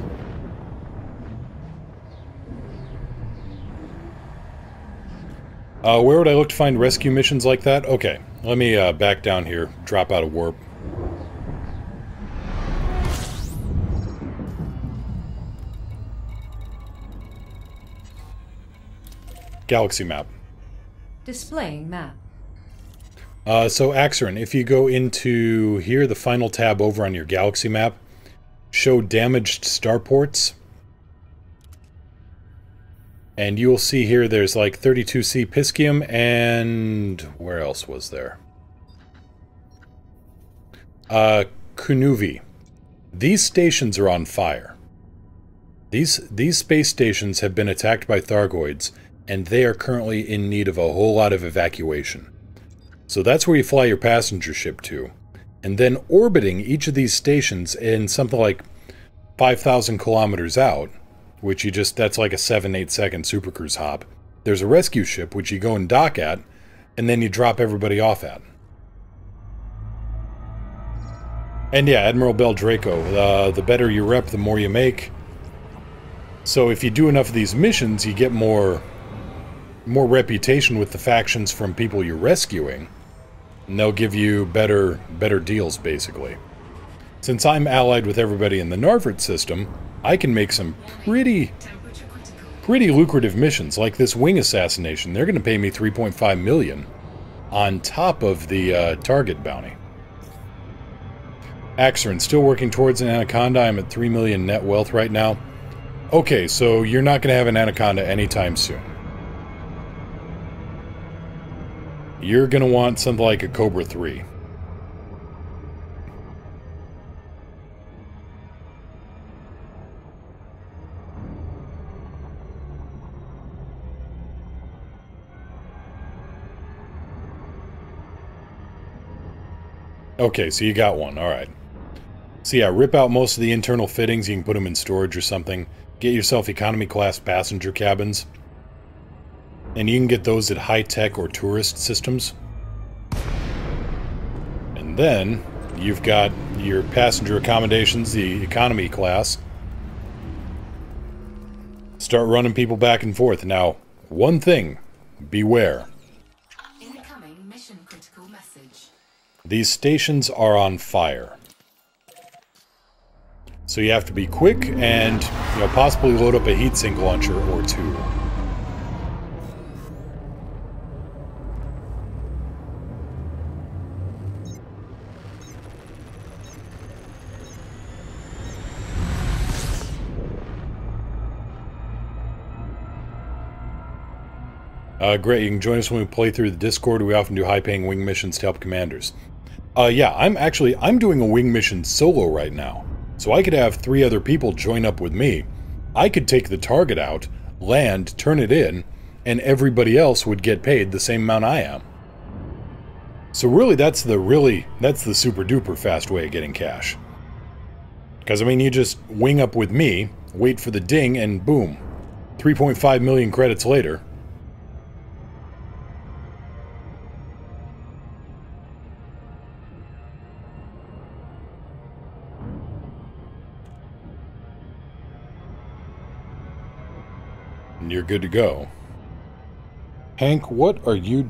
Where would I look to find rescue missions like that? Okay, let me back down here, drop out of warp. Galaxy map. Displaying map. So Axerin, if you go into here, the final tab over on your galaxy map, show damaged starports, and you will see here there's like 32C Piscium, and where else was there? Kunuvi. These stations are on fire. These space stations have been attacked by Thargoids, and they are currently in need of a whole lot of evacuation. So that's where you fly your passenger ship to. And then orbiting each of these stations in something like 5,000 kilometers out, which you just, that's like a 7-8 second supercruise hop, there's a rescue ship which you go and dock at, and then you drop everybody off at. And yeah, Admiral Bell Draco, the better you rep, the more you make. So if you do enough of these missions, you get more reputation with the factions from people you're rescuing, and they'll give you better deals, basically. Since I'm allied with everybody in the Narvert system, I can make some pretty lucrative missions, like this wing assassination. They're going to pay me 3.5 million on top of the target bounty. Axerin, still working towards an Anaconda. I'm at 3 million net wealth right now. Okay, so you're not going to have an Anaconda anytime soon. You're going to want something like a Cobra 3. Okay, so you got one, alright. So yeah, rip out most of the internal fittings, you can put them in storage or something. Get yourself economy class passenger cabins. And you can get those at high-tech or tourist systems. And then, you've got your passenger accommodations, the economy class. Start running people back and forth. Now, one thing, beware. Incoming mission critical message. These stations are on fire. So you have to be quick and, you know, possibly load up a heatsink launcher or two. Great, you can join us when we play through the Discord. We often do high-paying wing missions to help commanders. Yeah, I'm doing a wing mission solo right now. So I could have 3 other people join up with me. I could take the target out, land, turn it in, and everybody else would get paid the same amount I am. So really, that's the super-duper fast way of getting cash. Because, I mean, you just wing up with me, wait for the ding, and boom. 3.5 million credits later. And you're good to go. Hank, what are you...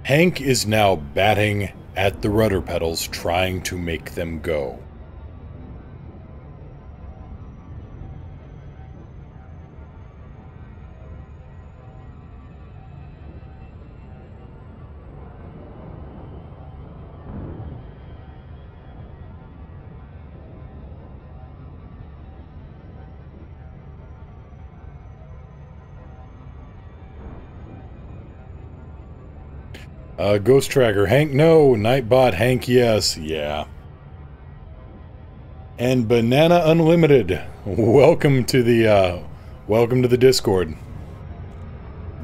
Hank is now batting at the rudder pedals, trying to make them go. Ghost Tracker, Hank, no. Nightbot, Hank, yes. Yeah. And Banana Unlimited, welcome to the Discord.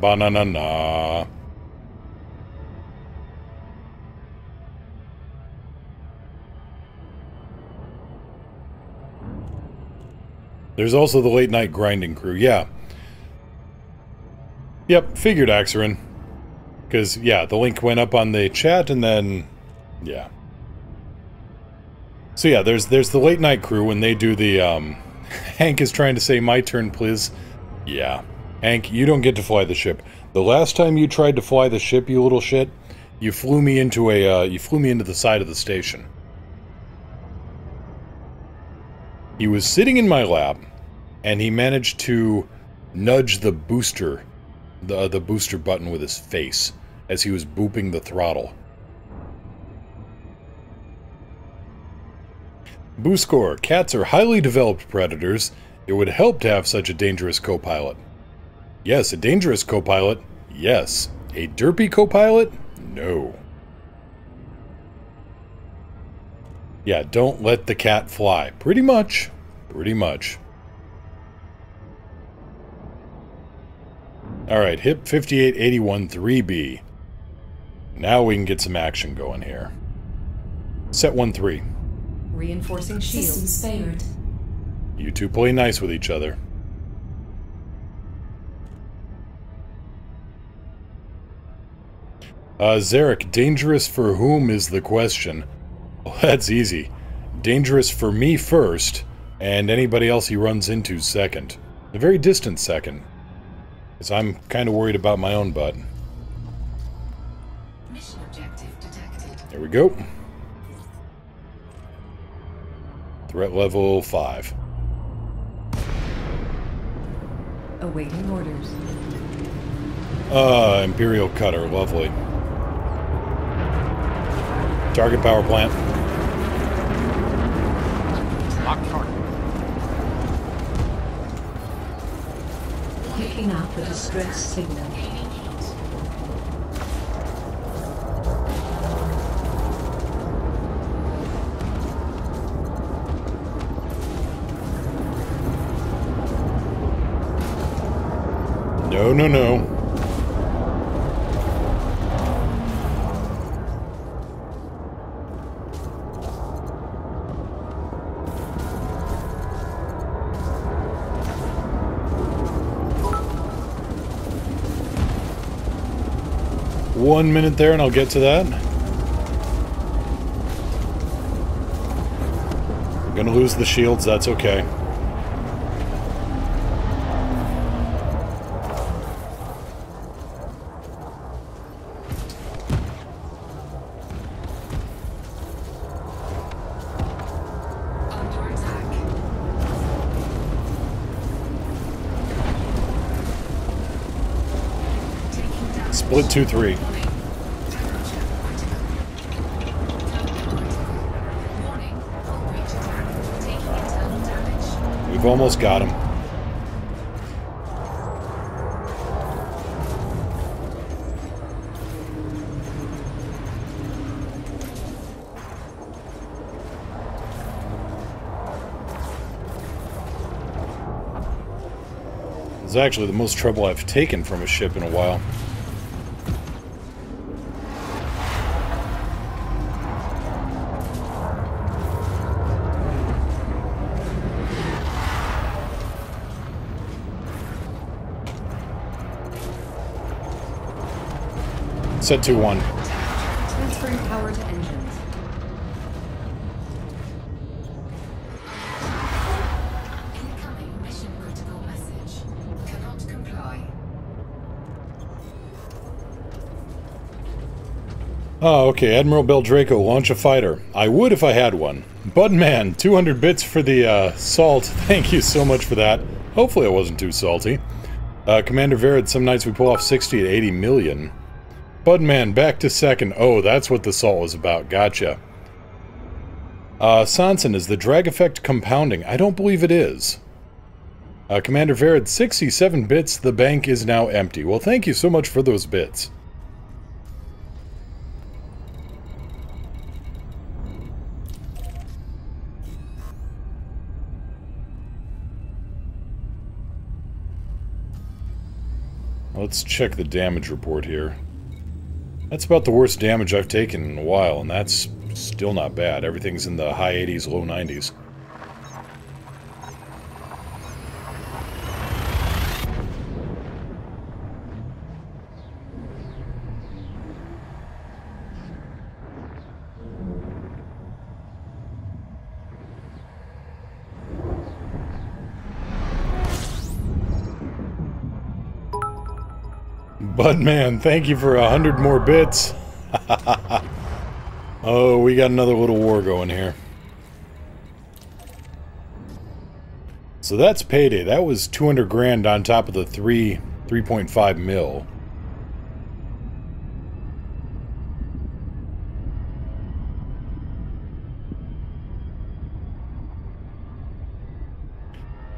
Banana. There's also the late night grinding crew, yeah. Yep, figured, Axerin. Because, yeah, the link went up on the chat, and then... yeah. So, yeah, there's the late night crew when they do the, Hank is trying to say, my turn, please. Yeah. Hank, you don't get to fly the ship. The last time you tried to fly the ship, you little shit, you flew me into the side of the station. He was sitting in my lap, and he managed to nudge the booster, the booster button with his face, as he was booping the throttle. Booscore, cats are highly developed predators. It would help to have such a dangerous co-pilot. Yes, a dangerous co-pilot. Yes. A derpy co-pilot? No. Yeah, don't let the cat fly. Pretty much. Pretty much. Alright, HIP 5881 3B. Now we can get some action going here. Set 1-3. Reinforcing shield. Systems favored. You two play nice with each other. Zarek, dangerous for whom is the question? Well, that's easy. Dangerous for me first, and anybody else he runs into second. A very distant second. Because I'm kind of worried about my own butt. Mission objective detected. There we go. Threat level 5. Awaiting orders. Imperial Cutter, lovely. Target power plant. Lock target. Picking up the distress signal. No, no, no. One minute there and I'll get to that. I'm gonna lose the shields, that's okay. Under attack. Taking down. Split 2-3. We've almost got him. It's actually the most trouble I've taken from a ship in a while. Set 2-1. Transferring power to engines. Incoming mission critical message. Cannot comply. Oh, okay. Admiral Beldraco, launch a fighter. I would if I had one. Budman, 200 bits for the, salt. Thank you so much for that. Hopefully it wasn't too salty. Commander Verid, some nights we pull off 60 to 80 million. Budman, back to second. Oh, that's what the salt was about. Gotcha. Sanson, is the drag effect compounding? I don't believe it is. Commander Verid, 67 bits. The bank is now empty. Well, thank you so much for those bits. Let's check the damage report here. That's about the worst damage I've taken in a while, and that's still not bad. Everything's in the high 80s, low 90s. Budman, thank you for 100 more bits. Oh, we got another little war going here. So that's payday. That was 200 grand on top of the 3.5 mil.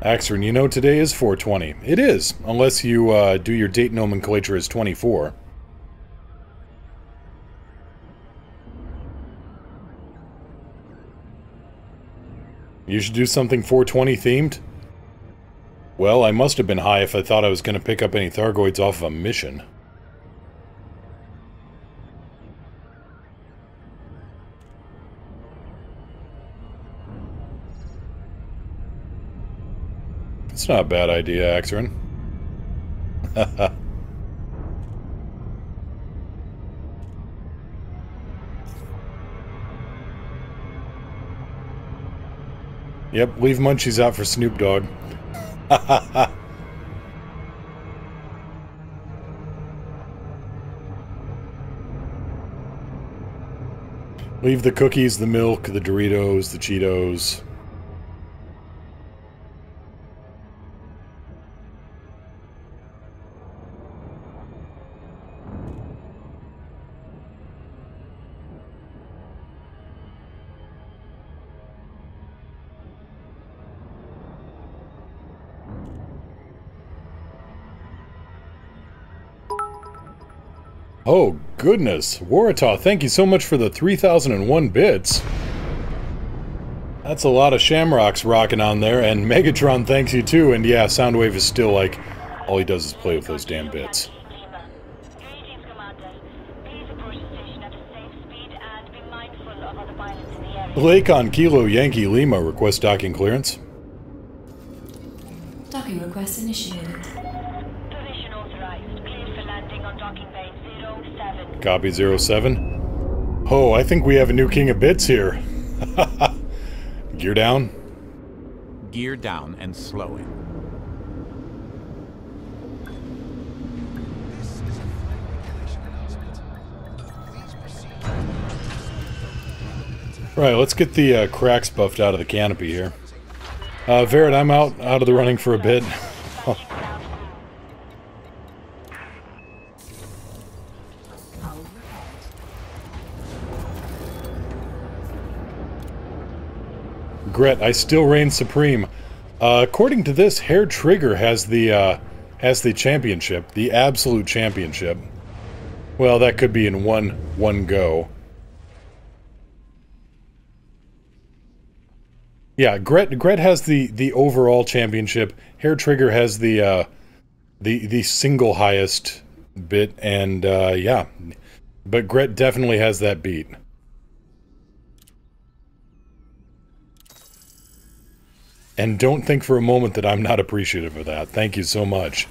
Axerin, you know today is 420. It is, unless you do your date nomenclature as 24. You should do something 420 themed? Well, I must have been high if I thought I was going to pick up any Thargoids off of a mission. It's not a bad idea, Axerin. Yep, leave Munchies out for Snoop Dogg. Leave the cookies, the milk, the Doritos, the Cheetos. Oh, goodness. Warata, thank you so much for the 3,001 bits. That's a lot of shamrocks rocking on there, and Megatron thanks you too, and yeah, Soundwave is still like, all he does is play with those damn bits. Greetings, Commander. Please approach the station at a safe speed and be mindful of other pilots in the area. Lake on Kilo Yankee Lima, request docking clearance. Docking request initiated. Position authorized. Cleared for landing on docking bay 07. Copy 07. Oh, I think we have a new king of bits here. Gear down. Gear down and slowing. This is a flight regulation announcement. Please proceed. Right, let's get the cracks buffed out of the canopy here. Verid, I'm out of the running for a bit. Oh. Gret, I still reign supreme. According to this, Hair Trigger has the championship, the absolute championship. Well, that could be in one go. Yeah, Gret has the overall championship. Hair Trigger has the single highest bit, and yeah, but Gret definitely has that beat. And don't think for a moment that I'm not appreciative of that. Thank you so much.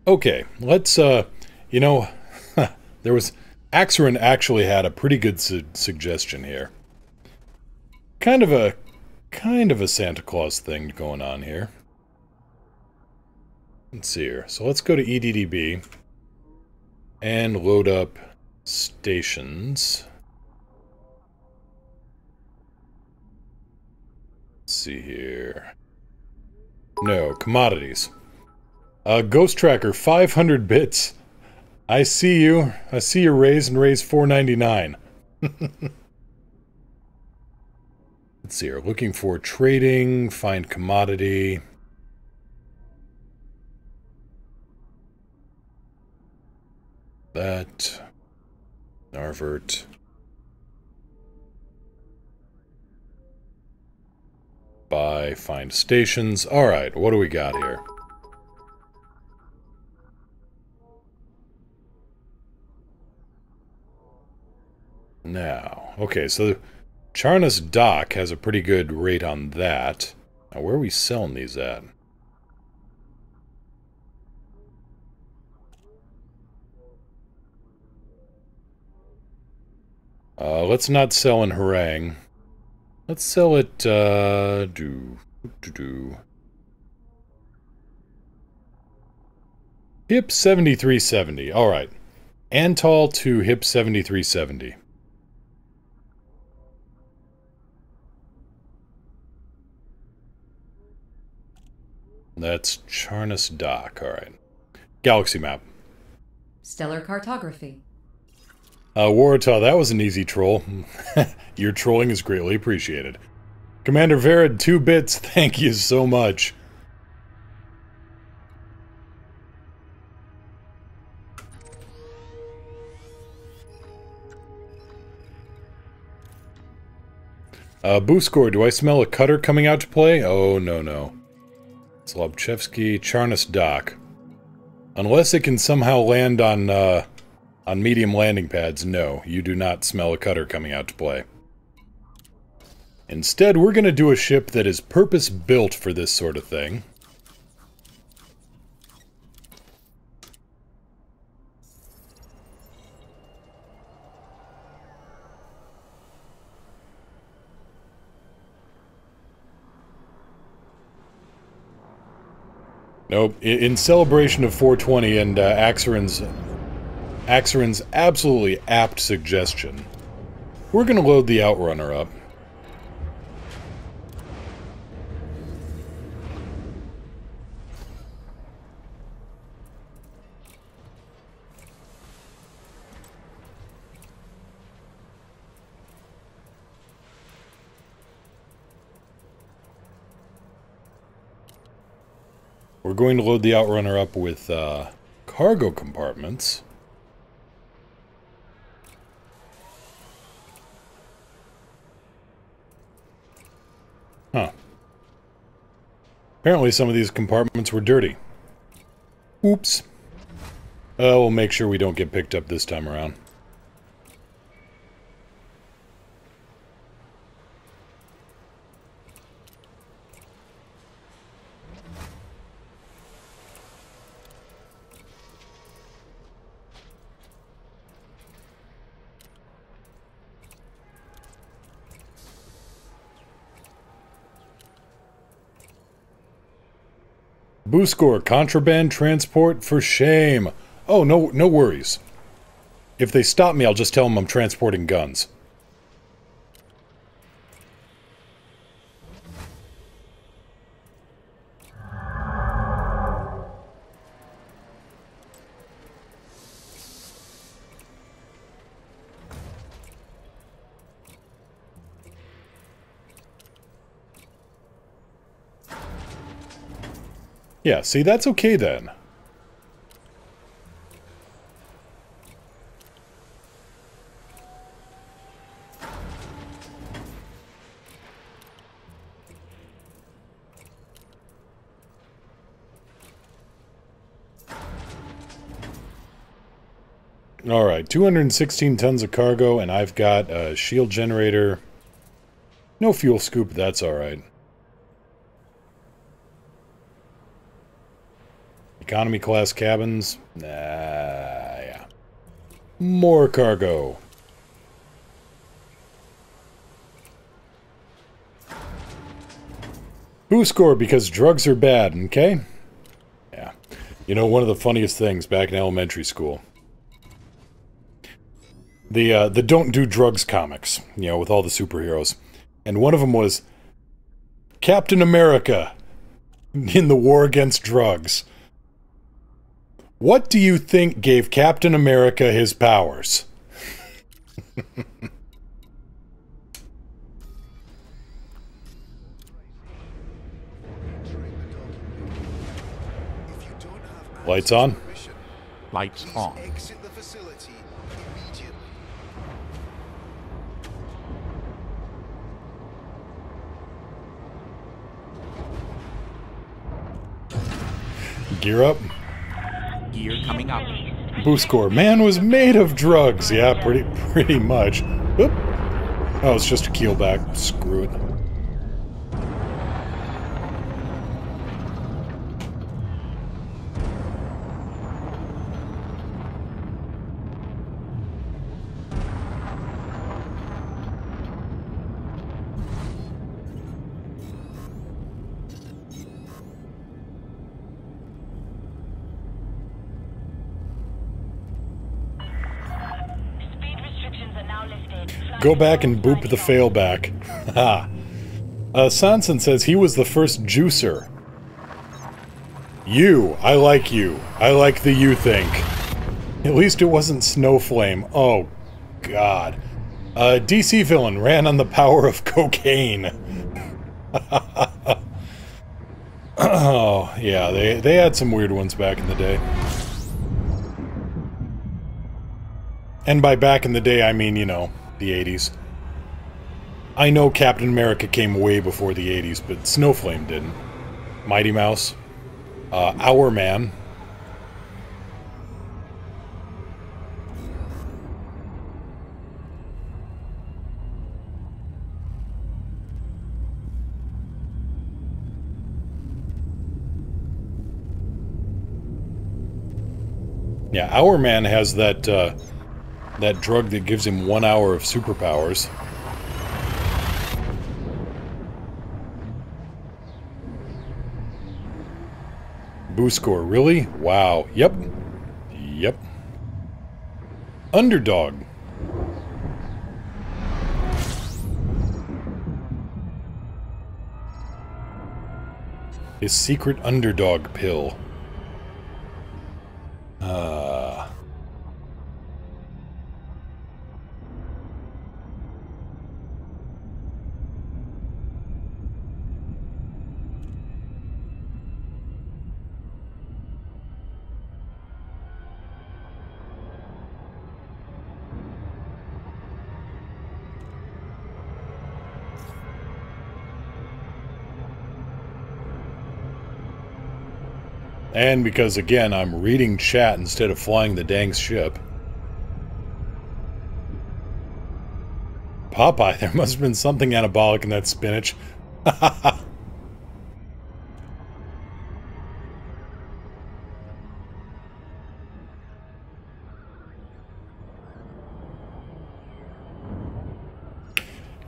Okay, let's, you know, there was... Axerin actually had a pretty good suggestion here. Kind of a Santa Claus thing going on here. Let's see here. So let's go to EDDB and load up stations. Let's see here. No, commodities. Ghost Tracker, 500 bits. I see you. I see your raise and raise $4.99. Let's see here. Looking for trading, find commodity. That. Narvert. Buy, find stations. Alright, what do we got here? Now, okay, so Charnus Dock has a pretty good rate on that. Now, where are we selling these at? Let's not sell in Harang. Let's sell it, HIP 7370. Alright. Antal to HIP 7370. That's Charnus Dock, alright. Galaxy map. Stellar cartography. Waratah, that was an easy troll. Your trolling is greatly appreciated. Commander Verid, 2 bits, thank you so much. Booskor, do I smell a cutter coming out to play? Oh, no. Slobchevsky, Charnus Dock. Unless it can somehow land on medium landing pads, no, you do not smell a cutter coming out to play. Instead, we're going to do a ship that is purpose-built for this sort of thing. Nope, in celebration of 420 and Axerin's absolutely apt suggestion, we're going to load the Outrunner up. We're going to load the Outrunner up with cargo compartments. Huh. Apparently some of these compartments were dirty. Oops. We'll make sure we don't get picked up this time around. Booskor, contraband transport for shame. Oh, no worries. If they stop me, I'll just tell them I'm transporting guns. Yeah, see, that's okay then. Alright, 216 tons of cargo, and I've got a shield generator. No fuel scoop, that's alright. Economy class cabins. Yeah. More cargo. Who score because drugs are bad, okay? Yeah. You know, one of the funniest things back in elementary school. The Don't Do Drugs comics, you know, with all the superheroes. And one of them was Captain America in the war against drugs. What do you think gave Captain America his powers? Lights on? Lights on. Exit the facility immediately. Gear up. Gear coming up. Boost score. Man was made of drugs. Yeah, pretty much. Oop. Oh, it's just a keelback. Screw it. Go back and boop the failback. Ha. Sanson says he was the first juicer. You. I like you. I like the you think. At least it wasn't Snowflame. Oh, God. DC villain ran on the power of cocaine. Oh, yeah, they had some weird ones back in the day. And by back in the day, I mean, you know, the 80s. I know Captain America came way before the 80s, but Snowflame didn't. Mighty Mouse. Our Man. Yeah, Our Man has that, that drug that gives him 1 hour of superpowers. Boo score, really? Wow. Yep. Yep. Underdog. His secret underdog pill. And because, again, I'm reading chat instead of flying the dang ship. Popeye, there must have been something anabolic in that spinach.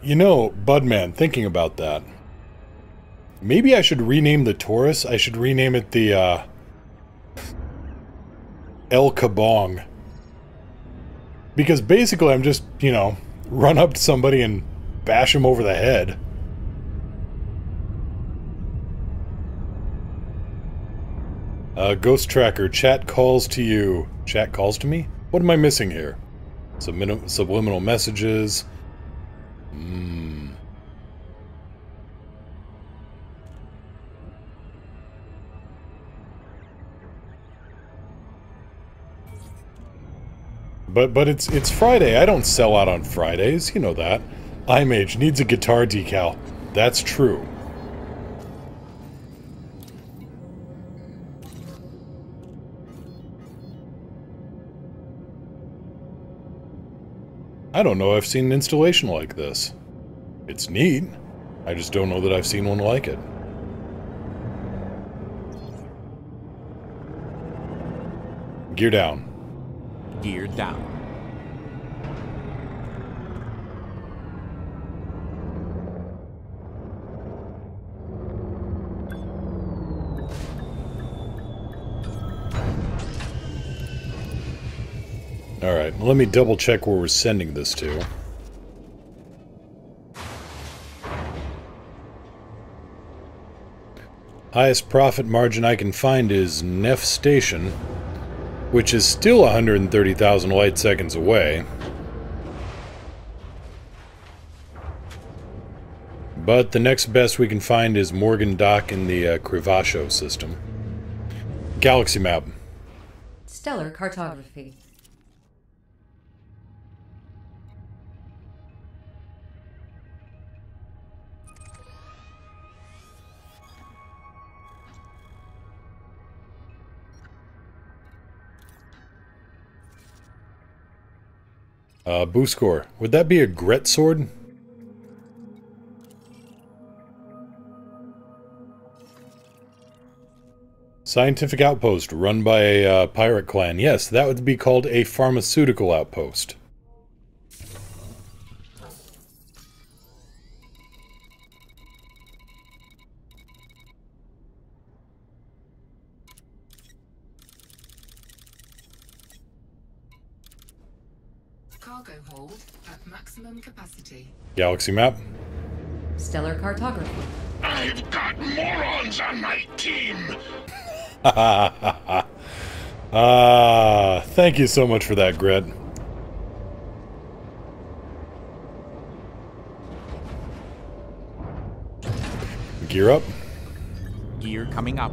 You know, Budman, thinking about that. Maybe I should rename the Taurus. I should rename it the, El Kabong. Because basically I'm just, you know, run up to somebody and bash him over the head. Ghost Tracker, chat calls to you. Chat calls to me? What am I missing here? Subliminal messages. But it's Friday. I don't sell out on Fridays. You know that. iMage needs a guitar decal. That's true. I don't know I've seen an installation like this. It's neat. I just don't know that I've seen one like it. Gear down. Gear down. Alright, let me double check where we're sending this to. Highest profit margin I can find is Neff Station, which is still 130,000 light seconds away. But the next best we can find is Morgan Dock in the Crivasho system. Galaxy map. Stellar cartography. Booskor. Would that be a Gret sword? Scientific outpost run by a pirate clan. Yes, that would be called a pharmaceutical outpost. Cargo hold at maximum capacity. Galaxy map. Stellar cartography. I've got morons on my team. Thank you so much for that, Gret. Gear up. Gear coming up.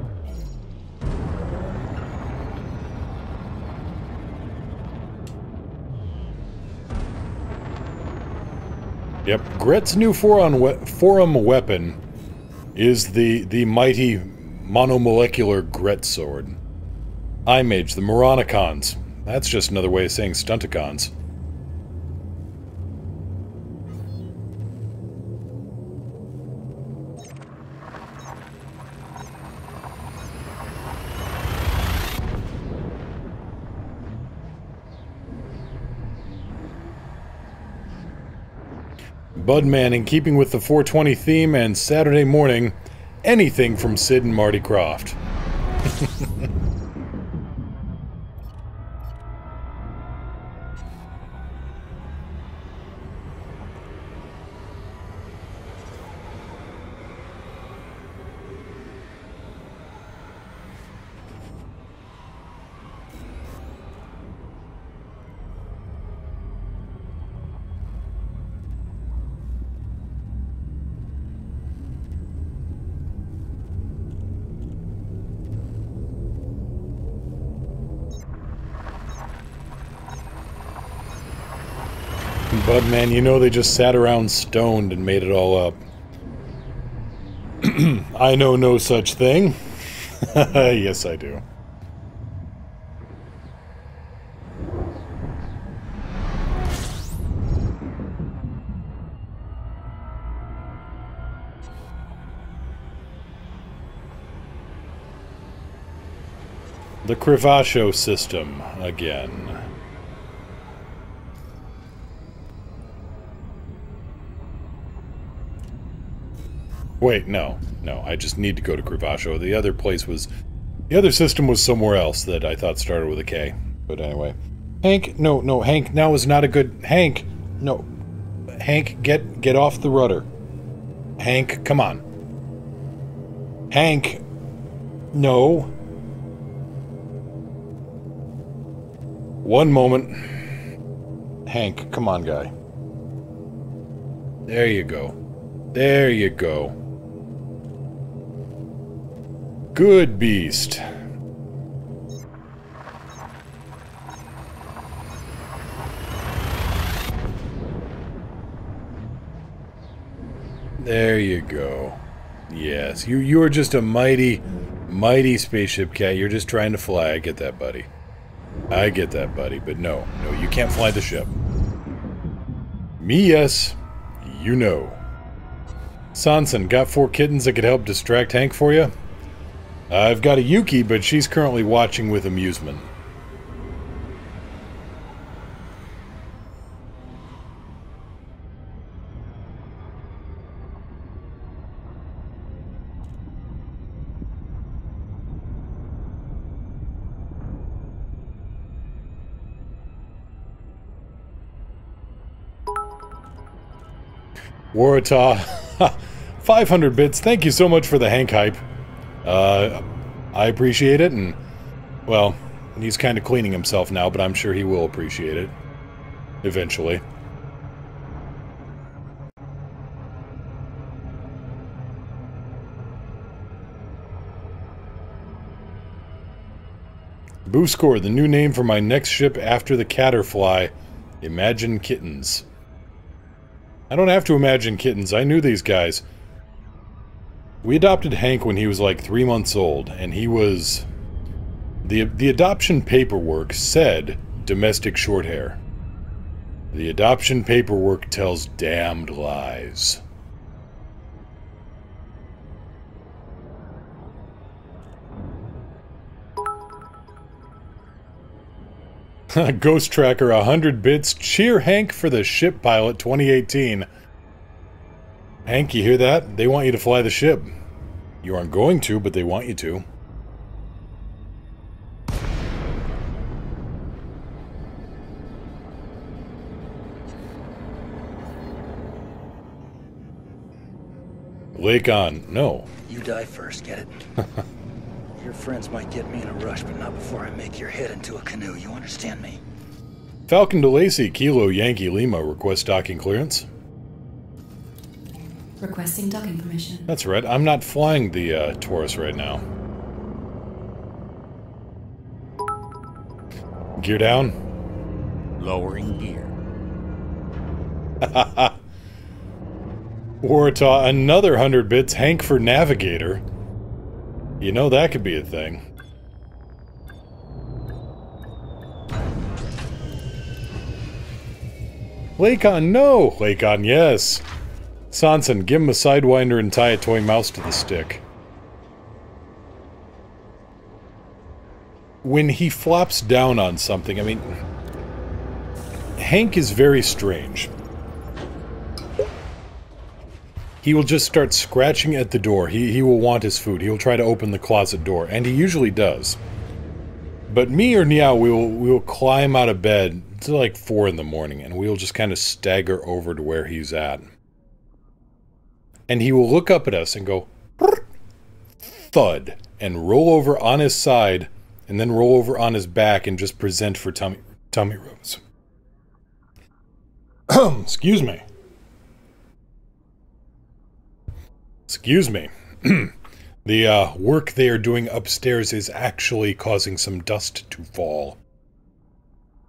Yep, Gret's new forum weapon is the mighty monomolecular Gret sword. iMage, the Moronicons. That's just another way of saying Stunticons. Budman, in keeping with the 420 theme and Saturday morning, anything from Sid and Marty Krofft. Budman, you know they just sat around stoned and made it all up. I know no such thing. Yes, I do. The Crivasho system, again. Wait, no. No, I just need to go to Crivasho. The other place was... The other system was somewhere else that I thought started with a K. But anyway. Hank, no, Hank, now is not a good... Hank, no. Hank, get off the rudder. Hank, come on. Hank, no. One moment. Hank, come on, guy. There you go. There you go. Good beast. There you go. Yes, you are just a mighty spaceship cat. You're just trying to fly. I get that, buddy. I get that, buddy. But no, you can't fly the ship. Me, yes. You know. Sanson, got 4 kittens that could help distract Hank for you? I've got a Yuki, but she's currently watching with amusement. Waratah, 500 bits. Thank you so much for the Hank hype. I appreciate it, and, well, he's kind of cleaning himself now, but I'm sure he will appreciate it. Eventually. Booscore, the new name for my next ship after the Caterfly. Imagine Kittens. I don't have to imagine kittens. I knew these guys. We adopted Hank when he was like 3 months old, and he was... The adoption paperwork said domestic shorthair. The adoption paperwork tells damned lies. Ghost Tracker, 100 bits. Cheer Hank for the Ship Pilot 2018. Hank, you hear that? They want you to fly the ship. You aren't going to, but they want you to. Lake on. No. You die first, get it? Your friends might get me in a rush, but not before I make your head into a canoe. You understand me? Falcon to Lacey, Kilo Yankee Lima, request docking clearance. Requesting docking permission. That's right, I'm not flying the Taurus right now. Gear down. Lowering gear. Waratah, another 100 bits. Hank for Navigator. You know that could be a thing. Lakon, no! Lakon, yes. Sanson, give him a Sidewinder and tie a toy mouse to the stick. When he flops down on something, I mean... Hank is very strange. He will just start scratching at the door. He will want his food. He will try to open the closet door, and he usually does. But me or Niao, we will climb out of bed to like 4 in the morning, and we'll just kind of stagger over to where he's at. And he will look up at us and go, thud, and roll over on his side, and then roll over on his back and just present for tummy rubs. Excuse me. Excuse me. The work they are doing upstairs is actually causing some dust to fall.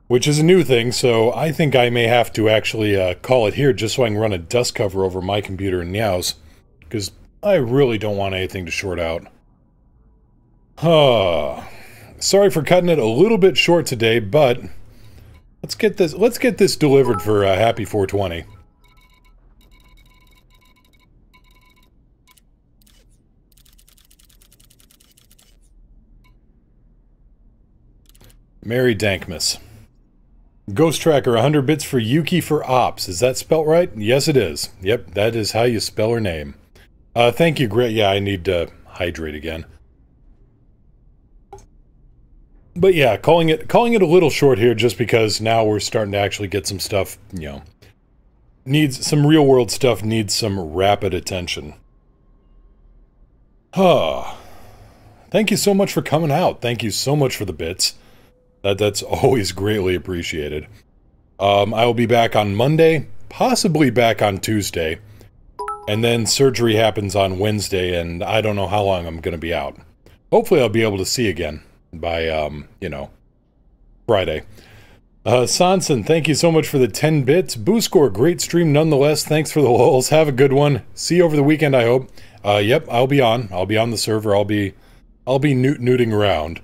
Which is a new thing, so I think I may have to actually call it here just so I can run a dust cover over my computer and Niao's. Because I really don't want anything to short out. Sorry for cutting it a little bit short today, but let's get this delivered for Happy 420. Mary Dankmas. Ghost Tracker, 100 bits for Yuki for Ops. Is that spelt right? Yes, it is. Yep, that is how you spell her name. Thank you, Grit. Yeah, I need to hydrate again. But yeah, calling it a little short here just because now we're starting to actually get some stuff, you know, needs some real world stuff, needs some rapid attention. Thank you so much for coming out. Thank you so much for the bits. That's always greatly appreciated. I will be back on Monday, possibly back on Tuesday, and then surgery happens on Wednesday, and I don't know how long I'm going to be out. Hopefully I'll be able to see again by, you know, Friday. Sanson, thank you so much for the 10 bits. Booscore, great stream nonetheless. Thanks for the lulz. Have a good one. See you over the weekend, I hope. Yep, I'll be on. I'll be on the server. I'll be newting around.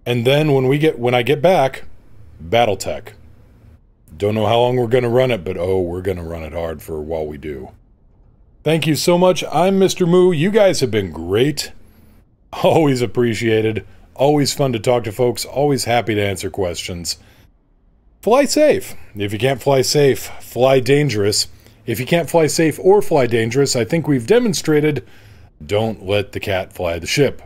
And then when I get back, Battletech. Don't know how long we're going to run it, but oh, we're going to run it hard for while we do. Thank you so much. I'm Mr. Moo. You guys have been great. Always appreciated. Always fun to talk to folks. Always happy to answer questions. Fly safe. If you can't fly safe, fly dangerous. If you can't fly safe or fly dangerous, I think we've demonstrated, don't let the cat fly the ship.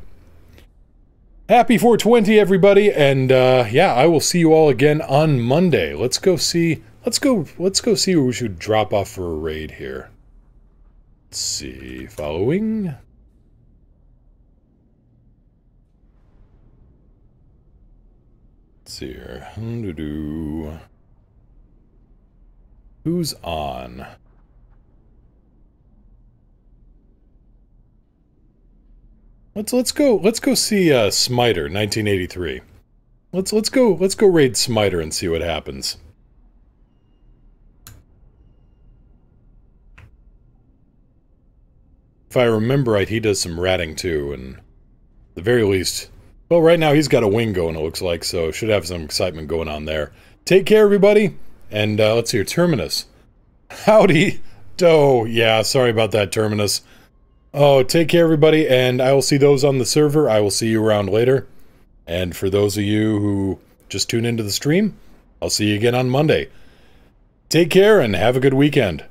Happy 420, everybody, and yeah, I will see you all again on Monday. Let's go see Let's go see who we should drop off for a raid here. Let's see. Following. Let's see here. Who's on? Let's go see Smiter 1983. Let's go raid Smiter and see what happens. If I remember right, he does some ratting too, and at the very least, well, right now he's got a wing going, it looks like, so should have some excitement going on there. Take care, everybody, and let's see here, Terminus. Howdy, Doe. Yeah, sorry about that, Terminus. Oh, take care, everybody, and I will see those on the server. I will see you around later. And for those of you who just tune into the stream, I'll see you again on Monday. Take care and have a good weekend.